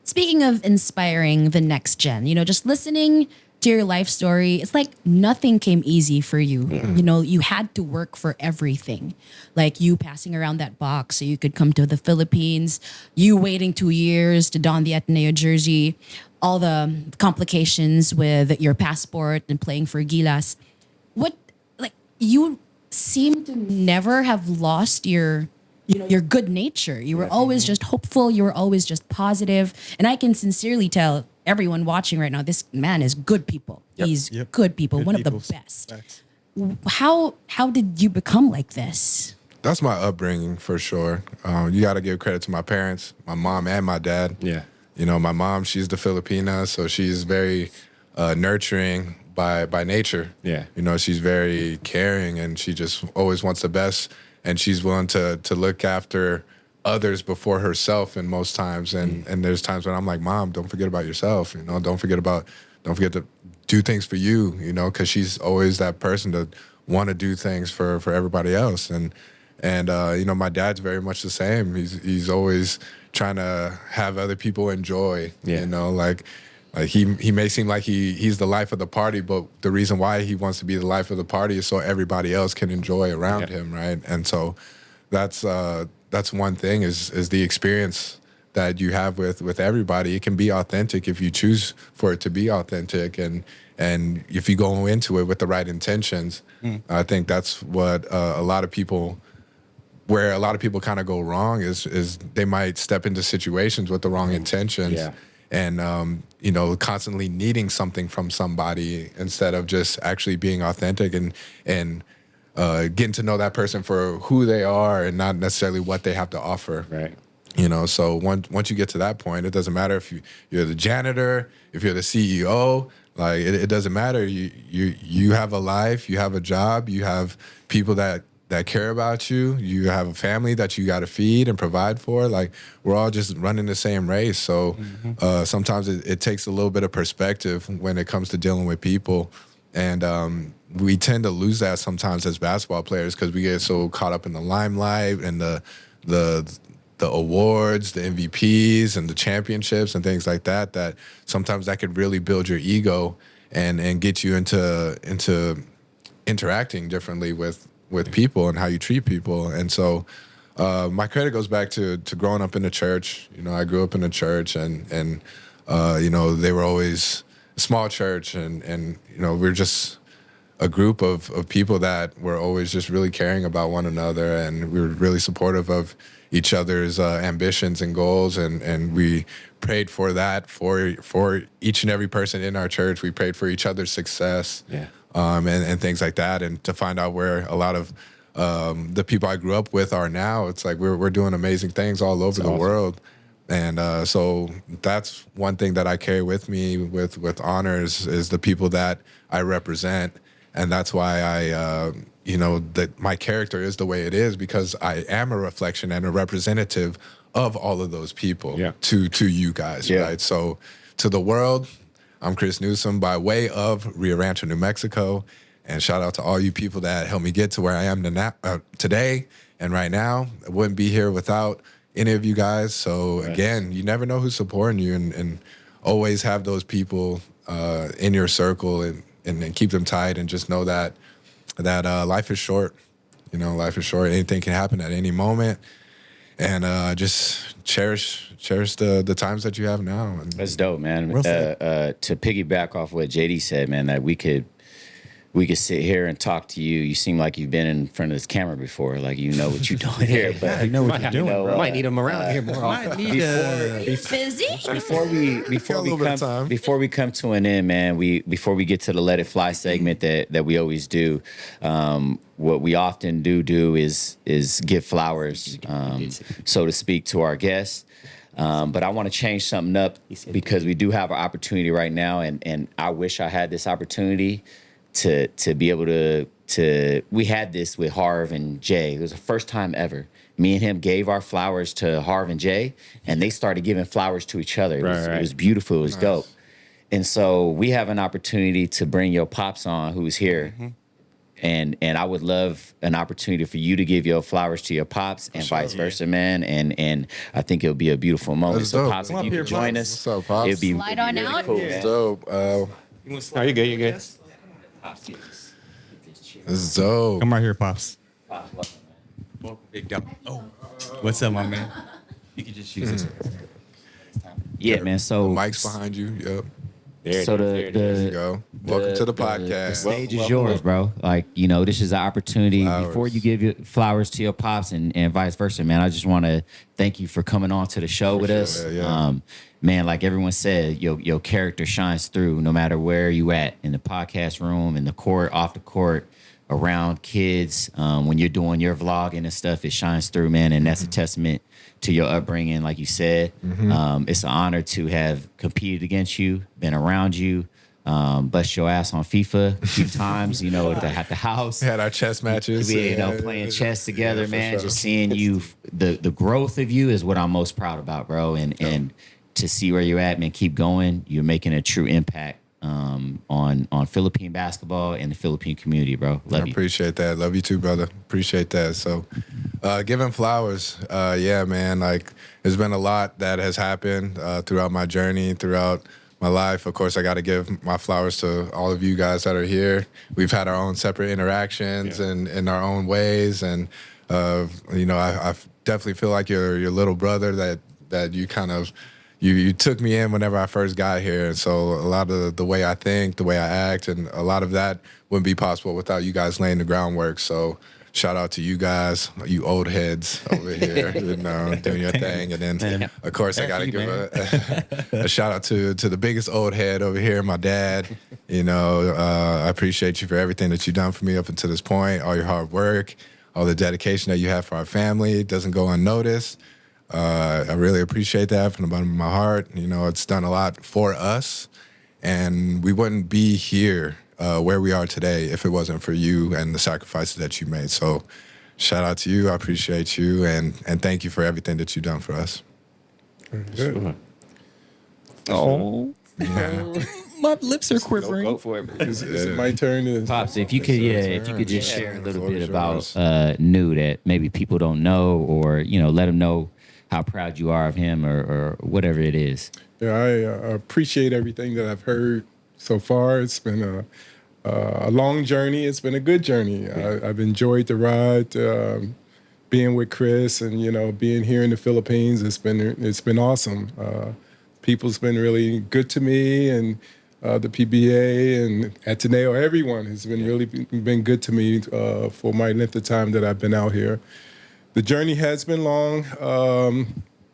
Speaking of inspiring the next gen, you know, just listening to your life story, it's like nothing came easy for you. You know, you had to work for everything. Like you passing around that box so you could come to the Philippines, you waiting 2 years to don the Ateneo jersey, all the complications with your passport and playing for Gilas. You seem to never have lost your good nature. You were always just hopeful. You were always just positive. And I can sincerely tell everyone watching right now, this man is good people. He's good people, one of the best. Thanks. How did you become like this? That's my upbringing for sure. You got to give credit to my parents, my mom and my dad. Yeah. You know, my mom, she's the Filipina, so she's very nurturing by nature. Yeah. You know, she's very caring, and she just always wants the best, and she's willing to look after others before herself in most times. And there's times when I'm like, Mom, don't forget about yourself. You know, don't forget to do things for you, you know, because she's always that person to want to do things for everybody else. And you know, my dad's very much the same. He's always trying to have other people enjoy. You know, like he may seem like he's the life of the party, but the reason why he wants to be the life of the party is so everybody else can enjoy around him, right? And so that's one thing is the experience that you have with everybody. It can be authentic if you choose for it to be authentic, and if you go into it with the right intentions. I think that's what a lot of people kind of go wrong is they might step into situations with the wrong intentions. And you know, constantly needing something from somebody instead of just actually being authentic and getting to know that person for who they are and not necessarily what they have to offer. Right. You know, so once you get to that point, it doesn't matter if you're the janitor, if you're the CEO, like it doesn't matter. You have a life, you have a job, you have people that care about you, you have a family that you got to feed and provide for. Like, we're all just running the same race. So sometimes it takes a little bit of perspective when it comes to dealing with people. And we tend to lose that sometimes as basketball players because we get so caught up in the limelight and the awards, the MVPs and the championships and things like that sometimes that could really build your ego and get you into interacting differently with people and how you treat people. And so my credit goes back to growing up in the church. You know, I grew up in the church and you know, they were always a small church and you know, we're just a group of people that were always just really caring about one another, and we were really supportive of each other's ambitions and goals, and we prayed for that for each and every person in our church. We prayed for each other's success. And things like that, and to find out where a lot of the people I grew up with are now, it's like we're doing amazing things all over the world. And so that's one thing that I carry with me with honors is the people that I represent, and that's why I you know, that my character is the way it is, because I am a reflection and a representative of all of those people to you guys, right? So to the world, I'm Chris Newsome by way of Rio Rancho, New Mexico, And shout out to all you people that helped me get to where I am today and right now. I wouldn't be here without any of you guys. So again, you never know who's supporting you, and always have those people in your circle and keep them tight, and just know that life is short. You know, life is short. Anything can happen at any moment. And just cherish the times that you have now. And That's dope, man. Well To piggyback off what JD said, man, that we could sit here and talk to you. You seem like you've been in front of this camera before, like you know what you're doing here. But you know what you're doing, bro. Might need them around here more often. Might need Busy? before we come to an end, man, before we get to the Let It Fly segment that we always do, what we often do is give flowers, so to speak, to our guests. But I want to change something up because we do have an opportunity right now, and I wish I had this opportunity to be able to we had this with Harv and Jay. It was the first time ever. Me and him gave our flowers to Harv and Jay, and they started giving flowers to each other. It was beautiful. It was dope. And so we have an opportunity to bring your pops on, who's here. And I would love an opportunity for you to give your flowers to your pops and vice versa, man. And I think it'll be a beautiful moment. That's So dope. pops, Come if you can join us, What's up, Pops? it'd be Slide on really out. cool, It's man. dope. Oh, you good? You good? This is dope. Come right here, Pops. Welcome, big dog. Oh, what's up, my man? You can just use this. Yeah, man. So Mike's behind you. Yep. So There you go. Welcome to the podcast. The stage is yours, bro. Like, you know, this is an opportunity before you give your flowers to your pops and vice versa, man. I just want to thank you for coming on to the show with us. Yeah. Man, like everyone said, your character shines through no matter where you at, in the podcast room, in the court, off the court, around kids. When you're doing your vlogging and stuff, it shines through, man. And that's a testament to your upbringing, like you said. It's an honor to have competed against you, been around you, bust your ass on FIFA a few times, you know, at the house. We had our chess matches. We, playing chess together, man. sure. Just seeing you, the growth of you is what I'm most proud about, bro. And to see where you're at, man, keep going. You're making a true impact on Philippine basketball and the Philippine community, bro. Love I you. appreciate that. Love you too, brother. Appreciate that. So, giving flowers. Yeah, man. Like, there's been a lot that has happened throughout my journey, throughout my life. Of course, I got to give my flowers to all of you guys that are here. We've had our own separate interactions and in our own ways, and you know, I definitely feel like your little brother that you kind of. You took me in whenever I first got here, and so a lot of the way I think, the way I act, and a lot of that wouldn't be possible without you guys laying the groundwork. So shout out to you guys, you old heads over here, you know, doing your thing. And then, of course, I got to give a shout out to the biggest old head over here, my dad. You know, I appreciate you for everything that you've done for me up until this point, all your hard work, all the dedication that you have for our family. It doesn't go unnoticed. I really appreciate that from the bottom of my heart. You know, it's done a lot for us, and we wouldn't be here where we are today if it wasn't for you and the sacrifices that you made. So shout out to you. I appreciate you, and thank you for everything that you've done for us. Oh, Yeah. My lips are quivering. go for it. Is it my turn? Pops, if you could just share a little Floor bit is about yours. New that maybe people don't know, or you know, let them know how proud you are of him, or whatever it is. Yeah, I appreciate everything that I've heard so far. It's been a long journey. It's been a good journey. I've enjoyed the ride, being with Chris, and you know, being here in the Philippines. It's been awesome. People's been really good to me, and the PBA and Ateneo, everyone has been really been good to me for my length of time that I've been out here. The journey has been long.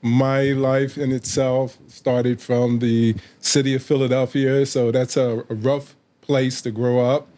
My life in itself started from the city of Philadelphia, so that's a rough place to grow up.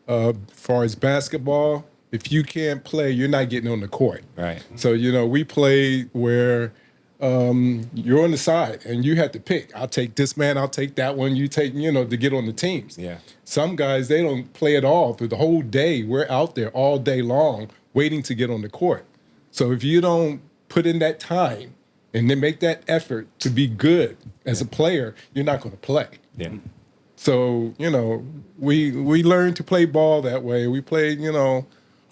As far as basketball, if you can't play, you're not getting on the court. Right. So, you know, we played where you're on the side and you have to pick. I'll take this man, I'll take that one. You take, you know, to get on the teams. Yeah. Some guys, they don't play at all through the whole day. We're out there all day long waiting to get on the court. So if you don't put in that time and then make that effort to be good as a player, you're not going to play. Yeah. So, we learned to play ball that way. We played,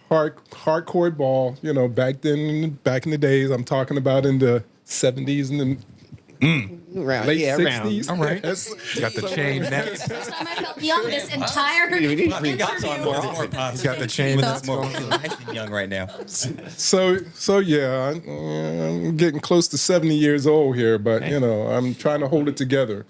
hardcore ball, back in the days. I'm talking about in the 70s and the late 60s. Around. All right. Got the chain next. First time I felt young this entire need to bring interview. Pops on more often. He's got the chain next. More nice and young right now. So yeah, I'm getting close to 70 years old here, but I'm trying to hold it together.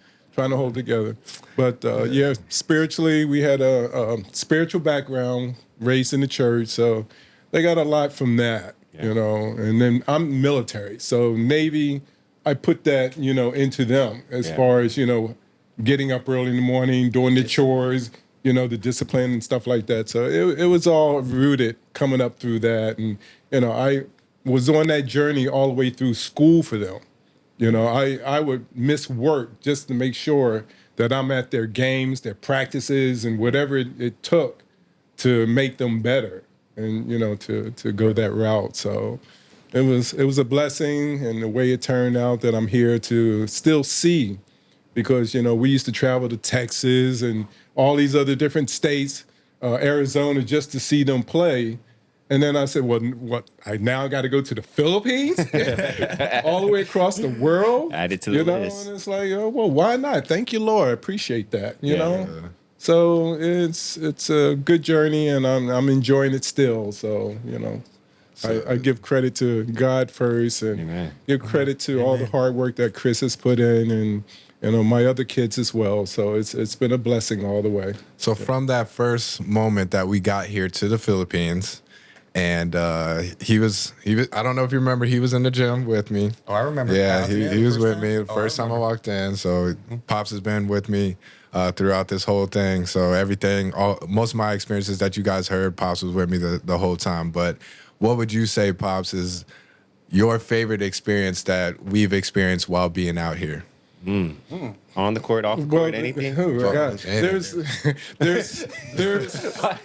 But yeah, spiritually, we had a spiritual background, raised in the church, so they got a lot from that, And then I'm military, so Navy, I put that, into them as far as, getting up early in the morning, doing the chores, the discipline and stuff like that. So it was all rooted coming up through that. And, I was on that journey all the way through school for them. I would miss work just to make sure that I'm at their games, their practices, and whatever it took to make them better and, to go that route. So it was a blessing, and the way it turned out that I'm here to still see, because, we used to travel to Texas and all these other different states, Arizona, just to see them play. And then I said, well, what? I now got to go to the Philippines, all the way across the world. Add it to the list. And it's like, oh, well, why not? Thank you, Lord. I appreciate that. You know. So it's a good journey, and I'm enjoying it still. So I give credit to God first, and give credit to all the hard work that Chris has put in, and my other kids as well. So it's been a blessing all the way. So from that first moment that we got here to the Philippines, and he was I don't know if you remember, he was in the gym with me. Oh, I remember. Yeah, he was with me the first time I walked in. So Pops has been with me throughout this whole thing. So most of my experiences that you guys heard, Pops was with me the whole time. But what would you say, Pops, is your favorite experience that we've experienced while being out here? On the court, off the court, anything? Oh my gosh. There's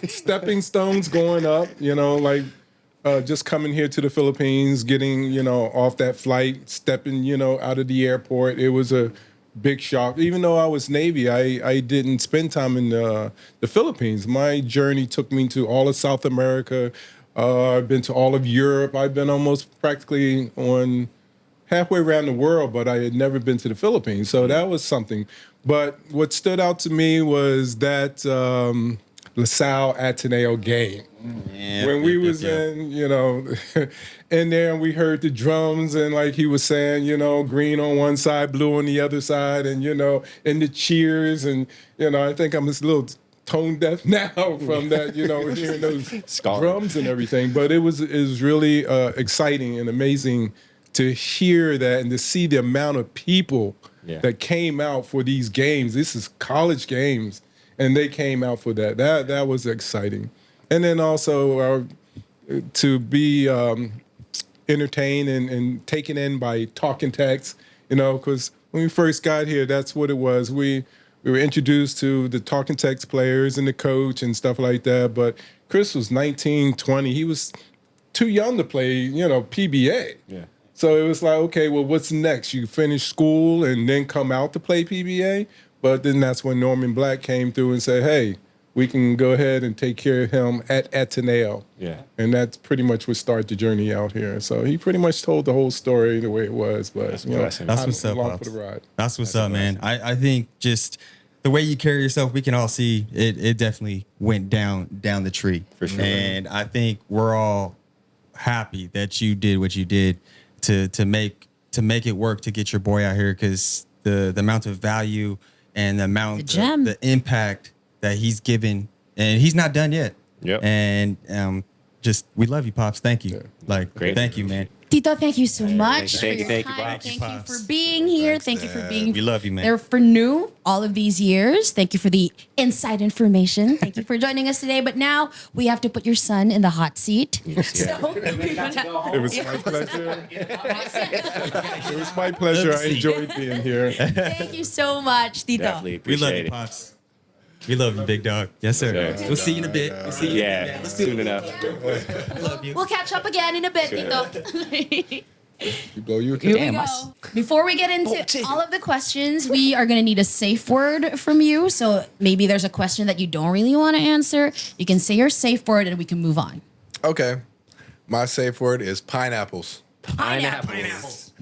stepping stones going up, like just coming here to the Philippines, getting, off that flight, stepping, out of the airport. It was a big shock. Even though I was Navy, I didn't spend time in the Philippines. My journey took me to all of South America. I've been to all of Europe. I've been almost practically on halfway around the world, but I had never been to the Philippines. So that was something. But what stood out to me was that LaSalle Ateneo game. When we was in, in there, and we heard the drums, and like he was saying, green on one side, blue on the other side, and, and the cheers. And, I think I'm just a little tone deaf now from that, hearing those drums and everything. But it was really exciting and amazing to hear that and to see the amount of people that came out for these games. This is college games, and they came out for that. That was exciting. And then also to be entertained and taken in by Talking Tex, because when we first got here, that's what it was. We were introduced to the Talking Tex players and the coach and stuff like that. But Chris was 19, 20. He was too young to play, PBA. Yeah. So it was like, okay, well, what's next? You finish school and then come out to play PBA? But then that's when Norman Black came through and said, hey, we can go ahead and take care of him at Ateneo. Yeah. And that's pretty much what started the journey out here. So he pretty much told the whole story the way it was. But that's what's up, along for the ride. That's what's up, man. I think just the way you carry yourself, we can all see it definitely went down the tree. For sure. And I think we're all happy that you did what you did to make it work, to get your boy out here, because the amount of value and the amount the impact that he's given, and he's not done yet. Yep. And just we love you, Pops. Thank you. Thank you, man. Tito, thank you so much for your thank you, time. Pops. Thank you for being here. Thank you for being We love you, man. there for New all of these years. Thank you for the inside information. Thank you for joining us today. But now we have to put your son in the hot seat. So It was my pleasure. It was my pleasure. I enjoyed being here. thank you so much, Tito. Definitely We appreciate love you, it. Pops. We love you, big dog. Yes, sir. Sure. We'll see you in a bit. We'll see you Yeah, Let's do soon it. enough. Love you. We'll catch up again in a bit, Tito. You blow you a Here kiss. we Damn, go. Before we get into all of the questions, we are going to need a safe word from you. So maybe there's a question that you don't really want to answer. You can say your safe word and we can move on. Okay. My safe word is pineapples. Pineapples.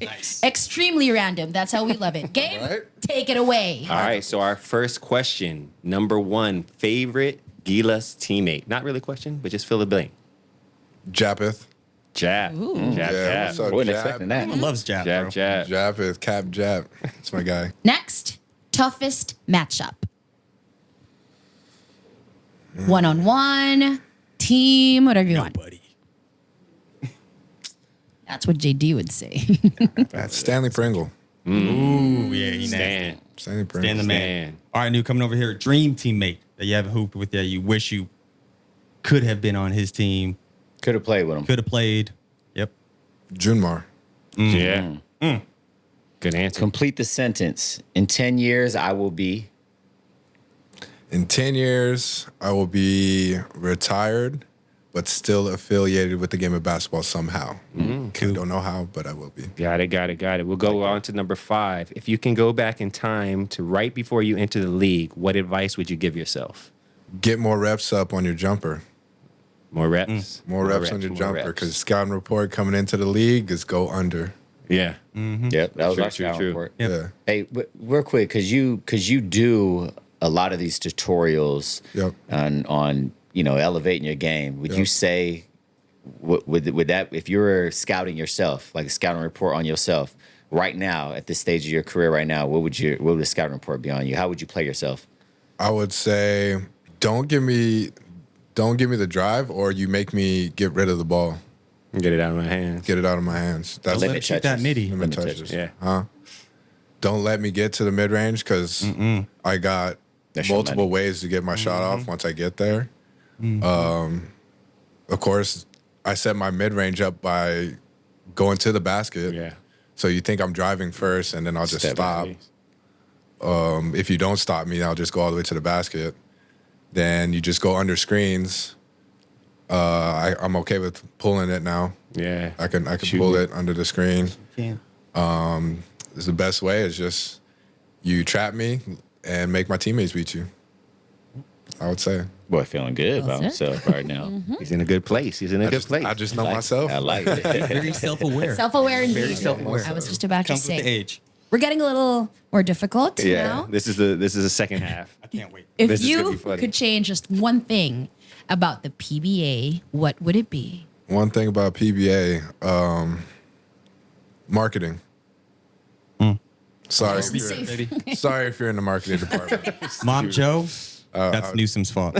Extremely random. That's how we love it. Gabe, Right. take it away. All right, so our first question, number one, favorite Gila's teammate. Not really a question, but just fill the blank. Japeth. Jab. Jab, Yeah, jab. what's up, Wasn't Jab? expecting that. Everyone loves Jab, Jab, bro. jab. Japeth, Cap Jap. That's my guy. Next, toughest matchup. One-on-one, team, whatever you want. Buddy. That's what JD would say. That's Stanley Pringle. Ooh, yeah, he nasty. Stan. Stanley Pringle. Stan the man. All right, new coming over here. Dream teammate that you haven't hooped with that you wish you could have been on his team, Could have played with him. could have played. Yep. Junmar. Yeah. Good answer. Complete the sentence. In 10 years, I will be. In 10 years, I will be retired, but still affiliated with the game of basketball somehow. I don't know how, but I will be. Got it. We'll go on to number 5. If you can go back in time to right before you enter the league, what advice would you give yourself? Get more reps up on your jumper. More reps. More reps on your jumper, because scouting report coming into the league is go under. Yeah. Yep, that was True, our true, scouting true. report. Yep. Yeah. Hey, real quick, because you do a lot of these tutorials Yep. on elevating your game. Would you Yep. say would that, if you were scouting yourself, like a scouting report on yourself right now at this stage of your career right now, what would the scouting report be on you? How would you play yourself? I would say don't give me the drive, or you make me get rid of the ball. Get it out of my hands. Get it out of my hands. That's Let Limit it shoot that touches. midi. limit Limit touches. touches. Yeah. Huh? Don't let me get to the mid range, because I got That's your multiple money. ways to get my shot off once I get there. Of course, I set my mid range up by going to the basket. Yeah. So you think I'm driving first, and then I'll just Step stop. back. If you don't stop me, I'll just go all the way to the basket. Then you just go under screens. I'm okay with pulling it now. Yeah. I can Shoot pull it. it under the screen. Can. It's the best way is just you trap me and make my teammates beat you. I would say. Boy, feeling good about That's it. himself right now. He's in a good place. I just know myself. I like it. Very self-aware. Self-aware indeed. Very self-aware. I was just about to Comes with the say. age. We're getting a little more difficult Yeah. now. This is the second half. I can't wait. If This is gonna you be funny. could change just one thing about the PBA, what would it be? One thing about PBA, marketing. Sorry, Be if safe. Baby. sorry if you're in the marketing department. Mom Joe, that's Newsome's fault.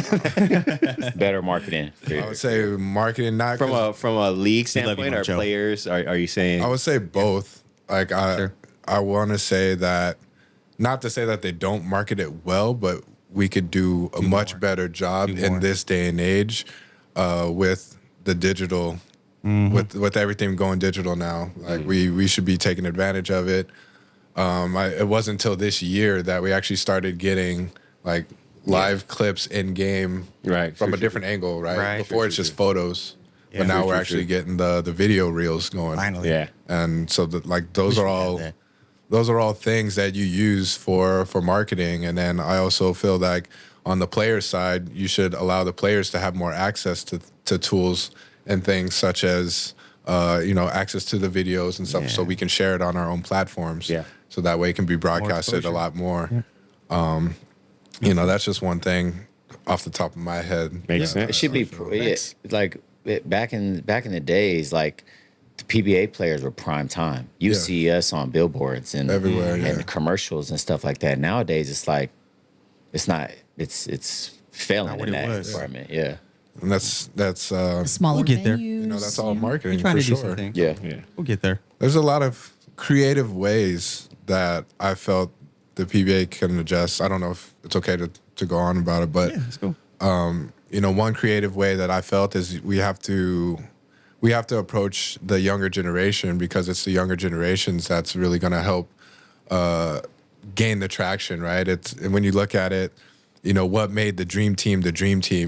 Better marketing. I would say marketing, not From 'cause- a league We love you, standpoint, or Joe. players? Are you saying? I would say both. Like Sure. I want to say that, not to say that they don't market it well, but we could do a much more. better job Do in more. this day and age, with the digital, with everything going digital now. Like we should be taking advantage of it. It wasn't until this year that we actually started getting like live clips in game, Right, from true, a true, different angle, right? Right. Before it's just photos, Yeah. but now True, we're true, actually true. getting the video reels going. Finally. Yeah. And so those Wish are we had all that. those are all things that you use for marketing. And then I also feel like on the player side, you should allow the players to have more access to tools and things such as access to the videos and stuff, so Yeah. we can share it on our own platforms. Yeah. So that way it can be broadcasted a exposure. lot more. That's just one thing off the top of my head. Makes sense. It should be back in the days, like the PBA players were prime time. You Yeah. see us on billboards and Everywhere, and yeah. commercials and stuff like that. Nowadays, it's like it's not. It's failing Not what in it that was. department. Yeah, And that's The smaller We'll get there. venues. that's all marketing Trying for to do sure. something. yeah. Yeah. We'll get there. There's a lot of creative ways that I felt the PBA can adjust. I don't know if it's okay to go on about it, but Yeah, let's go. one creative way that I felt is we have to approach the younger generation, because it's the younger generations that's really going to help gain the traction, right? And when you look at it, what made the dream team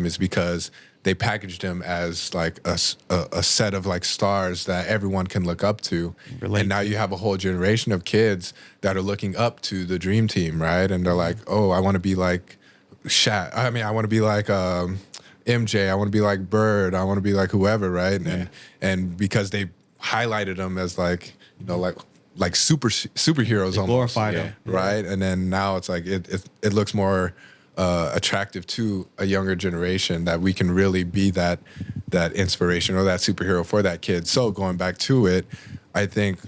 is because they packaged him as like a set of like stars that everyone can look up to. And now you have a whole generation of kids that are looking up to the dream team, right? And they're like, oh, I want to be like Shaq. I mean, I want to be like MJ. I want to be like Bird. I want to be like whoever, right? And because they highlighted them as like, you know, like superheroes, almost glorified them, right? And then now it's like it looks more attractive to a younger generation that we can really be that inspiration or that superhero for that kid. So going back to it, I think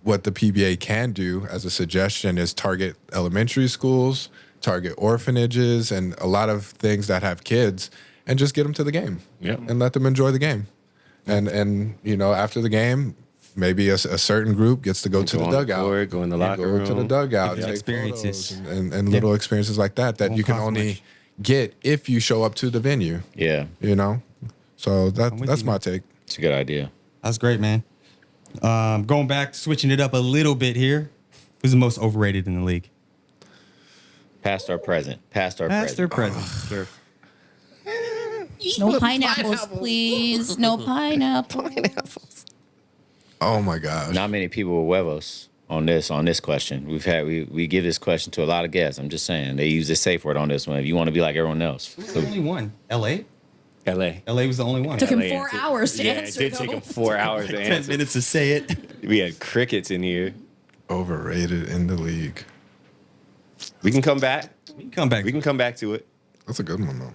what the PBA can do as a suggestion is target elementary schools, target orphanages, and a lot of things that have kids, and just get them to the game and let them enjoy the game. And you know, after the game, maybe a certain group gets to go to the dugout, go in the locker room, to the dugout, take experiences and little experiences like that you can only get if you show up to the venue. Yeah. You know, so that's my take. It's a good idea. That's great, man. Going back, switching it up a little bit here. Who's the most overrated in the league? Past or present? Past or Past or present? present? Sure. No pineapples, please. No pineapples. Oh my gosh. Not many people with huevos on this question. We give this question to a lot of guests. I'm just saying they use a safe word on this one. If you want to be like everyone else, Who's the only one? L.A. LA. LA was the only one. Took him LA 4 answered. hours to Yeah, answer. it did take though. him 4 hours to 10 answer. minutes to say it. We had crickets in here. Overrated in the league. We can come back. We can come back. We can come back to it. That's a good one though.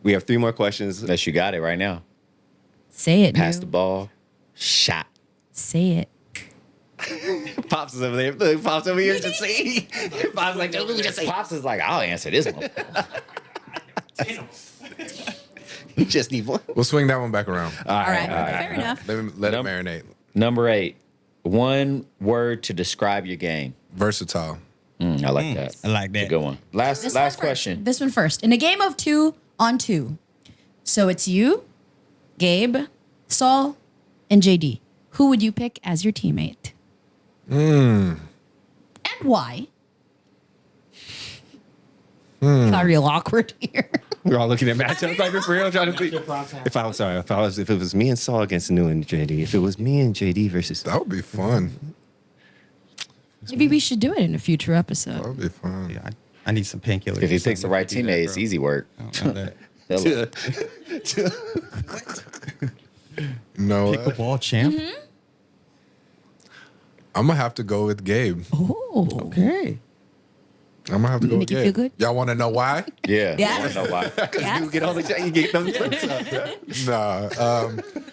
We have 3 more questions. unless you got it right now. Say it. Pass New. the ball, shot. Say it. Pops is over there. Look, Pops over here just saying. Pops like, let me just say. Pops is like, I'll answer this one. You just need one. We'll swing that one back around. All right. Fair enough. Let it marinate. Number 8. One word to describe your game. Versatile. I like that. I like that. It's a good one. Last This one first. question. This one first. In a game of 2-on-2, so it's you, Gabe, Saul, and JD. Who would you pick as your teammate? And why? Got real awkward here. We're all looking at matchups like for real, trying to think. If it was me and Saul against New and JD, if it was me and JD versus That would be fun. Maybe we should do it in a future That episode. would be fun. Yeah, I need some painkillers. If he or picks the something right to do that, teammate, it's bro. easy work. I don't know that. No, Pickleball champ. I'm gonna have to go with Gabe. Oh. Okay. I'm gonna have to go Make with you Gabe. feel good? Y'all want to know why? Yeah. Yeah. I don't know why. Yes. you get all the you get them. Nah.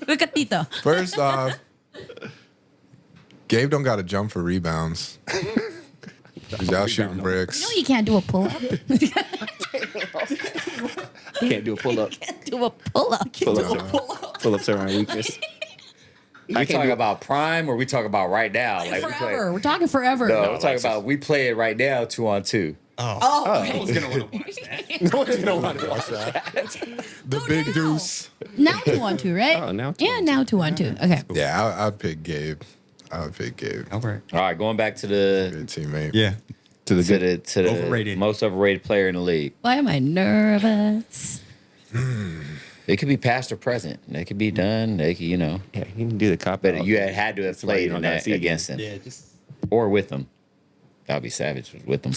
Look at Tito. First off, Gabe don't got to jump for rebounds. 'Cause y'all shooting bricks. You know you can't do a pull-up. Can't do a pull up. Do a pull-up. Pull ups are our weakness. We talking about prime or we talking about right now? Like we play. Forever. We're talking forever. No, we're talking about we play it right now 2-on-2. Oh. I was gonna want to watch that. No one's gonna want to watch that. The big deuce. Now 2-on-2, right? Oh, now Yeah, now 2-on-2. Okay. Yeah, I'd pick Gabe. I would pick Gabe. All right. All right, going back to the Good teammate. Yeah. To the good. to the Overrated. most overrated player in the league. Why am I nervous? It could be past or present. They could be done. They could, you know. Yeah, you can do the cop. But you had to have Somebody you played don't in gotta that see again. against them Yeah. Just or with them. That'd be savage with them.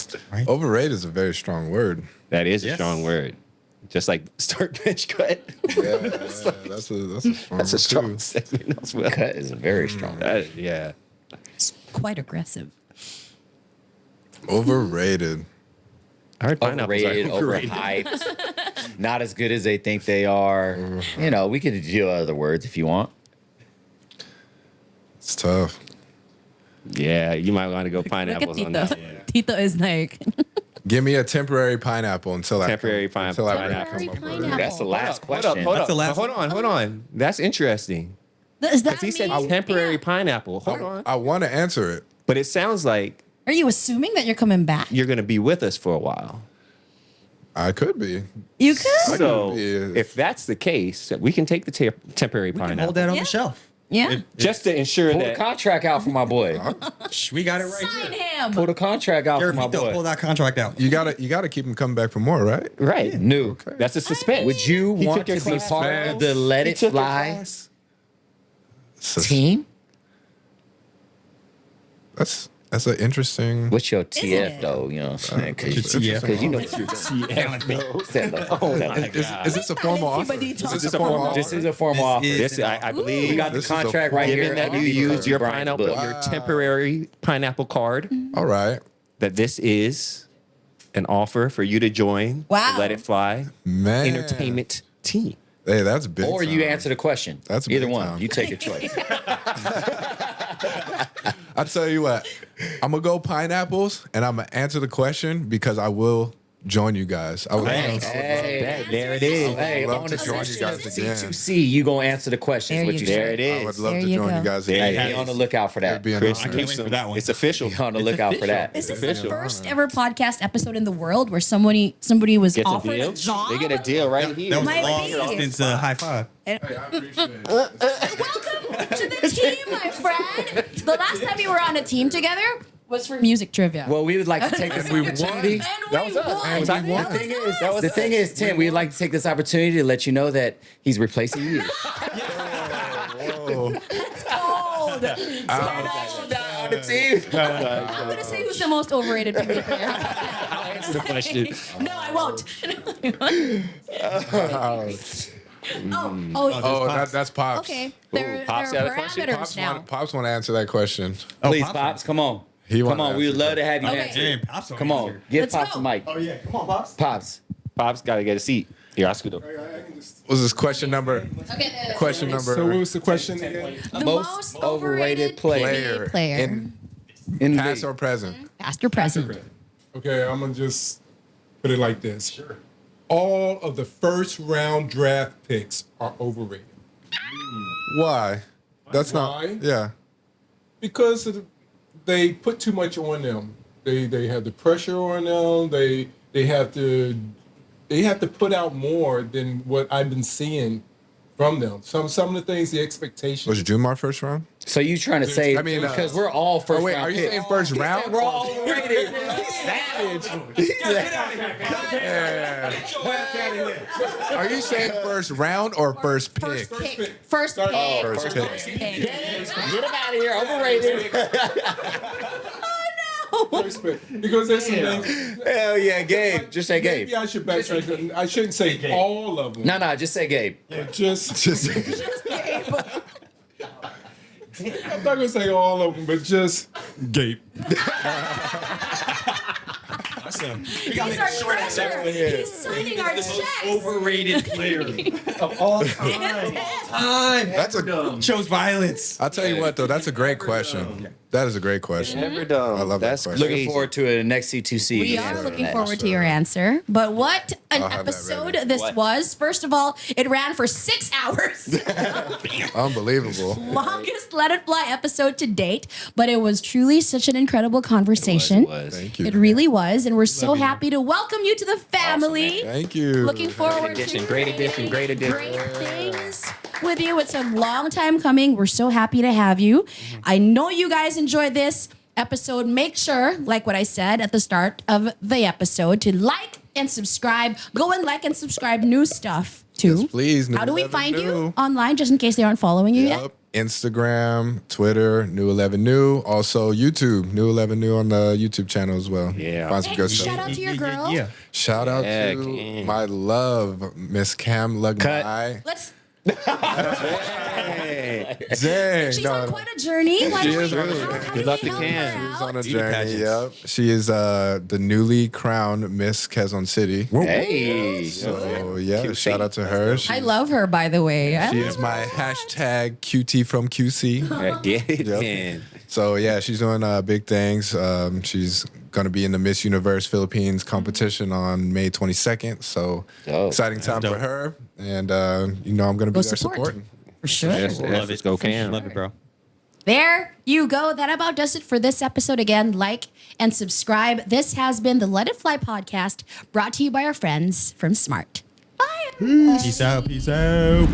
Overrated is a very strong word. That is a Yes. strong word. Just like start bench cut. Yeah, that's a strong That's a one, strong too. segment as well. Cut is very strong. Yeah. Quite aggressive. Overrated. I heard pineapples Overrated, are overrated. overhyped, not as good as they think they are. You know, we could do other words if you want. It's tough. Yeah, you might want to go Look at pineapples on Tito. that. Tito is like, Give me a temporary pineapple until Temporary I pineapple. until I Temporary come up with it. pineapple. That's the last Hold question. up, hold That's up. the last Hold on. That's interesting. is that Because he said me? temporary Yeah. pineapple. Hold on. I want to answer it. But it sounds like Are you assuming that you're coming back? you're going to be with us for a while. I could be. You could. So be, if that's the case, we can take the temporary we can pineapple. hold that on Yeah. the shelf. Yeah. Just to ensure Pull the that. contract out for my boy. We got it right Sign here. him. Pull the contract out for my Pull boy. that contract out. You gotta keep him coming back for more, right? Right. New. That's a suspense. Would you He want took your to be class. part of the Let He It took your Fly class. team? That's an interesting. What's your it? TF though? You know what I'm saying? Because TF. you know what you're Is this a formal offer? Anybody Is this a talk formal about offer? This is a formal offer. This, I believe, We got the This is a contract right given here. that you underneath used your Brian's pineapple, book. your temporary pineapple card, All right, that this is an offer for you to join Wow. the Let It Fly man. entertainment team. Hey, that's big. Or you time. answer the question. That's either big one. time. You take a choice. I tell you what, I'm gonna go pineapples, and I'm gonna answer the question because I will join you guys. I would Hey, There it is. hey, love on to the join you session of guys again. C2C, you gonna answer the questions. There What you you go. There say? it I is. would love There to you join go. you guys There again. it Hey, is. be on the lookout for that. It'd be an Chris, honor. I can't wait for that one. It's official. Be on the lookout for that. Is this Official. the first ever podcast episode in the world where somebody was Gets a offered deal. a job? They get a deal right here. That was Might a long be. distance high five. Welcome to the team, my friend. The last time we were on a team together was for music trivia. Well, we would like to take this opportunity. and That was us. won. That was us. That was The thing is, Tim, we'd like to take this opportunity to let you know that he's replacing you. cold. On the team. I'm gonna say who's the most overrated PBA player. I'll answer the question. No, I won't. That's Pops. Okay. There Pops are got a question? parameters now. Pops want to answer that question. Please, Pops. Pops, come on. He Come wanna on, we would answer love to have you Okay. answer. Damn, Pops Come on, here. give Let's Pops go. the mic. Oh yeah, come on, Pops. Pops. Pop's got to get a seat. Here, I'll scoot up. Was this question number? Okay. Question number. So what was the question again? The Most overrated player PBA player. In the Past league. or present? Past or present. Okay, I'm gonna just put it like this. Sure. All of the first round draft picks are overrated Why? That's Why? not. Yeah. because they put too much on them. They have the pressure on them. They have to put out more than what I've been seeing from them. Some of the things, the expectations. Was Jumar first round? So you trying to say? I mean, because we're all first. Oh wait, round are you picks. saying first round? We're all overrated. He's savage. Are you saying first round or first pick? First pick. First pick. First pick. pick. Get him out of here. Overrated. First pick. Because there's some things. Hell yeah, Gabe. Just say Gabe. Maybe I should backtrack. I shouldn't say all of them. No, just say Gabe. But just Okay, I'm not gonna say all of them, but just Gabe. He's our treasurer. He's signing our checks. Overrated player of all time. That's a. Shows violence. I'll tell you what though, that's a great question. That is a great question. Never done. I love that That's question. Looking forward to it in the next C2C. We are looking forward to your answer. But what an I'll have that episode ready. this was. First of all, it ran for 6 hours. Unbelievable. Longest Let It Fly episode to date. But it was truly such an incredible conversation. Thank you. It really was. And we're so happy to welcome you to the family. Thank you. Looking forward addition, to great addition, great addition. great things with you. It's a long time coming. We're so happy to have you. I know you guys enjoyed this episode. Make sure, like what I said at the start of the episode, to like and subscribe. Go and like and subscribe new stuff too. Yes, please. How do we 11 find you New. online, just in case they aren't following you yet? Yep. Instagram, Twitter, New 11 New. Also YouTube, New 11 New on the YouTube channel as well. Yeah. Find some Hey, good shout stuff. out to your girl. Yeah. Shout out Yeah, to Cam. my love, Miss Cam Lugmai. Let's. Dang. She's no, on no. quite a journey. Why She don't is we- really. how Good do luck we to help Cam. her She's on a out? journey. pageants. Yep. She is the newly crowned Miss Quezon City. Hey. So yeah, shout out to her. She, I love her, by the way. she is my hashtag QT from QC. Get it Yep. in. So yeah, she's doing big things. She's gonna be in the Miss Universe Philippines competition on May 22nd. So Dope. exciting time dope. for her, and I'm gonna be Go there support. supporting. For sure. Yes, let's go Cam. Love it, bro. There you go. That about does it for this episode. Again, like and subscribe. This has been the Let It Fly podcast, brought to you by our friends from Smart. Bye. Peace out. Peace out.